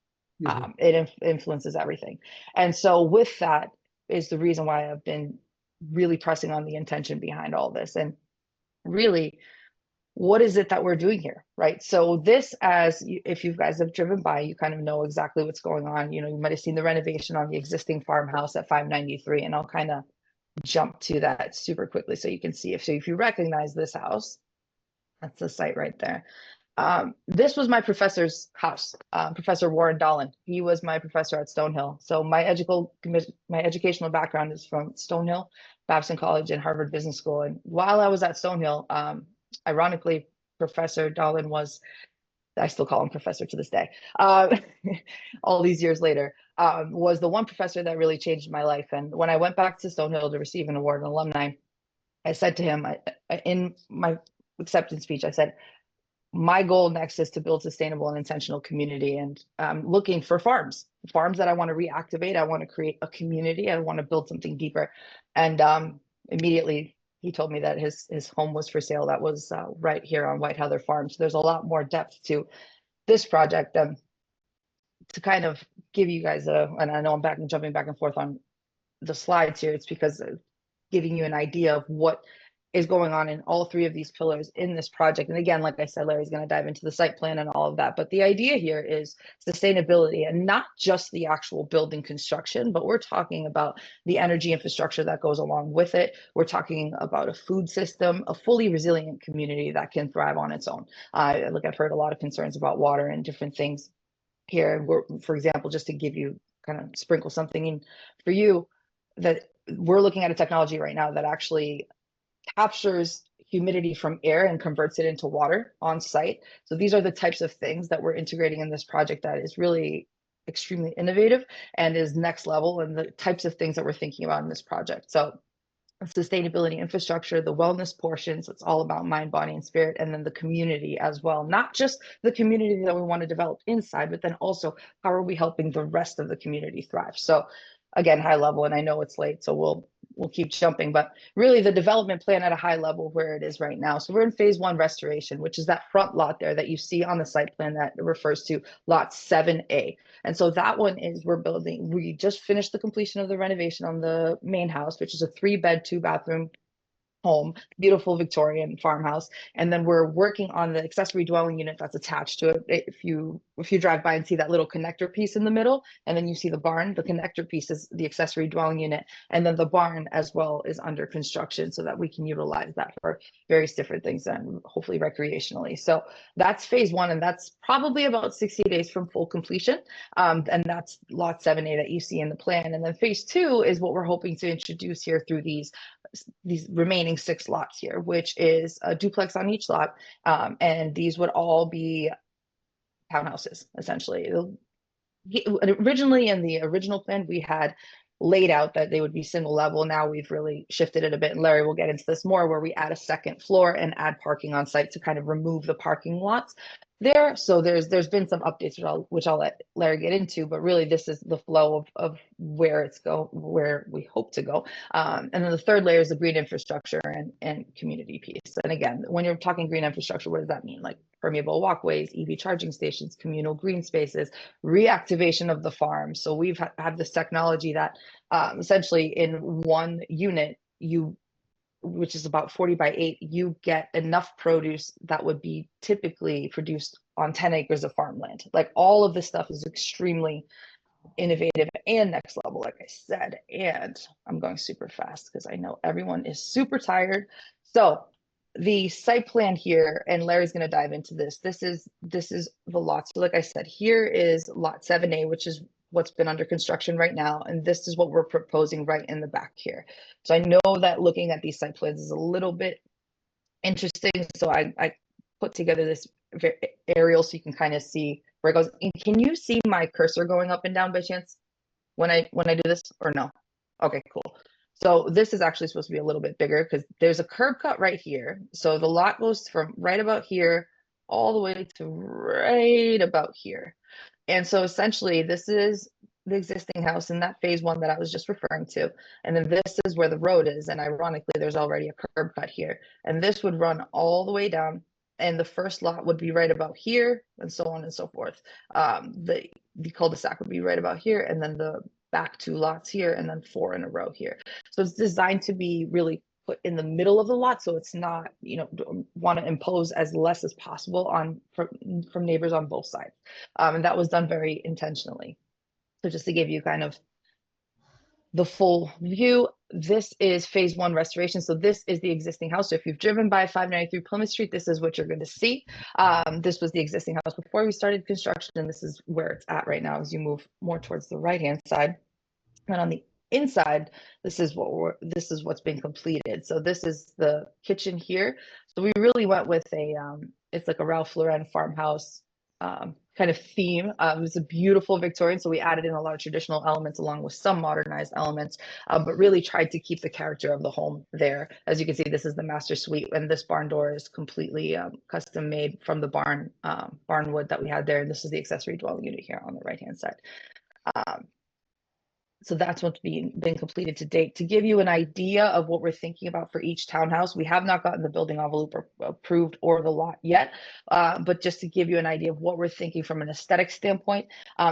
It influences everything. And so with that is the reason why I've been really pressing on the intention behind all this. And really, what is it that we're doing here, right? So this, if you guys have driven by, you kind of know exactly what's going on. You might have seen the renovation on the existing farmhouse at 593, and I'll kind of jump to that super quickly so you can see. If you recognize this house, that's the site right there. This was my professor's house, Professor Warren Dolan. He was my professor at Stonehill. So my educational background is from Stonehill, Babson College, and Harvard Business School. And while I was at Stonehill, ironically, Professor Dolan was, I still call him professor to this day, all these years later, was the one professor that really changed my life. And when I went back to Stonehill to receive an award, an alumni, I said to him in my acceptance speech, I said, my goal next is to build sustainable and intentional community, and I'm looking for farms that I want to reactivate. I want to create a community. I want to build something deeper. And immediately he told me that his home was for sale. That was right here on White Heather Farm. So there's a lot more depth to this project. To kind of give you guys and I know I'm jumping back and forth on the slides here, it's because of giving you an idea of what is going on in all 3 of these pillars in this project. And again, like I said, Larry's going to dive into the site plan and all of that. But the idea here is sustainability, and not just the actual building construction, but we're talking about the energy infrastructure that goes along with it. We're talking about a food system, a fully resilient community that can thrive on its own. I've heard a lot of concerns about water and different things here. For example, just to give you kind of sprinkle something in for you, that we're looking at a technology right now that actually captures humidity from air and converts it into water on site. So these are the types of things that we're integrating in this project that is really extremely innovative and is next level, and the types of things that we're thinking about in this project. So sustainability, infrastructure, the wellness portions, it's all about mind, body, and spirit, and then the community as well. Not just the community that we want to develop inside, but then also how are we helping the rest of the community thrive? So again, high level, and I know it's late, so we'll keep jumping, but really the development plan at a high level where it is right now. So we're in phase 1 restoration, which is that front lot there that you see on the site plan that refers to lot 7A. And so that one is we just finished the completion of the renovation on the main house, which is a 3-bed, 2-bathroom home, beautiful Victorian farmhouse. And then we're working on the accessory dwelling unit that's attached to it. If you drive by and see that little connector piece in the middle, and then you see the barn, the connector piece is the accessory dwelling unit. And then the barn as well is under construction so that we can utilize that for various different things and hopefully recreationally. So that's phase 1, and that's probably about 60 days from full completion. And that's lot 7A that you see in the plan. And then phase 2 is what we're hoping to introduce here through these remaining 6 lots here, which is a duplex on each lot. And these would all be townhouses, essentially. Originally, in the original plan, we had laid out that they would be single level. Now we've really shifted it a bit, and Larry will get into this more, where we add a second floor and add parking on site to kind of remove the parking lots. there. So there's been some updates which I'll let Larry get into, but really this is the flow of where where we hope to go. And then the third layer is the green infrastructure and community piece. And again, when you're talking green infrastructure, what does that mean? Like permeable walkways, EV charging stations, communal green spaces, reactivation of the farm. So we've had this technology that essentially in one unit, which is about 40 by 8, you get enough produce that would be typically produced on 10 acres of farmland. Like all of this stuff is extremely innovative and next level, like I said. And I'm going super fast because I know everyone is super tired. So the site plan here, and Larry's going to dive into this. This is the lot. So like I said, here is lot 7A, which is what's been under construction right now. And this is what we're proposing right in the back here. So I know that looking at these site plans is a little bit interesting. So I put together this aerial so you can kind of see where it goes. And can you see my cursor going up and down by chance when I do this or no? Okay, cool. So this is actually supposed to be a little bit bigger because there's a curb cut right here. So the lot goes from right about here all the way to right about here. And so essentially this is the existing house in that phase 1 that I was just referring to. And then this is where the road is. And ironically, there's already a curb cut here. And this would run all the way down. And the first lot would be right about here and so on and so forth. The cul-de-sac would be right about here. And then the back 2 lots here and then 4 in a row here. So it's designed to be really put in the middle of the lot, so it's not, want to impose as less as possible on from neighbors on both sides, and that was done very intentionally. So just to give you kind of the full view, this is phase 1 restoration. So this is the existing house. So if you've driven by 593 Plymouth Street, this is what you're going to see. This was the existing house before we started construction, and this is where it's at right now as you move more towards the right-hand side. And on the inside, this is what's been completed. So this is the kitchen here. So we really went with it's like a Ralph Lauren farmhouse kind of theme. It was a beautiful Victorian, so we added in a lot of traditional elements along with some modernized elements, but really tried to keep the character of the home there. As you can see, this is the master suite, and this barn door is completely custom made from the barn wood that we had there. And this is the accessory dwelling unit here on the right-hand side. So that's what's been completed to date. To give you an idea of what we're thinking about for each townhouse, we have not gotten the building envelope approved or the lot yet, but just to give you an idea of what we're thinking from an aesthetic standpoint,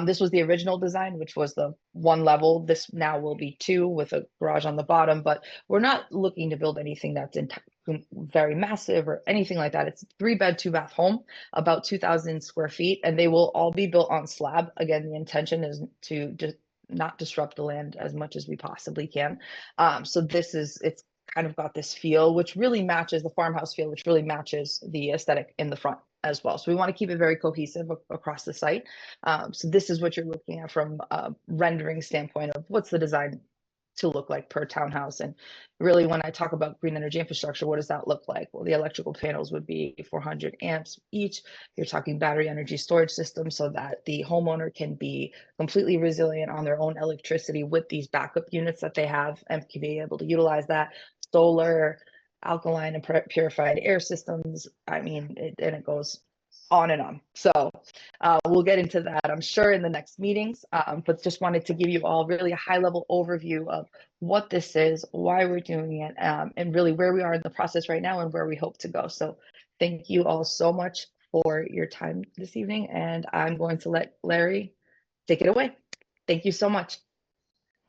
this was the original design, which was the 1 level. This now will be 2 with a garage on the bottom, but we're not looking to build anything that's very massive or anything like that. It's a 3-bed, 2-bath home, about 2,000 square feet, and they will all be built on slab. Again, the intention is to just not disrupt the land as much as we possibly can. So it's kind of got this feel, which really matches the farmhouse feel, which really matches the aesthetic in the front as well. So we want to keep it very cohesive across the site. So this is what you're looking at from a rendering standpoint of what's the design to look like per townhouse. And really, when I talk about green energy infrastructure, what does that look like? Well, the electrical panels would be 400 amps each. You're talking battery energy storage systems so that the homeowner can be completely resilient on their own electricity with these backup units that they have and can be able to utilize that. Solar, alkaline and purified air systems. I mean, it goes on and on. So we'll get into that, I'm sure, in the next meetings, but just wanted to give you all really a high-level overview of what this is, why we're doing it, and really where we are in the process right now and where we hope to go. So thank you all so much for your time this evening, and I'm going to let Larry take it away. Thank you so much.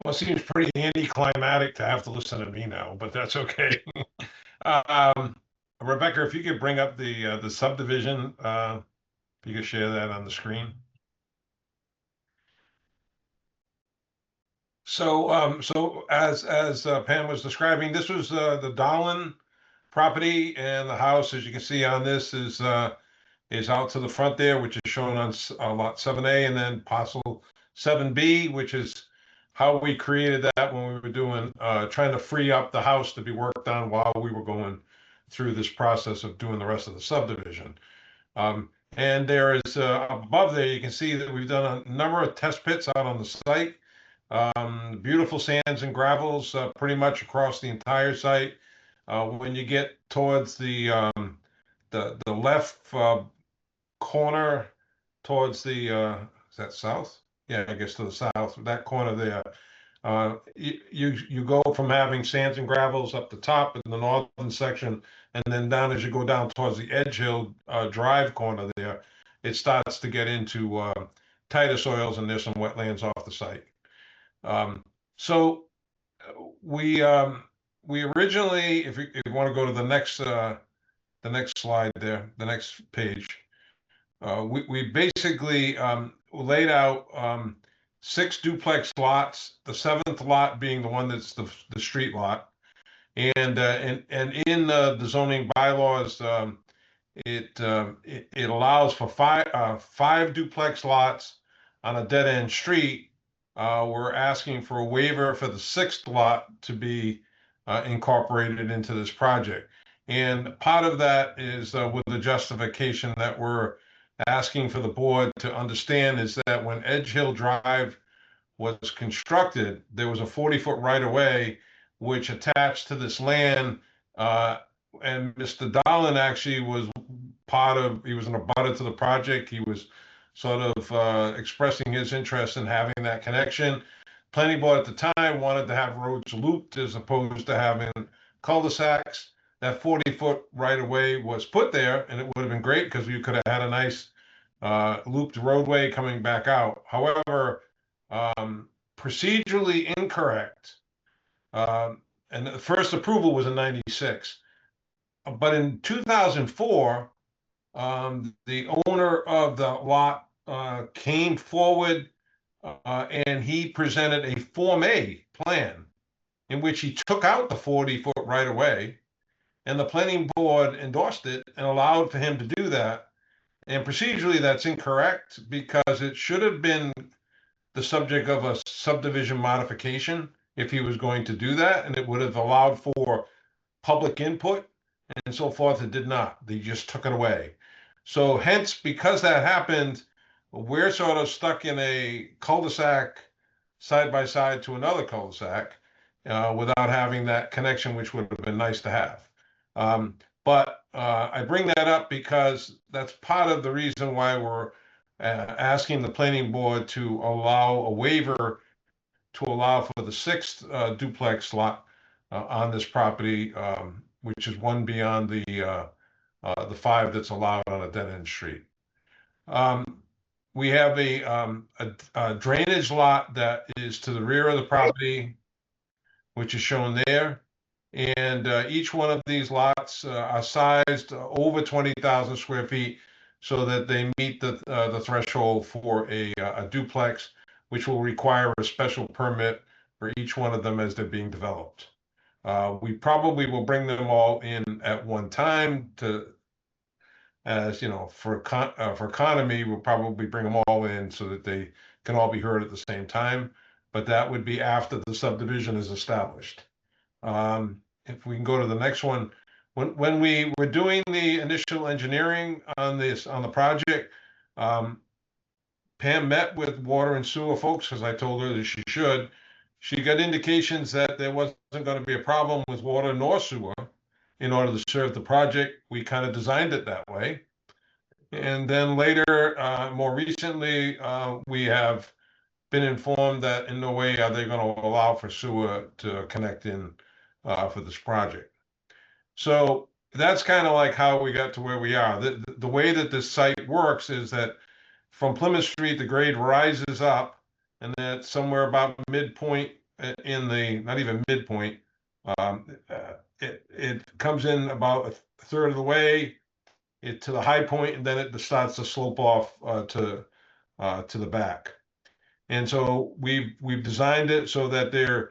Well, it seems pretty anticlimactic to have to listen to me now, but that's okay. Rebecca, if you could bring up the subdivision, if you could share that on the screen. So, so as Pam was describing, this was the Dolan property, and the house, as you can see on this, is out to the front there, which is shown on lot 7A, and then parcel 7B, which is how we created that when we were doing trying to free up the house to be worked on while we were going through this process of doing the rest of the subdivision. And there is above there, you can see that we've done a number of test pits out on the site. Beautiful sands and gravels pretty much across the entire site. When you get towards the left corner towards the, is that south? Yeah, I guess to the south, that corner there. You go from having sands and gravels up the top in the northern section, and then down as you go down towards the Edge Hill Drive corner there, it starts to get into tighter soils, and there's some wetlands off the site. So we originally, if you want to go to the next slide there, the next page, we basically laid out 6 duplex lots, the 7th lot being the one that's the street lot. And in the zoning bylaws, it allows for five duplex lots on a dead-end street. We're asking for a waiver for the 6th lot to be incorporated into this project. And part of that is with the justification that we're asking for the board to understand is that when Edge Hill Drive was constructed, there was a 40-foot right-of-way which attached to this land, and Mr. Darlin actually was he was an abutter to the project. He was sort of expressing his interest in having that connection. Planning board at the time wanted to have roads looped as opposed to having cul-de-sacs. That 40-foot right-of-way was put there, and it would have been great because you could have had a nice looped roadway coming back out. However, procedurally incorrect, and the first approval was in '96. But in 2004, the owner of the lot came forward and he presented a Form A plan in which he took out the 40-foot right-of-way, and the planning board endorsed it and allowed for him to do that. And procedurally, that's incorrect because it should have been the subject of a subdivision modification if he was going to do that, and it would have allowed for public input and so forth. It did not. They just took it away. So hence, because that happened, we're sort of stuck in a cul-de-sac side by side to another cul-de-sac without having that connection, which would have been nice to have. But I bring that up because that's part of the reason why we're asking the planning board to allow a waiver to allow for the 6th duplex lot on this property, which is one beyond the 5 that's allowed on a dead-end street. We have a drainage lot that is to the rear of the property, which is shown there. And each one of these lots are sized over 20,000 square feet so that they meet the threshold for a duplex, which will require a special permit for each one of them as they're being developed. We probably will bring them all in at one time as you know, for economy, we'll probably bring them all in so that they can all be heard at the same time. But that would be after the subdivision is established. If we can go to the next one, when we were doing the initial engineering on the project, Pam met with water and sewer folks because I told her that she should. She got indications that there wasn't going to be a problem with water nor sewer in order to serve the project. We kind of designed it that way. And then later, more recently, we have been informed that in no way are they going to allow for sewer to connect in for this project. So that's kind of like how we got to where we are. The way that this site works is that from Plymouth Street, the grade rises up, and that somewhere about midpoint in the, not even midpoint, it comes in about a third of the way to the high point, and then it starts to slope off to the back. And so we've designed it so that there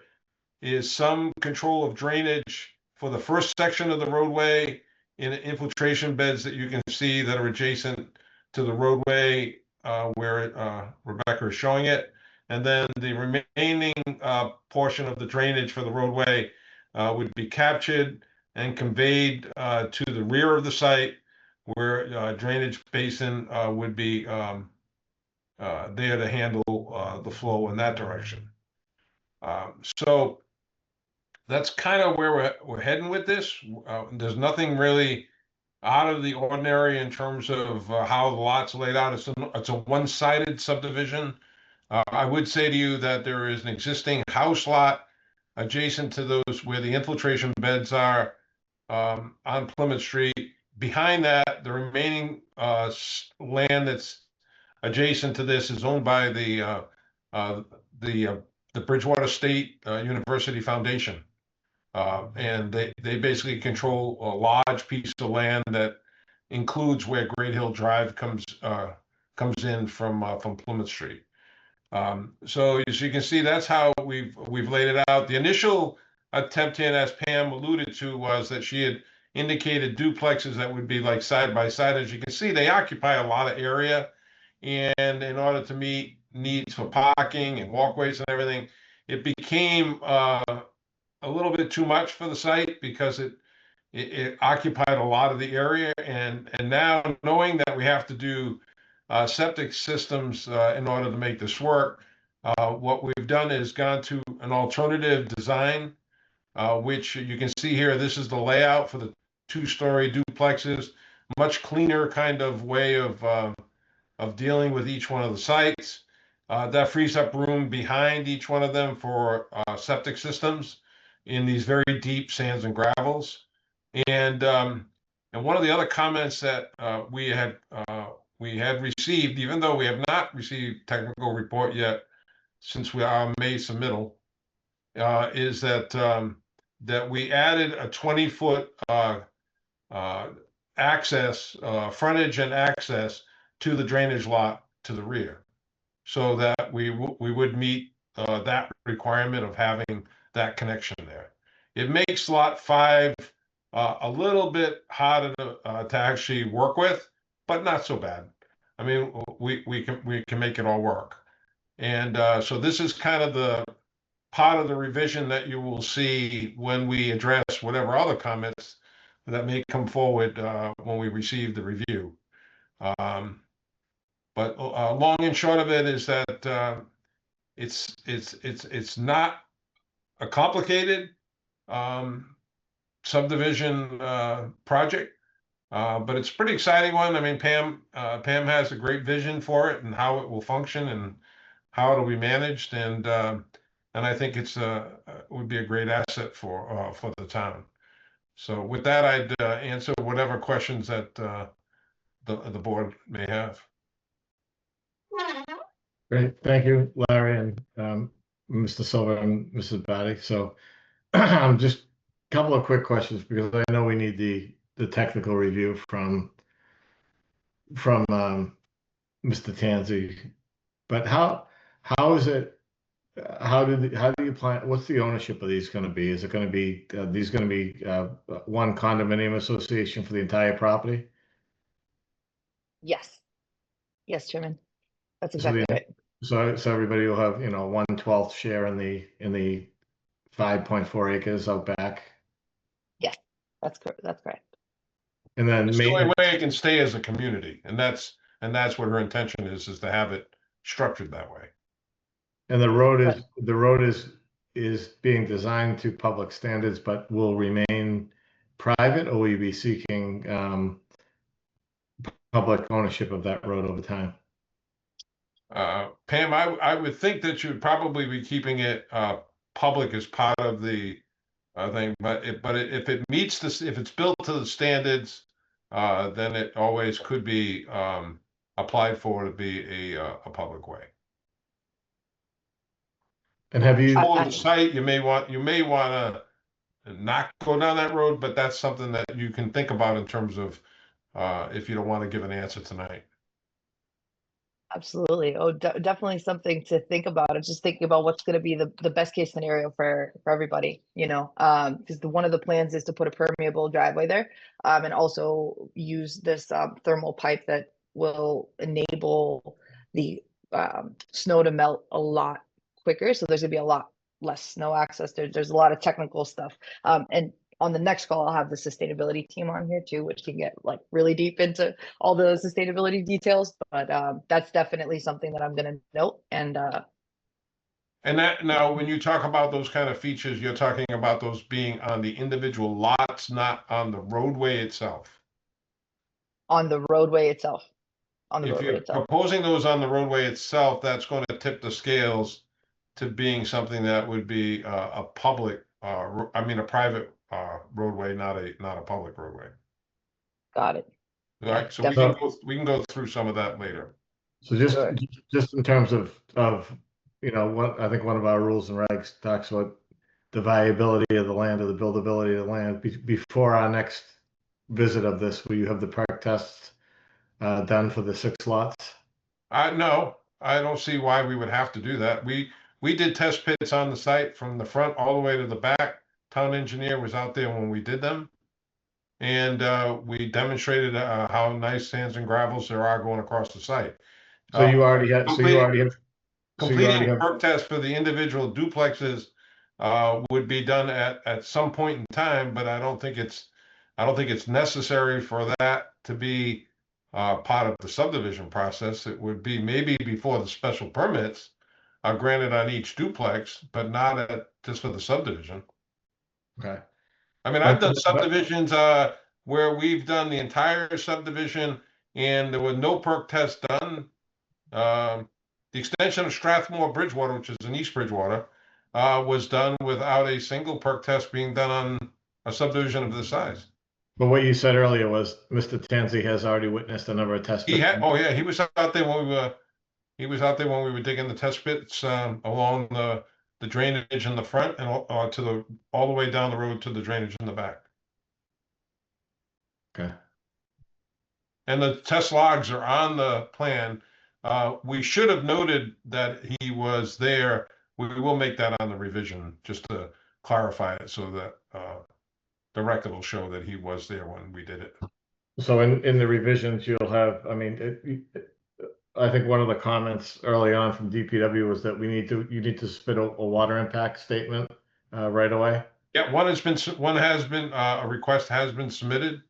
is some control of drainage for the first section of the roadway in infiltration beds that you can see that are adjacent to the roadway where Rebecca is showing it. And then the remaining portion of the drainage for the roadway would be captured and conveyed to the rear of the site where drainage basin would be there to handle the flow in that direction. So that's kind of where we're heading with this. There's nothing really out of the ordinary in terms of how the lot's laid out. It's a one-sided subdivision. I would say to you that there is an existing house lot adjacent to those where the infiltration beds are on Plymouth Street. Behind that, the remaining land that's adjacent to this is owned by the Bridgewater State University Foundation. And they basically control a large piece of land that includes where Great Hill Drive comes in from Plymouth Street. So as you can see, that's how we've laid it out. The initial attempt in, as Pam alluded to, was that she had indicated duplexes that would be like side by side. As you can see, they occupy a lot of area, and in order to meet needs for parking and walkways and everything, it became a little bit too much for the site because it occupied a lot of the area, and now knowing that we have to do septic systems in order to make this work, what we've done is gone to an alternative design, which you can see here. This is the layout for the two-story duplexes, much cleaner kind of way of dealing with each one of the sites. That frees up room behind each one of them for septic systems in these very deep sands and gravels. And one of the other comments that we had received, even though we have not received technical report yet, since we are May submittal, is that we added a 20-foot access, frontage and access to the drainage lot to the rear, so that we would meet that requirement of having that connection there. It makes lot 5 a little bit harder to actually work with, but not so bad. I mean, we can make it all work. And so this is kind of the part of the revision that you will see when we address whatever other comments that may come forward when we receive the review. But long and short of it is that it's not a complicated subdivision project, but it's a pretty exciting one. I mean, Pam has a great vision for it and how it will function and how it'll be managed, and I think it would be a great asset for the town. So with that, I'd answer whatever questions that the board may have. Great, thank you, Larry and Mr. Silver and Mrs. Batty. So just a couple of quick questions, because I know we need the technical review from Mr. Tanzi. But how is it? How do you plan? What's the ownership of these going to be? Is it going to be these going to be one condominium association for the entire property? Yes. Yes, Chairman. That's So exactly right. So everybody will have 1/12 share in the 5.4 acres out back. Yes, that's correct. That's correct. And then It's the only way it can stay as a community, and that's what her intention is to have it structured that way. And the road is being designed to public standards, but will remain private, or will you be seeking public ownership of that road over time? Pam, I would think that you'd probably be keeping it public as part of the thing, but if it meets this, if it's built to the standards, then it always could be applied for to be a public way. And have you the site? You may want to not go down that road, but that's something that you can think about in terms of if you don't want to give an answer tonight. Absolutely. Oh, definitely something to think about. It's just thinking about what's going to be the best case scenario for everybody, because one of the plans is to put a permeable driveway there, and also use this thermal pipe that will enable the snow to melt a lot quicker. So there's going to be a lot less snow access. There's a lot of technical stuff. And on the next call, I'll have the sustainability team on here too, which can get like really deep into all the sustainability details. But that's definitely something that I'm going to note. And that now, when you talk about those kind of features, you're talking about those being on the individual lots, not on the roadway itself. on the roadway itself. On the If roadway you're itself. proposing those on the roadway itself, that's going to tip the scales to being something that would be a public, a private roadway, not a public roadway. Got it. All right, so definitely. we can go through some of that later. So just in terms of what I think one of our rules and regs talks about the viability of the land or the buildability of the land. Before our next visit of this, will you have the perk tests done for the 6 lots? No, I don't see why we would have to do that. We did test pits on the site from the front all the way to the back. Town engineer was out there when we did them. And we demonstrated how nice sands and gravels there are going across the site. So you already have. Completing perk tests for the individual duplexes would be done at some point in time, but I don't think it's necessary for that to be part of the subdivision process. It would be maybe before the special permits are granted on each duplex, but not just for the subdivision. Okay. I mean, I've done subdivisions where we've done the entire subdivision and there were no perk tests done. The extension of Strathmore Bridgewater, which is in East Bridgewater, was done without a single perk test being done on a subdivision of this size. But what you said earlier was Mr. Tanzi has already witnessed a number of test pits. He was out there when we were digging the test pits along the drainage in the front and all the way down the road to the drainage in the back. Okay. And the test logs are on the plan. We should have noted that he was there. We will make that on the revision just to clarify it so that the record will show that he was there when we did it. So in the revisions, you'll have, I think one of the comments early on from DPW was that you need to submit a water impact statement right away. Yeah, a request has been submitted.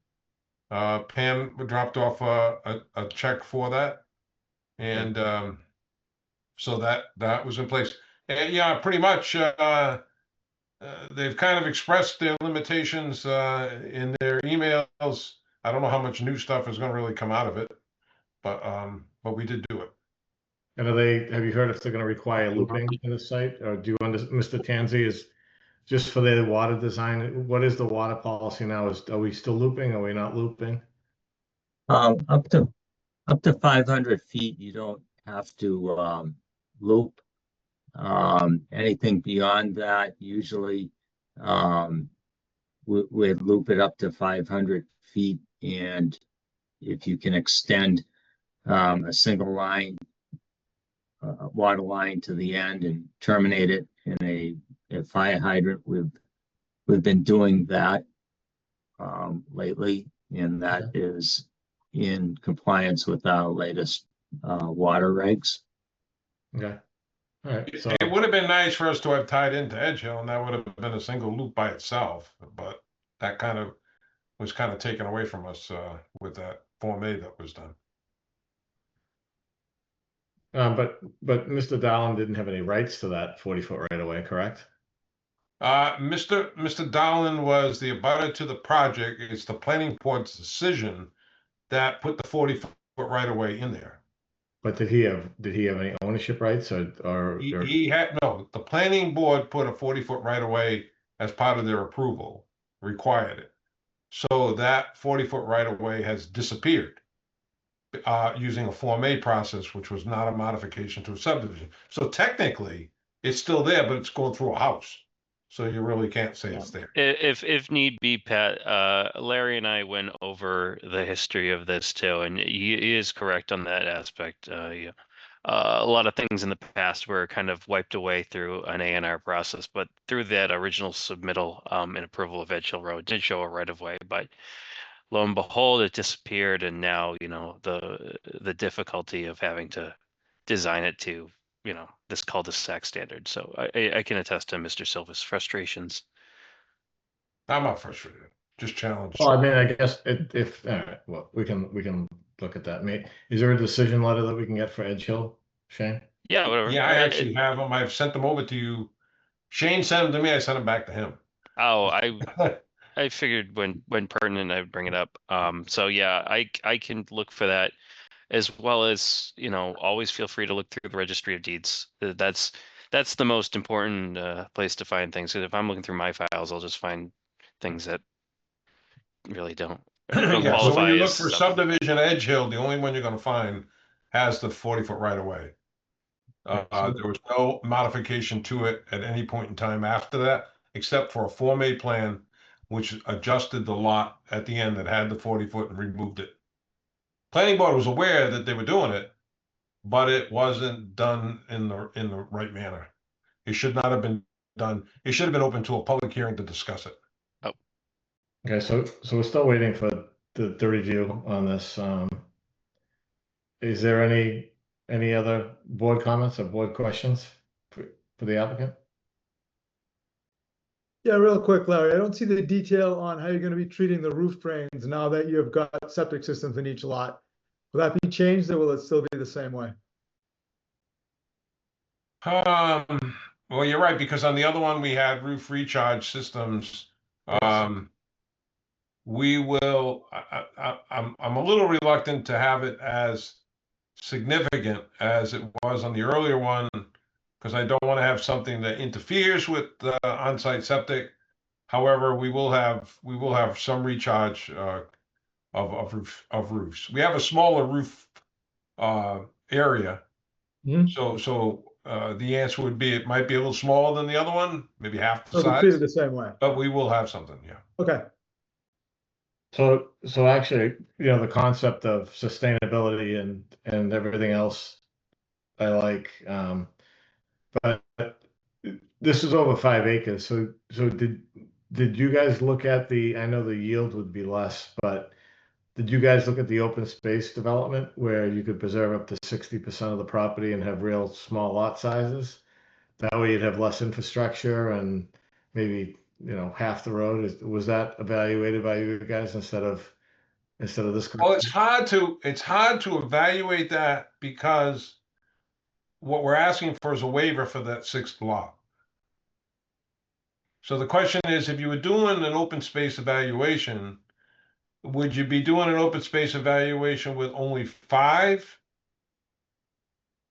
Pam dropped off a check for that. And so that was in place. And yeah, pretty much they've kind of expressed their limitations in their emails. I don't know how much new stuff is going to really come out of it, but we did do it. And have you heard if they're going to require looping in the site, or do you Mr. Tanzi is just for the water design? What is the water policy now? Are we still looping? Are we not looping? Up to 500 feet, you don't have to loop. Anything beyond that, usually we'd loop it up to 500 feet, and if you can extend a single line, water line to the end and terminate it in a fire hydrant, we've been doing that lately, and that is in compliance with our latest water regs. Okay. All right. So it would have been nice for us to have tied into Edge Hill, and that would have been a single loop by itself, but that was taken away from us with that Form A that was done. But Mr. Dowland didn't have any rights to that 40-foot right away, correct? Mr. Dowland was the abutter to the project. It's the planning board's decision that put the 40-foot right of way in there. But did he have any ownership rights He had no. The planning board put a 40-foot right of way as part of their approval, required it. So that 40-foot right of way has disappeared using a Form A process, which was not a modification to a subdivision. So technically, it's still there, but it's going through a house. So you really can't say it's there. If need be, Pat, Larry and I went over the history of this too, and he is correct on that aspect. A lot of things in the past were kind of wiped away through an A&R process, but through that original submittal and approval of Edge Hill Road did show a right of way, but lo and behold, it disappeared, and now the difficulty of having to design it to this cul-de-sac standard. So I can attest to Mr. Silva's frustrations. I'm not frustrated, just challenged. Well, I guess if well, we can look at that. Is there a decision letter that we can get for Edge Hill, Shane? Yeah, whatever. Yeah, I actually have them. I've sent them over to you. Shane sent them to me. I sent them back to him. Oh, I figured when pertinent, I would bring it up. So yeah, I can look for that, as well as, always feel free to look through the registry of deeds. That's the most important place to find things. 'Cause if I'm looking through my files, I'll just find things that really don't Yeah, so when qualify you look as for subdivision. subdivision Edge Hill, the only one you're gonna find has the 40-foot right of way. There was no modification to it at any point in time after that, except for a Form A plan, which adjusted the lot at the end that had the 40-foot and removed it. Planning board was aware that they were doing it, but it wasn't done in the right manner. It should not have been done. It should have been open to a public hearing to discuss it. Okay, so we're still waiting for the review on this. Is there any other board comments or board questions for the applicant? Yeah, real quick, Larry, I don't see the detail on how you're gonna be treating the roof drains now that you've got septic systems in each lot. Will that be changed or will it still be the same way? Well, you're right, because on the other one, we had roof recharge systems. We will, I'm a little reluctant to have it as significant as it was on the earlier one, because I don't want to have something that interferes with the on-site septic. However, we will have some recharge of roofs. We have a smaller roof area. So the answer would be it might be a little smaller than the other one, maybe half the It'll be treated size, the same way. but we will have something, yeah. Okay, So actually, the concept of sustainability and everything else, I like. But this is over 5 acres. So did you guys look at I know the yield would be less, but did you guys look at the open space development where you could preserve up to 60% of the property and have real small lot sizes? That way you'd have less infrastructure and maybe, half the road. Was that evaluated by you guys instead of this? Well, it's hard to evaluate that because what we're asking for is a waiver for that 6th lot. So the question is, if you were doing an open space evaluation, would you be doing an open space evaluation with only 5?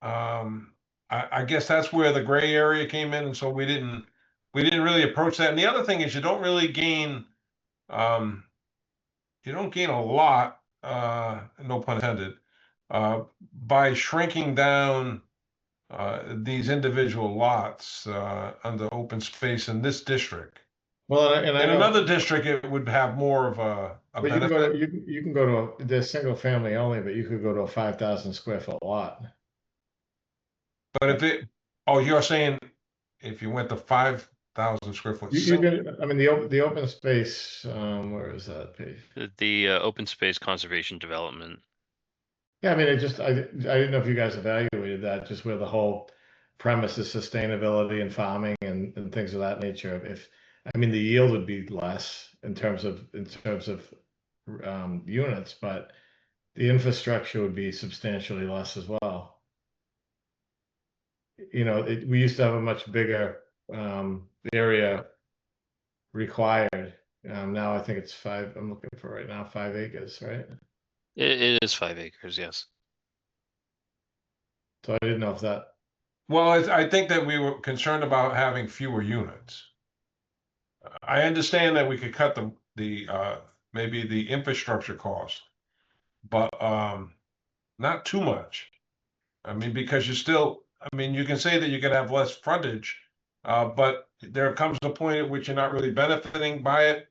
I guess that's where the gray area came in, and so we didn't really approach that. And the other thing is you don't really gain a lot, no pun intended, by shrinking down these individual lots under open space in this district. Well, and I in know, another district, it would have more of a but benefit. you can go to the single family only, but you could go to a 5,000 square foot lot. But you're saying if you went to 5,000 square foot. I mean, the open space, where is that page? The open space conservation development. Yeah, I mean, I didn't know if you guys evaluated that, just where the whole premise is sustainability and farming and things of that nature. I mean, the yield would be less in terms of units, but the infrastructure would be substantially less as well. We used to have a much bigger area required. Now I think it's 5. I'm looking for right now 5 acres, right? It is 5 acres, yes. So I didn't know if that. Well, I think that we were concerned about having fewer units. I understand that we could cut maybe the infrastructure cost, but not too much. I mean, because you can say that you could have less frontage, but there comes a point at which you're not really benefiting by it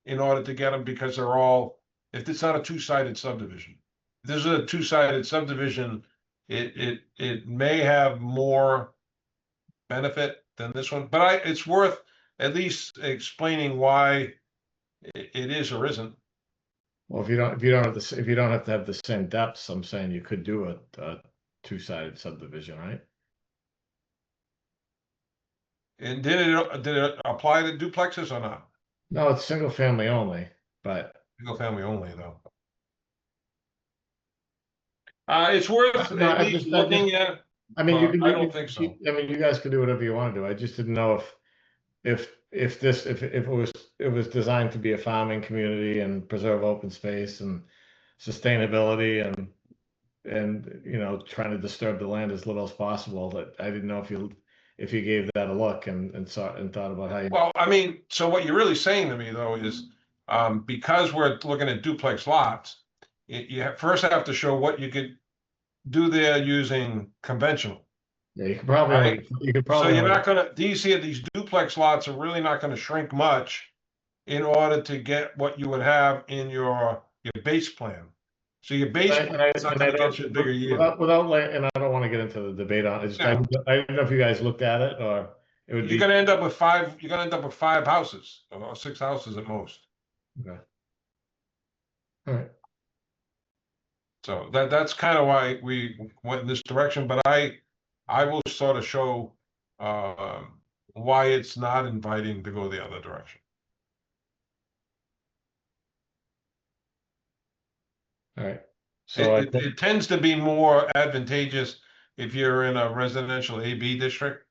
in order to get them, because if it's not a two-sided subdivision. If this is a two-sided subdivision, it may have more benefit than this one, but it's worth at least explaining why it is or isn't. Well, if you don't have to have the same depths, I'm saying you could do a two-sided subdivision, right? And did it apply to duplexes or not? No, it's single family only, but single family only though. It's worth at least looking at. I mean, I don't think so. I mean, you guys can do whatever you want to do. I just didn't know if if it was designed to be a farming community and preserve open space and sustainability and you know, trying to disturb the land as little as possible, that I didn't know if you gave that a look and thought about how you. Well, I mean, so what you're really saying to me though is, because we're looking at duplex lots, first have to show what you could do there using conventional. Yeah, you could probably, Right. So you're only- not gonna, these duplex lots are really not gonna shrink much in order to get what you would have in your base plan. So your base And plan is not gonna get you a bigger yield. and I don't want to get into the debate on it. I don't know if you guys looked at it or it would be. You're gonna end up with five houses or 6 houses at most. Okay. All right. So that's kind of why we went in this direction, but I will sort of show why it's not inviting to go the other direction. All right. So it tends to be more advantageous if you're in a residential AB district.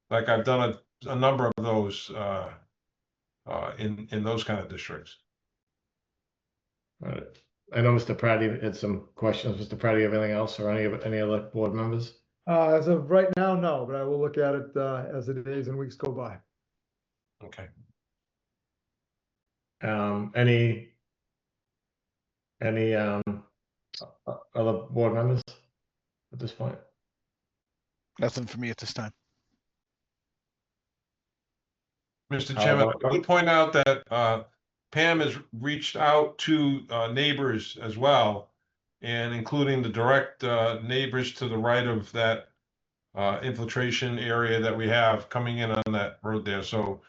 Like I've done a number of those in those kind of districts. All right. I know Mr. Pratty had some questions. Mr. Pratty, you have anything else or any other board members? As of right now, no, but I will look at it as the days and weeks go by. Okay. Any other board members at this point? Nothing for me at this time. Mr. Chairman, I would point out that Pam has reached out to neighbors as well, and including the direct neighbors to the right of that infiltration area that we have coming in on that road there. So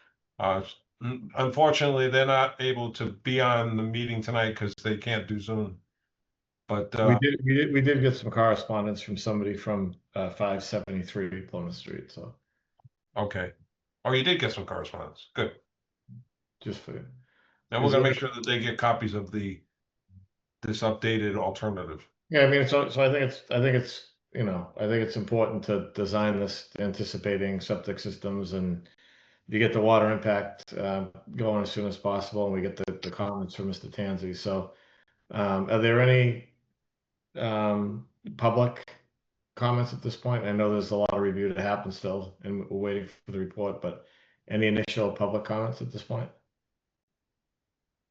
unfortunately, they're not able to be on the meeting tonight because they can't do Zoom. But we did get some correspondence from somebody from 573 Plymouth Street. So okay. Oh, you did get some correspondence. Good. Just for you. And we're gonna make sure that they get copies of this updated alternative. Yeah, I mean, so I think it's you know, I think it's important to design this anticipating septic systems, and you get the water impact going as soon as possible, and we get the comments from Mr. Tanzi. So are there any public comments at this point? I know there's a lot of review to happen still, and we're waiting for the report, but any initial public comments at this point?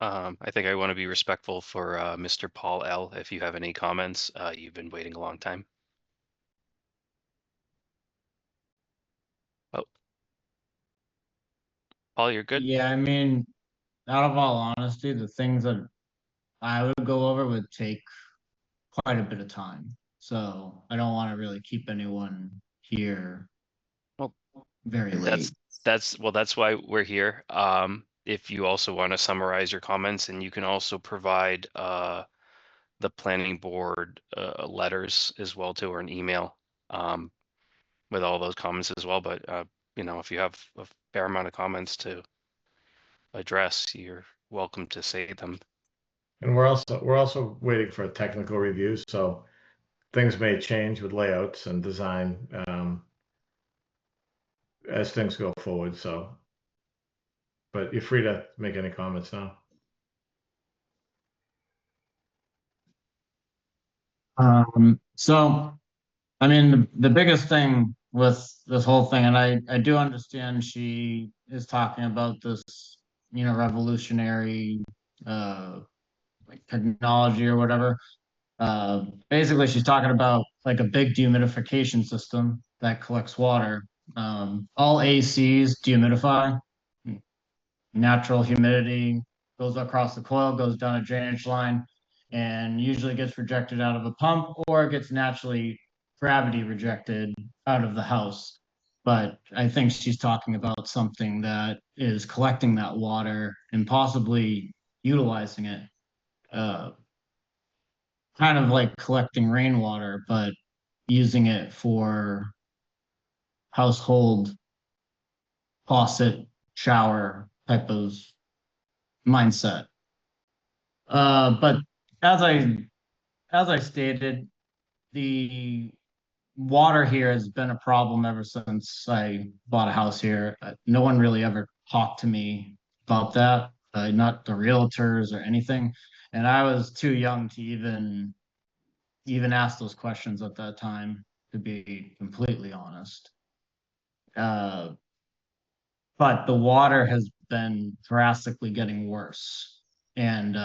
I think I want to be respectful for Mr. Paul L. If you have any comments, you've been waiting a long time. Oh, Paul, you're good? Yeah, I mean, out of all honesty, the things that I would go over would take quite a bit of time. So I don't want to really keep anyone here Well, very late. That's why we're here. If you also want to summarize your comments, and you can also provide the planning board letters as well too, or an email with all those comments as well. But you know, if you have a fair amount of comments to address, you're welcome to say them. And we're also waiting for a technical review, so things may change with layouts and design as things go forward. So, but you're free to make any comments now. So, I mean, the biggest thing with this whole thing, and I do understand she is talking about this, you know, revolutionary like technology or whatever. Basically, she's talking about like a big dehumidification system that collects water. All ACs dehumidify. Natural humidity goes across the coil, goes down a drainage line, and usually gets rejected out of a pump, or gets naturally gravity rejected out of the house. But I think she's talking about something that is collecting that water and possibly utilizing it. Kind of like collecting rainwater, but using it for household faucet shower type of mindset. But as I stated, the water here has been a problem ever since I bought a house here. No one really ever talked to me about that, not the realtors or anything. And I was too young to even ask those questions at that time, to be completely honest. But the water has been drastically getting worse. And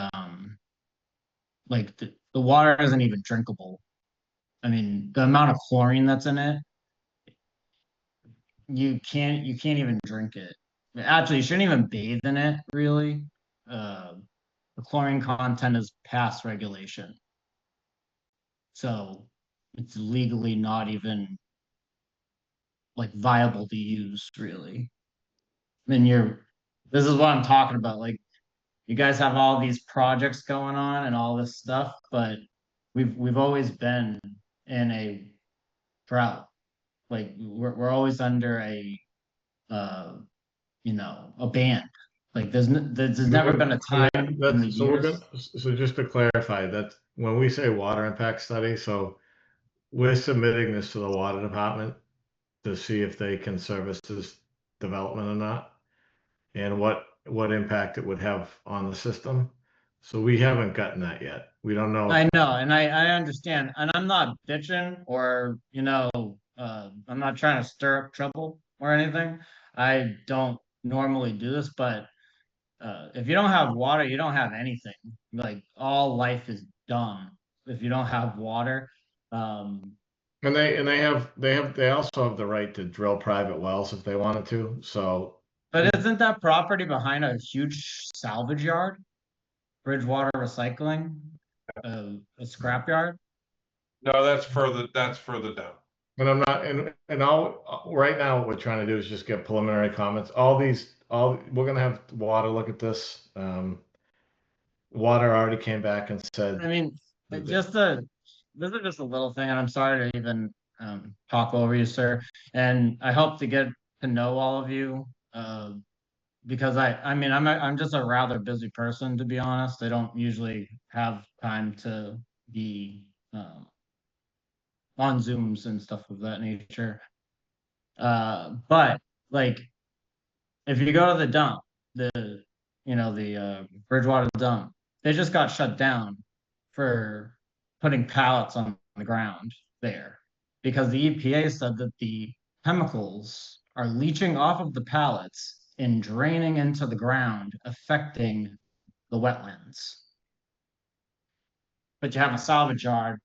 like the water isn't even drinkable. I mean, the amount of chlorine that's in it, you can't even drink it. Actually, you shouldn't even bathe in it, really. The chlorine content is past regulation. So it's legally not even like viable to use, really. I mean, this is what I'm talking about. Like, you guys have all these projects going on and all this stuff, but we've always been in a drought. Like, we're always under a a ban. Like, there's never been a time in the So we're years. so just to clarify that when we say water impact study, so we're submitting this to the water department to see if they can service this development or not, and what impact it would have on the system. So we haven't gotten that yet. We don't know. I know, and I understand, and I'm not bitching or I'm not trying to stir up trouble or anything. I don't normally do this, but if you don't have water, you don't have anything. Like, all life is dumb if you don't have water. And they also have the right to drill private wells if they wanted to. So, But isn't that property behind a huge salvage yard? Bridgewater Recycling, a scrapyard? No, that's further down. and I'm not, and all right now, what we're trying to do is just get preliminary comments. We're gonna have water look at this. Water already came back and said. I mean, this is just a little thing, and I'm sorry to even talk over you, sir. And I hope to get to know all of you, because I'm just a rather busy person, to be honest. I don't usually have time to be on Zooms and stuff of that nature. But like, if you go to the dump, the Bridgewater dump, they just got shut down for putting pallets on the ground there, because the EPA said that the chemicals are leaching off of the pallets and draining into the ground, affecting the wetlands. But you have a salvage yard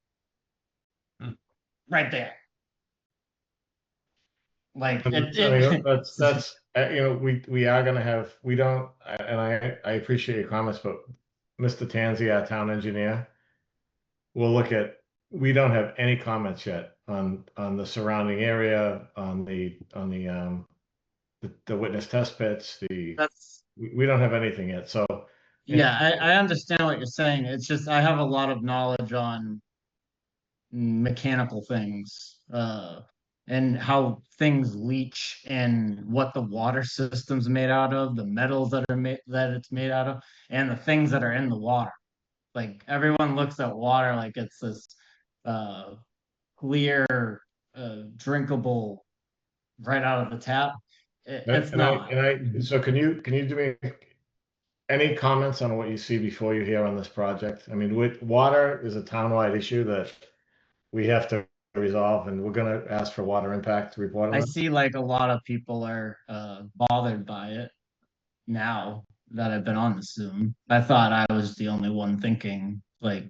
right there. Like, that's we are gonna have, we don't, and I appreciate your comments, but Mr. Tanzi, our town engineer, will look at, we don't have any comments yet on the surrounding area, on the witness test pits, we don't have anything yet, so. Yeah, I understand what you're saying. It's just, I have a lot of knowledge on mechanical things, and how things leach, and what the water system's made out of, the metals that it's made out of, and the things that are in the water. Like, everyone looks at water like it's this clear, drinkable, right out of the tap. It's not. So can you do me any comments on what you see before you hear on this project? I mean, water is a townwide issue that we have to resolve, and we're gonna ask for water impact report on I it. see, like, a lot of people are bothered by it now that I've been on the Zoom. I thought I was the only one thinking, like,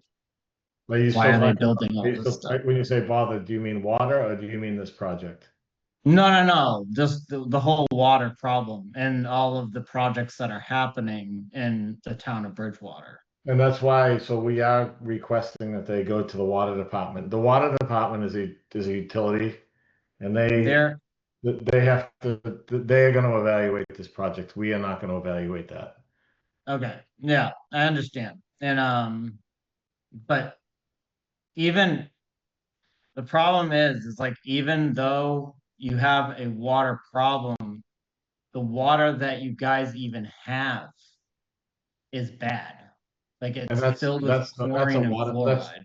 why are they building all this stuff? When you say bothered, do you mean water or do you mean this project? No, just the whole water problem and all of the projects that are happening in the town of Bridgewater. And that's why, so we are requesting that they go to the water department. The water department is a utility, and they have to, they are gonna evaluate this project. We are not gonna evaluate that. Okay, yeah, I understand. And but even the problem is like, even though you have a water problem, the water that you guys even have is bad. Like, it's filled with chlorine and fluoride.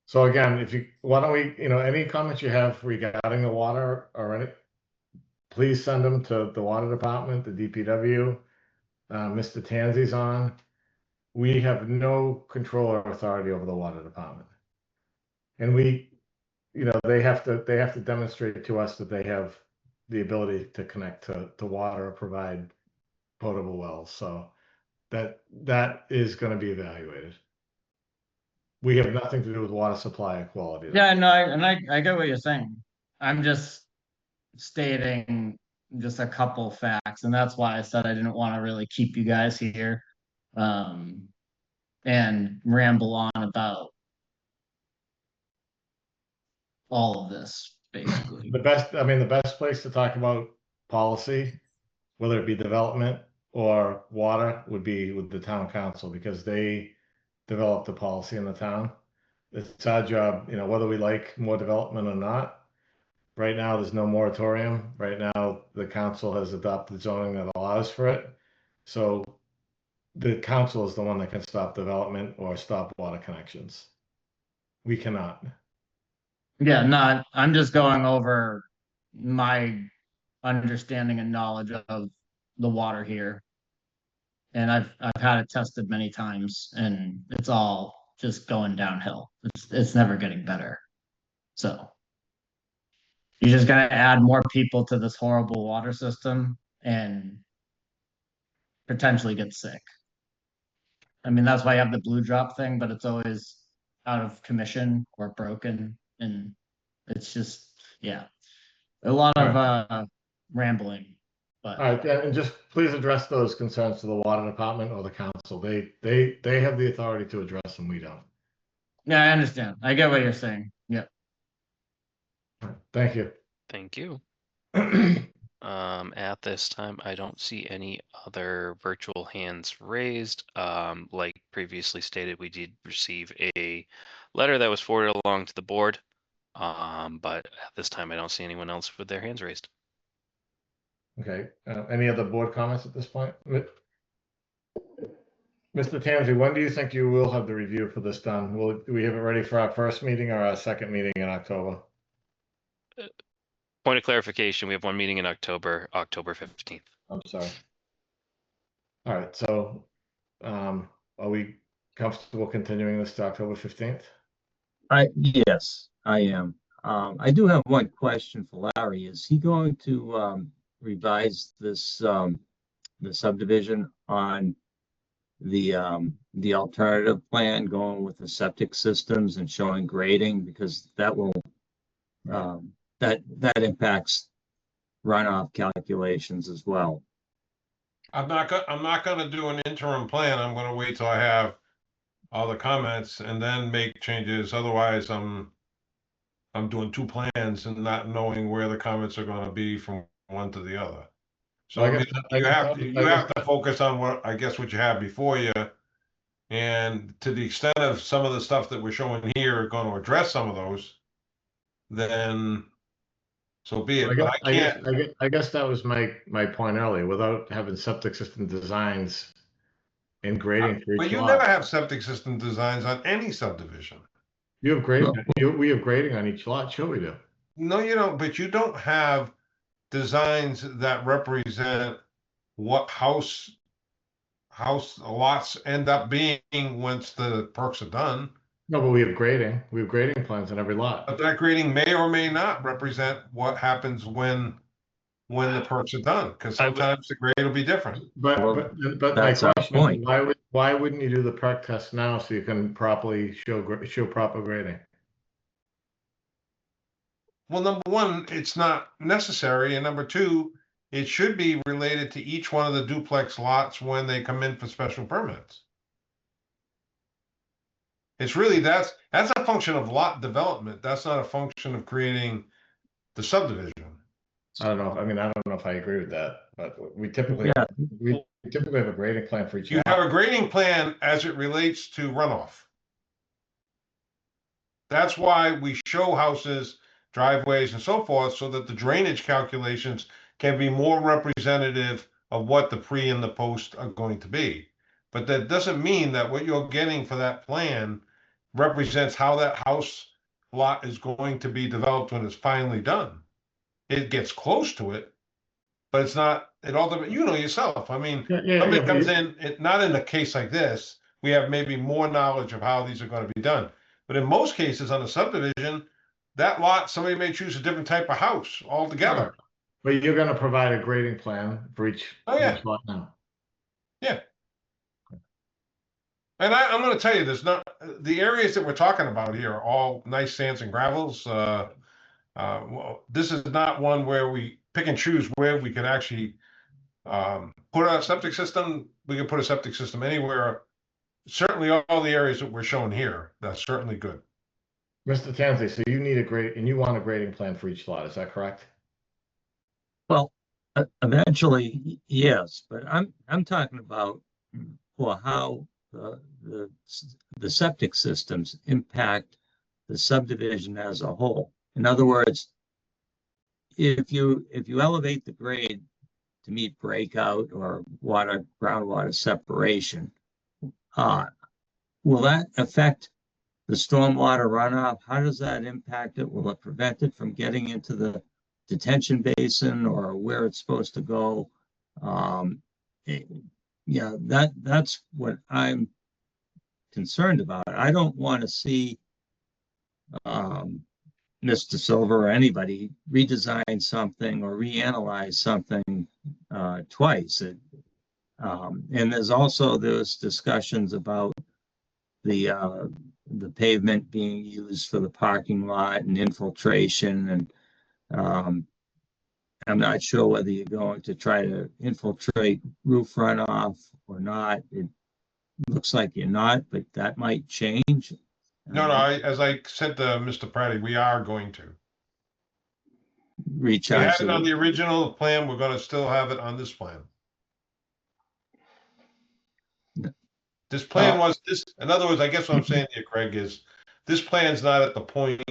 So again, why don't we, any comments you have regarding the water or any, please send them to the water department, the DPW. Mr. Tanzi's on. We have no control or authority over the water department. And they have to demonstrate to us that they have the ability to connect to water or provide potable wells. So that is going to be evaluated. We have nothing to do with water supply and quality. Yeah, no, I get what you're saying. I'm just stating just a couple facts, and that's why I said I didn't want to really keep you guys here and ramble on about all of this, basically. The best place to talk about policy, whether it be development or water, would be with the town council, because they develop the policy in the town. It's our job, whether we like more development or not. Right now, there's no moratorium. Right now, the council has adopted zoning that allows for it. So the council is the one that can stop development or stop water connections. We cannot. Yeah, I'm just going over my understanding and knowledge of the water here. And I've had it tested many times, and it's all just going downhill. It's never getting better. So you're just gonna add more people to this horrible water system and potentially get sick. I mean, that's why you have the blue drop thing, but it's always out of commission or broken, and it's just, yeah, a lot of rambling. But all right, and just please address those concerns to the water department or the council. They have the authority to address them. We don't. Yeah, I understand. I get what you're saying. Yep. Thank you. Thank you. At this time, I don't see any other virtual hands raised. Like previously stated, we did receive a letter that was forwarded along to the board. But at this time, I don't see anyone else with their hands raised. Okay. Any other board comments at this point? Mr. Tanzi, when do you think you will have the review for this done? Do we have it ready for our first meeting or our second meeting in October? Point of clarification, we have one meeting in October 15th. I'm sorry. All right, so are we comfortable continuing this to October 15th? Yes, I am. I do have one question for Larry. Is he going to revise this the subdivision on the alternative plan, going with the septic systems and showing grading, because that will that impacts runoff calculations as well? I'm not gonna do an interim plan. I'm gonna wait till I have all the comments and then make changes. Otherwise, I'm doing two plans and not knowing where the comments are gonna be from one to the other. So I mean, you have to focus on what you have before you. And to the extent of some of the stuff that we're showing here are going to address some of those, then so be it. But I can't. I guess that was my point earlier. Without having septic system designs and grading for each But you lot. never have septic system designs on any subdivision. You have grading. We have grading on each lot. Sure, we do. No, you don't. But you don't have designs that represent what house lots end up being once the perks are done. No, but we have grading. We have grading plans on every lot. But that grading may or may not represent what happens when the perks are done, because sometimes the grade will be different. But my question is, why wouldn't you do the perk test now so you can properly show proper grading? Well, number one, it's not necessary, and number two, it should be related to each one of the duplex lots when they come in for special permits. It's really, that's a function of lot development. That's not a function of creating the subdivision. I don't know. I don't know if I agree with that, but we typically have a grading plan for each. You have a grading plan as it relates to runoff. That's why we show houses, driveways, and so forth, so that the drainage calculations can be more representative of what the pre and the post are going to be. But that doesn't mean that what you're getting for that plan represents how that house lot is going to be developed when it's finally done. It gets close to it, but it's not, it all, you know yourself. I mean, somebody comes in, not in a case like this, we have maybe more knowledge of how these are going to be done. But in most cases on a subdivision, that lot, somebody may choose a different type of house altogether. But you're gonna provide a grading plan for each. Oh, yeah. each lot now. Yeah. And I'm going to tell you, there's not, the areas that we're talking about here are all nice sands and gravels. Well, this is not one where we pick and choose where we can actually put a septic system. We can put a septic system anywhere. Certainly all the areas that we're showing here, that's certainly good. Mr. Tansey, so you need a grade, and you want a grading plan for each lot, is that correct? Well, eventually, yes, but I'm talking about well, how the septic systems impact the subdivision as a whole. In other words, if you elevate the grade to meet breakout or groundwater separation, will that affect the stormwater runoff? How does that impact it? Will it prevent it from getting into the detention basin or where it's supposed to go? Yeah, that's what I'm concerned about. I don't want to see Mr. Silva or anybody redesign something or reanalyze something twice. And there's also those discussions about the pavement being used for the parking lot and infiltration, and I'm not sure whether you're going to try to infiltrate roof runoff or not. It looks like you're not, but that might change. No, as I said to Mr. Pratty, we are going to. We Recharge had it on the original plan, we're gonna still have it on this plan. This plan was this, in other words, I guess what I'm saying to you, Craig, is this plan's not at the point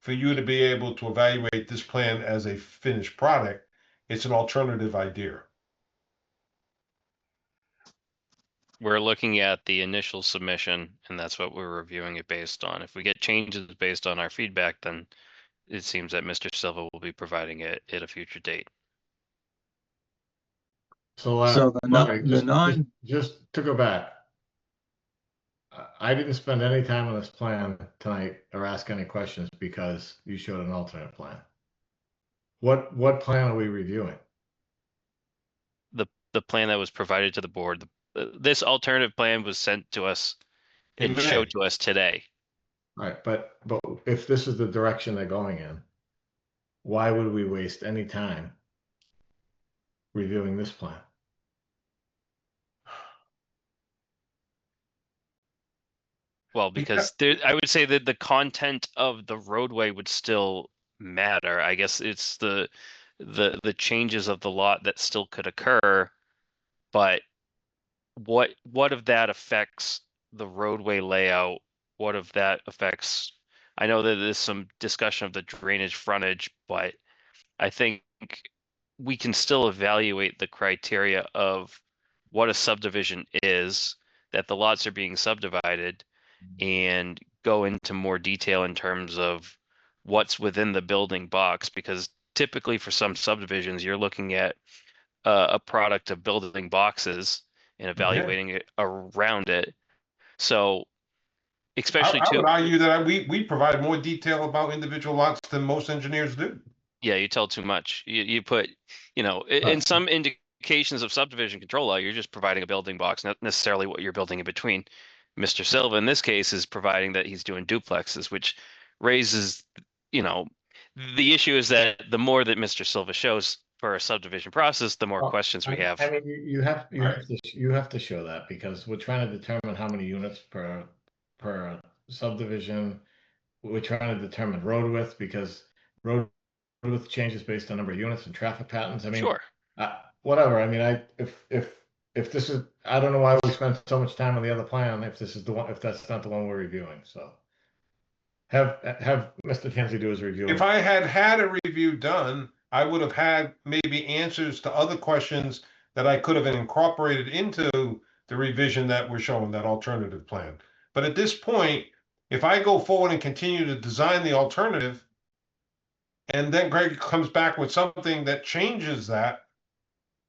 for you to be able to evaluate this plan as a finished product. It's an alternative idea. We're looking at the initial submission, and that's what we're reviewing it based on. If we get changes based on our feedback, then it seems that Mr. Silva will be providing it at a future date. So, just to go back, I didn't spend any time on this plan tonight or ask any questions because you showed an alternate plan. What plan are we reviewing? The plan that was provided to the board. This alternative plan was sent to us and showed to us today. Right, but if this is the direction they're going in, why would we waste any time reviewing this plan? Well, because I would say that the content of the roadway would still matter. I guess it's the changes of the lot that still could occur, but what if that affects the roadway layout? What if that affects? I know that there's some discussion of the drainage frontage, but I think we can still evaluate the criteria of what a subdivision is, that the lots are being subdivided, and go into more detail in terms of what's within the building box, because typically for some subdivisions, you're looking at a product of building boxes and evaluating it around it. So especially I would argue that we provide more detail about individual lots than most engineers do. Yeah, you tell too much. You put, in some indications of subdivision control law, you're just providing a building box, not necessarily what you're building in between. Mr. Silva, in this case, is providing that he's doing duplexes, which raises, the issue is that the more that Mr. Silva shows for a subdivision process, the more questions we have. I mean, you have to show that, because we're trying to determine how many units per subdivision. We're trying to determine road width, because road width changes based on number of units and traffic patterns. I mean, sure. Whatever. I mean, if this is, I don't know why we spent so much time on the other plan if this is the one, if that's not the one we're reviewing. So have Mr. Tansey do his review. If I had a review done, I would have had maybe answers to other questions that I could have incorporated into the revision that we're showing, that alternative plan. But at this point, If I go forward and continue to design the alternative, and then Greg comes back with something that changes that,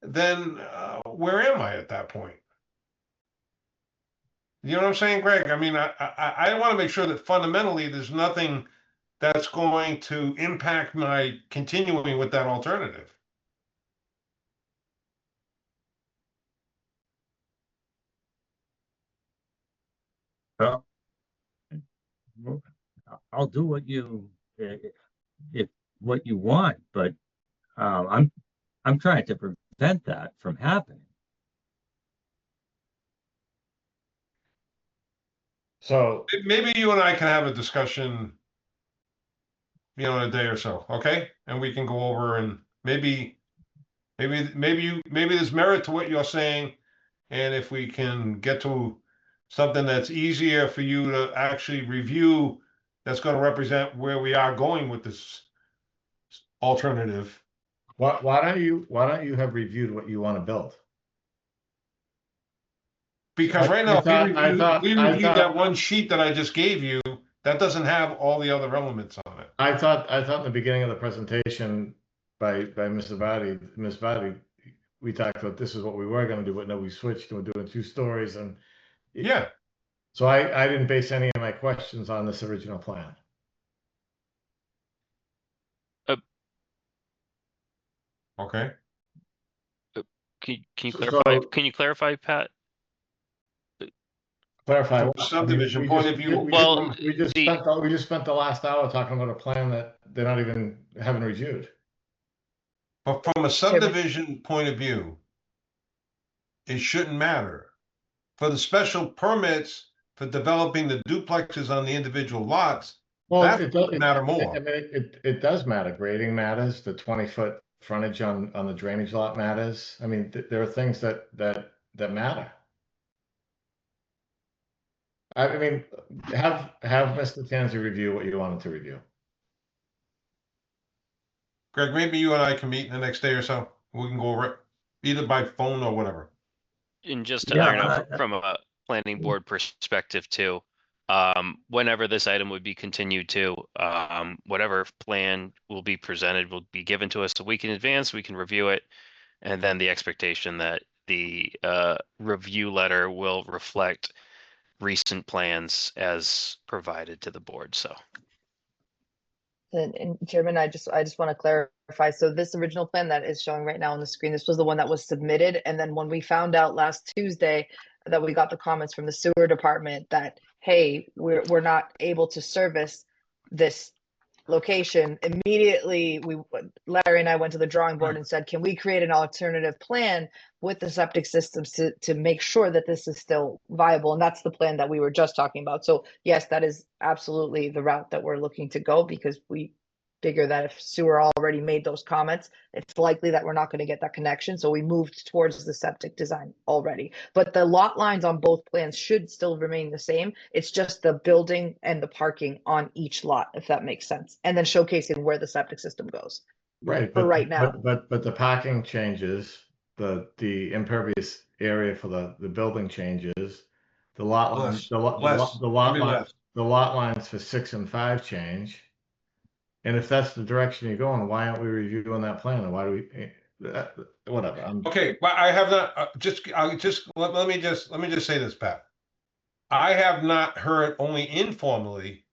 then where am I at that point? You know what I'm saying, Greg? I mean, I want to make sure that fundamentally there's nothing that's going to impact my continuing with that alternative. Well, I'll do what you if what you want, but I'm trying to prevent that from happening. So maybe you and I can have a discussion, in a day or so, okay? And we can go over and maybe there's merit to what you're saying, and if we can get to something that's easier for you to actually review, that's going to represent where we are going with this alternative. why don't you have reviewed what you want to build? Because right I now, thought- we reviewed that one sheet that I just gave you, that doesn't have all the other elements on it. I thought in the beginning of the presentation by Ms. Vadi, we talked about this is what we were going to do, but no, we switched and we're doing 2 stories. And yeah, so I didn't base any of my questions on this original plan. Okay. Can you clarify? So- Can you clarify, Pat? Clarify. From a what? subdivision we point just- of view. we just spent the last hour talking about a plan that they're not even haven't reviewed. But from a subdivision point of view, it shouldn't matter. For the special permits for developing the duplexes on the individual lots, that would matter more. I mean, it does matter. Grading matters. The 20-foot frontage on the drainage lot matters. I mean, there are things that matter. I mean, have Mr. Tanzi review what you wanted to review. Greg, maybe you and I can meet in the next day or so. We can go over it, either by phone or whatever. And just to iron out from a planning board perspective too, whenever this item would be continued to, whatever plan will be presented will be given to us a week in advance. We can review it, and then the expectation that the review letter will reflect recent plans as provided to the board. So. And Chairman, I just want to clarify. So this original plan that is showing right now on the screen, this was the one that was submitted. And then when we found out last Tuesday that we got the comments from the sewer department that, hey, we're not able to service this location, immediately Larry and I went to the drawing board and said, can we create an alternative plan with the septic systems to make sure that this is still viable? And that's the plan that we were just talking about. So yes, that is absolutely the route that we're looking to go, because we figure that if sewer already made those comments, it's likely that we're not going to get that connection. So we moved towards the septic design already, but the lot lines on both plans should still remain the same. It's just the building and the parking on each lot, if that makes sense. And then showcasing where the septic system goes. Right. For right now. But the parking changes, the impervious area for the building changes, the lot lines, the lot lines for 6 and 5 change. And if that's the direction you're going, why aren't we reviewing that plan? And why do we, whatever. Okay, but I have not, let me just say this, Pat. I have not heard, only informally,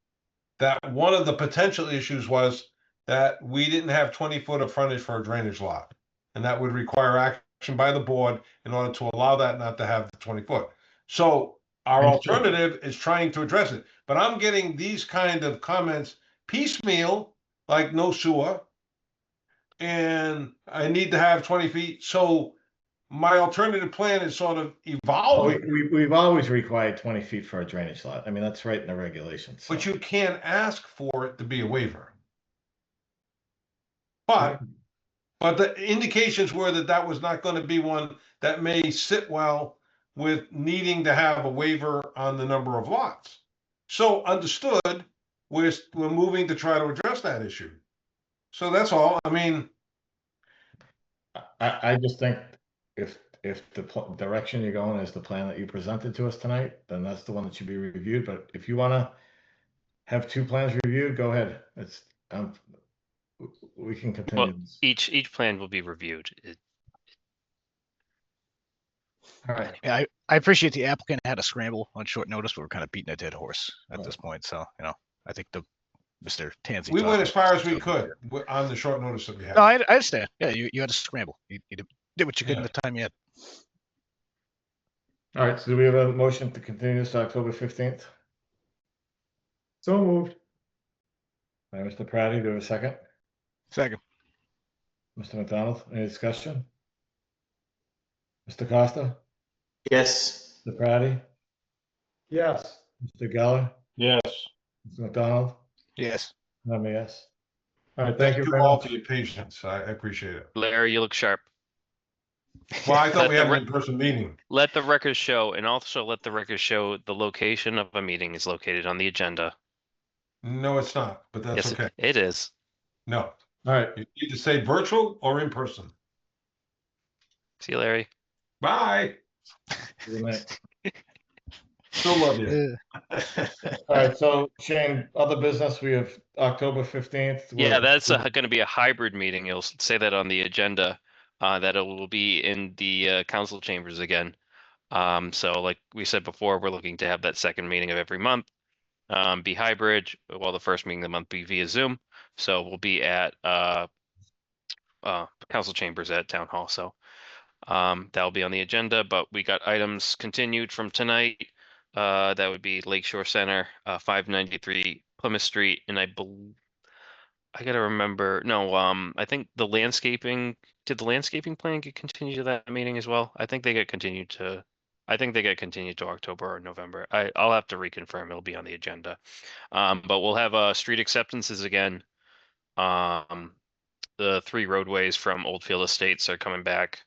that one of the potential issues was that we didn't have 20-foot of frontage for a drainage lot. And that would require action by the board in order to allow that not to have the 20-foot. So our alternative is trying to address it. But I'm getting these kind of comments piecemeal, like no sewer, and I need to have 20 feet. So my alternative plan is sort of evolving. We've always required 20 feet for a drainage lot. I mean, that's right in the regulations. But you can't ask for it to be a waiver. But the indications were that was not going to be one that may sit well with needing to have a waiver on the number of lots. So understood, we're moving to try to address that issue. So that's all. I mean, I just think if the direction you're going is the plan that you presented to us tonight, then that's the one that should be reviewed. But if you want to have two plans reviewed, go ahead. It's, we can continue Well, this. each plan will be reviewed. All right. Yeah, I appreciate the applicant had a scramble on short notice, but we're kind of beating a dead horse at Right. this point. So, I think Mr. Tansey. We talked went as far as about we it. could on the short notice that we had. No, I understand. Yeah, you had to scramble. You did what you could in the time you had. All right, so do we have a motion to continue this to October 15th? So moved. By Mr. Praddy, do we have a second? Second. Mr. McDonald, any discussion? Mr. Costa? Yes. Mr. Praddy? Yes. Mr. Geller? Yes. Mr. McDonald? Yes. I'm a yes. All right, thank you very all much. for your patience. I appreciate it. Larry, you look sharp. Well, I thought Let we the had re- an in-person meeting. Let the record show, and also let the record show the location of a meeting is located on the agenda. No, it's not, but that's Yes, okay. it is. No. All right. You either say virtual or in person. See you, Larry. Bye. Good night. Still love you. All right, so Shane, other business, we have October 15th. Yeah, that's going to be a hybrid meeting. You'll say that on the agenda, that it will be in the council chambers again. So like we said before, we're looking to have that second meeting of every month be hybrid, while the first meeting of the month be via Zoom. So we'll be at council chambers at Town Hall. So that'll be on the agenda, but we got items continued from tonight. That would be Lakeshore Center, 593 Plymouth Street, and I gotta remember. No, I think the landscaping. Did the landscaping plan get continued to that meeting as well? I think they get continued to. I think they get continued to October or November. I'll have to reconfirm. It'll be on the agenda. But we'll have street acceptances again. The 3 roadways from Oldfield Estates are coming back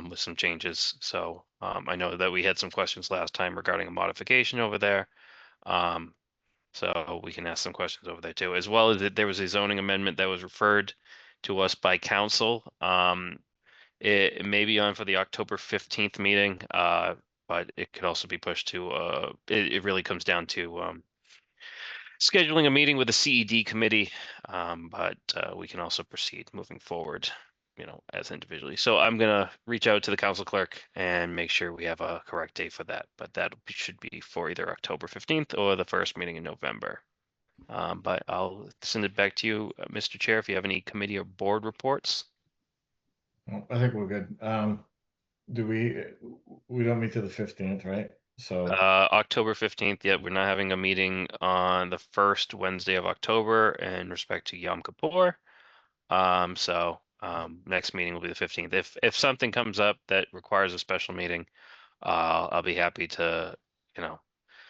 with some changes. So I know that we had some questions last time regarding a modification over there. So we can ask some questions over there too, as well as that there was a zoning amendment that was referred to us by council. It may be on for the October 15th meeting, but it could also be pushed to, it really comes down to scheduling a meeting with the CED committee, but we can also proceed moving forward, as individually. So I'm gonna reach out to the council clerk and make sure we have a correct date for that, but that should be for either October 15th or the first meeting in November. But I'll send it back to you, Mr. Chair, if you have any committee or board reports. I think we're good. We don't meet to the 15th, right? So October 15th, yeah, we're not having a meeting on the first Wednesday of October in respect to Yom Kippur. Next meeting will be the 15th. If something comes up that requires a special meeting, I'll be happy to,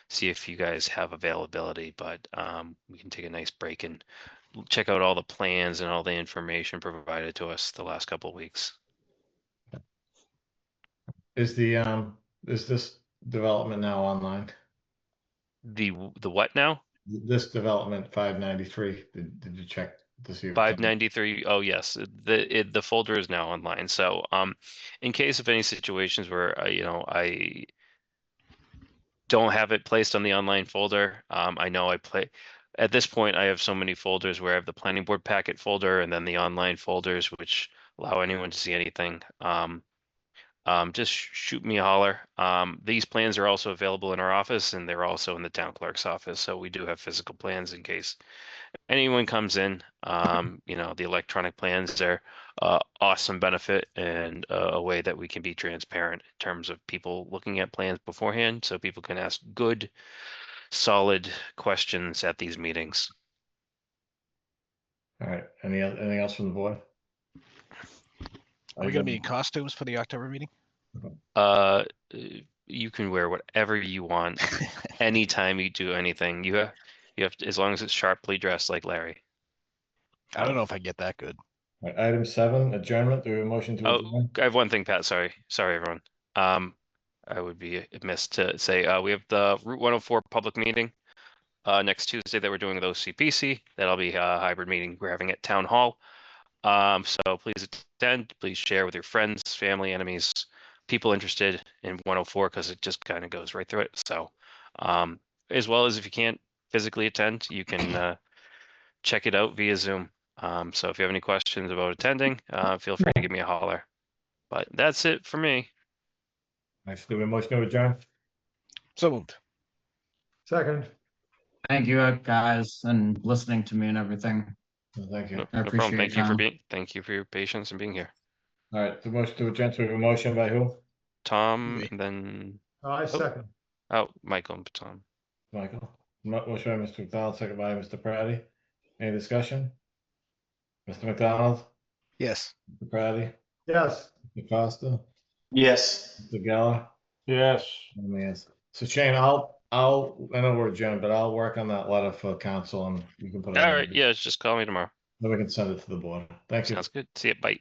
see if you guys have availability, but we can take a nice break and check out all the plans and all the information provided to us the last couple of weeks. is this development now online? The what now? This development 593. Did you check to see? 593. Oh yes, the folder is now online. So in case of any situations where I don't have it placed on the online folder, I know at this point I have so many folders where I have the planning board packet folder and then the online folders which allow anyone to see anything. Just shoot me a holler. These plans are also available in our office and they're also in the town clerk's office. So we do have physical plans in case anyone comes in. The electronic plans are awesome benefit and a way that we can be transparent in terms of people looking at plans beforehand so people can ask good, solid questions at these meetings. All right. Anything else from the board? Are we going to be in costumes for the October meeting? You can wear whatever you want anytime you do anything. You have to, as long as it's sharply dressed like Larry. I don't know if I get that good. All right, item 7, adjournment. Do we have a motion to adjourn? I have one thing, Pat. Sorry, everyone. I would be amiss to say we have the Route 104 public meeting next Tuesday that we're doing with OCPC. That'll be a hybrid meeting we're having at Town Hall. So please attend. Please share with your friends, family, enemies, people interested in 104 because it just kind of goes right through it. So as well as if you can't physically attend, you can check it out via Zoom. So if you have any questions about attending, feel free to give me a holler. But that's it for me. Nice. Do we motion to adjourn? So moved. Second. Thank you, guys, and listening to me and everything. Thank you. I No problem. appreciate Thank your you for time. thank you for your patience and being here. All right, the motion to adjourn, so we have a motion by who? Tom, and then I second. Michael and Tom. Michael. Motion by Mr. McDonald, second by Mr. Praddy. Any discussion? Mr. McDonald, Yes. Mr. Praddy, Yes. Mr. Costa, Yes. Mr. Geller, Yes. and me, yes. So Shane, I know we're adjourned, but I'll work on that letter for council and you can put it. All on. right, yeah, just call me tomorrow. Then we can send it to the board. Thank you. Sounds good. See you. Bye.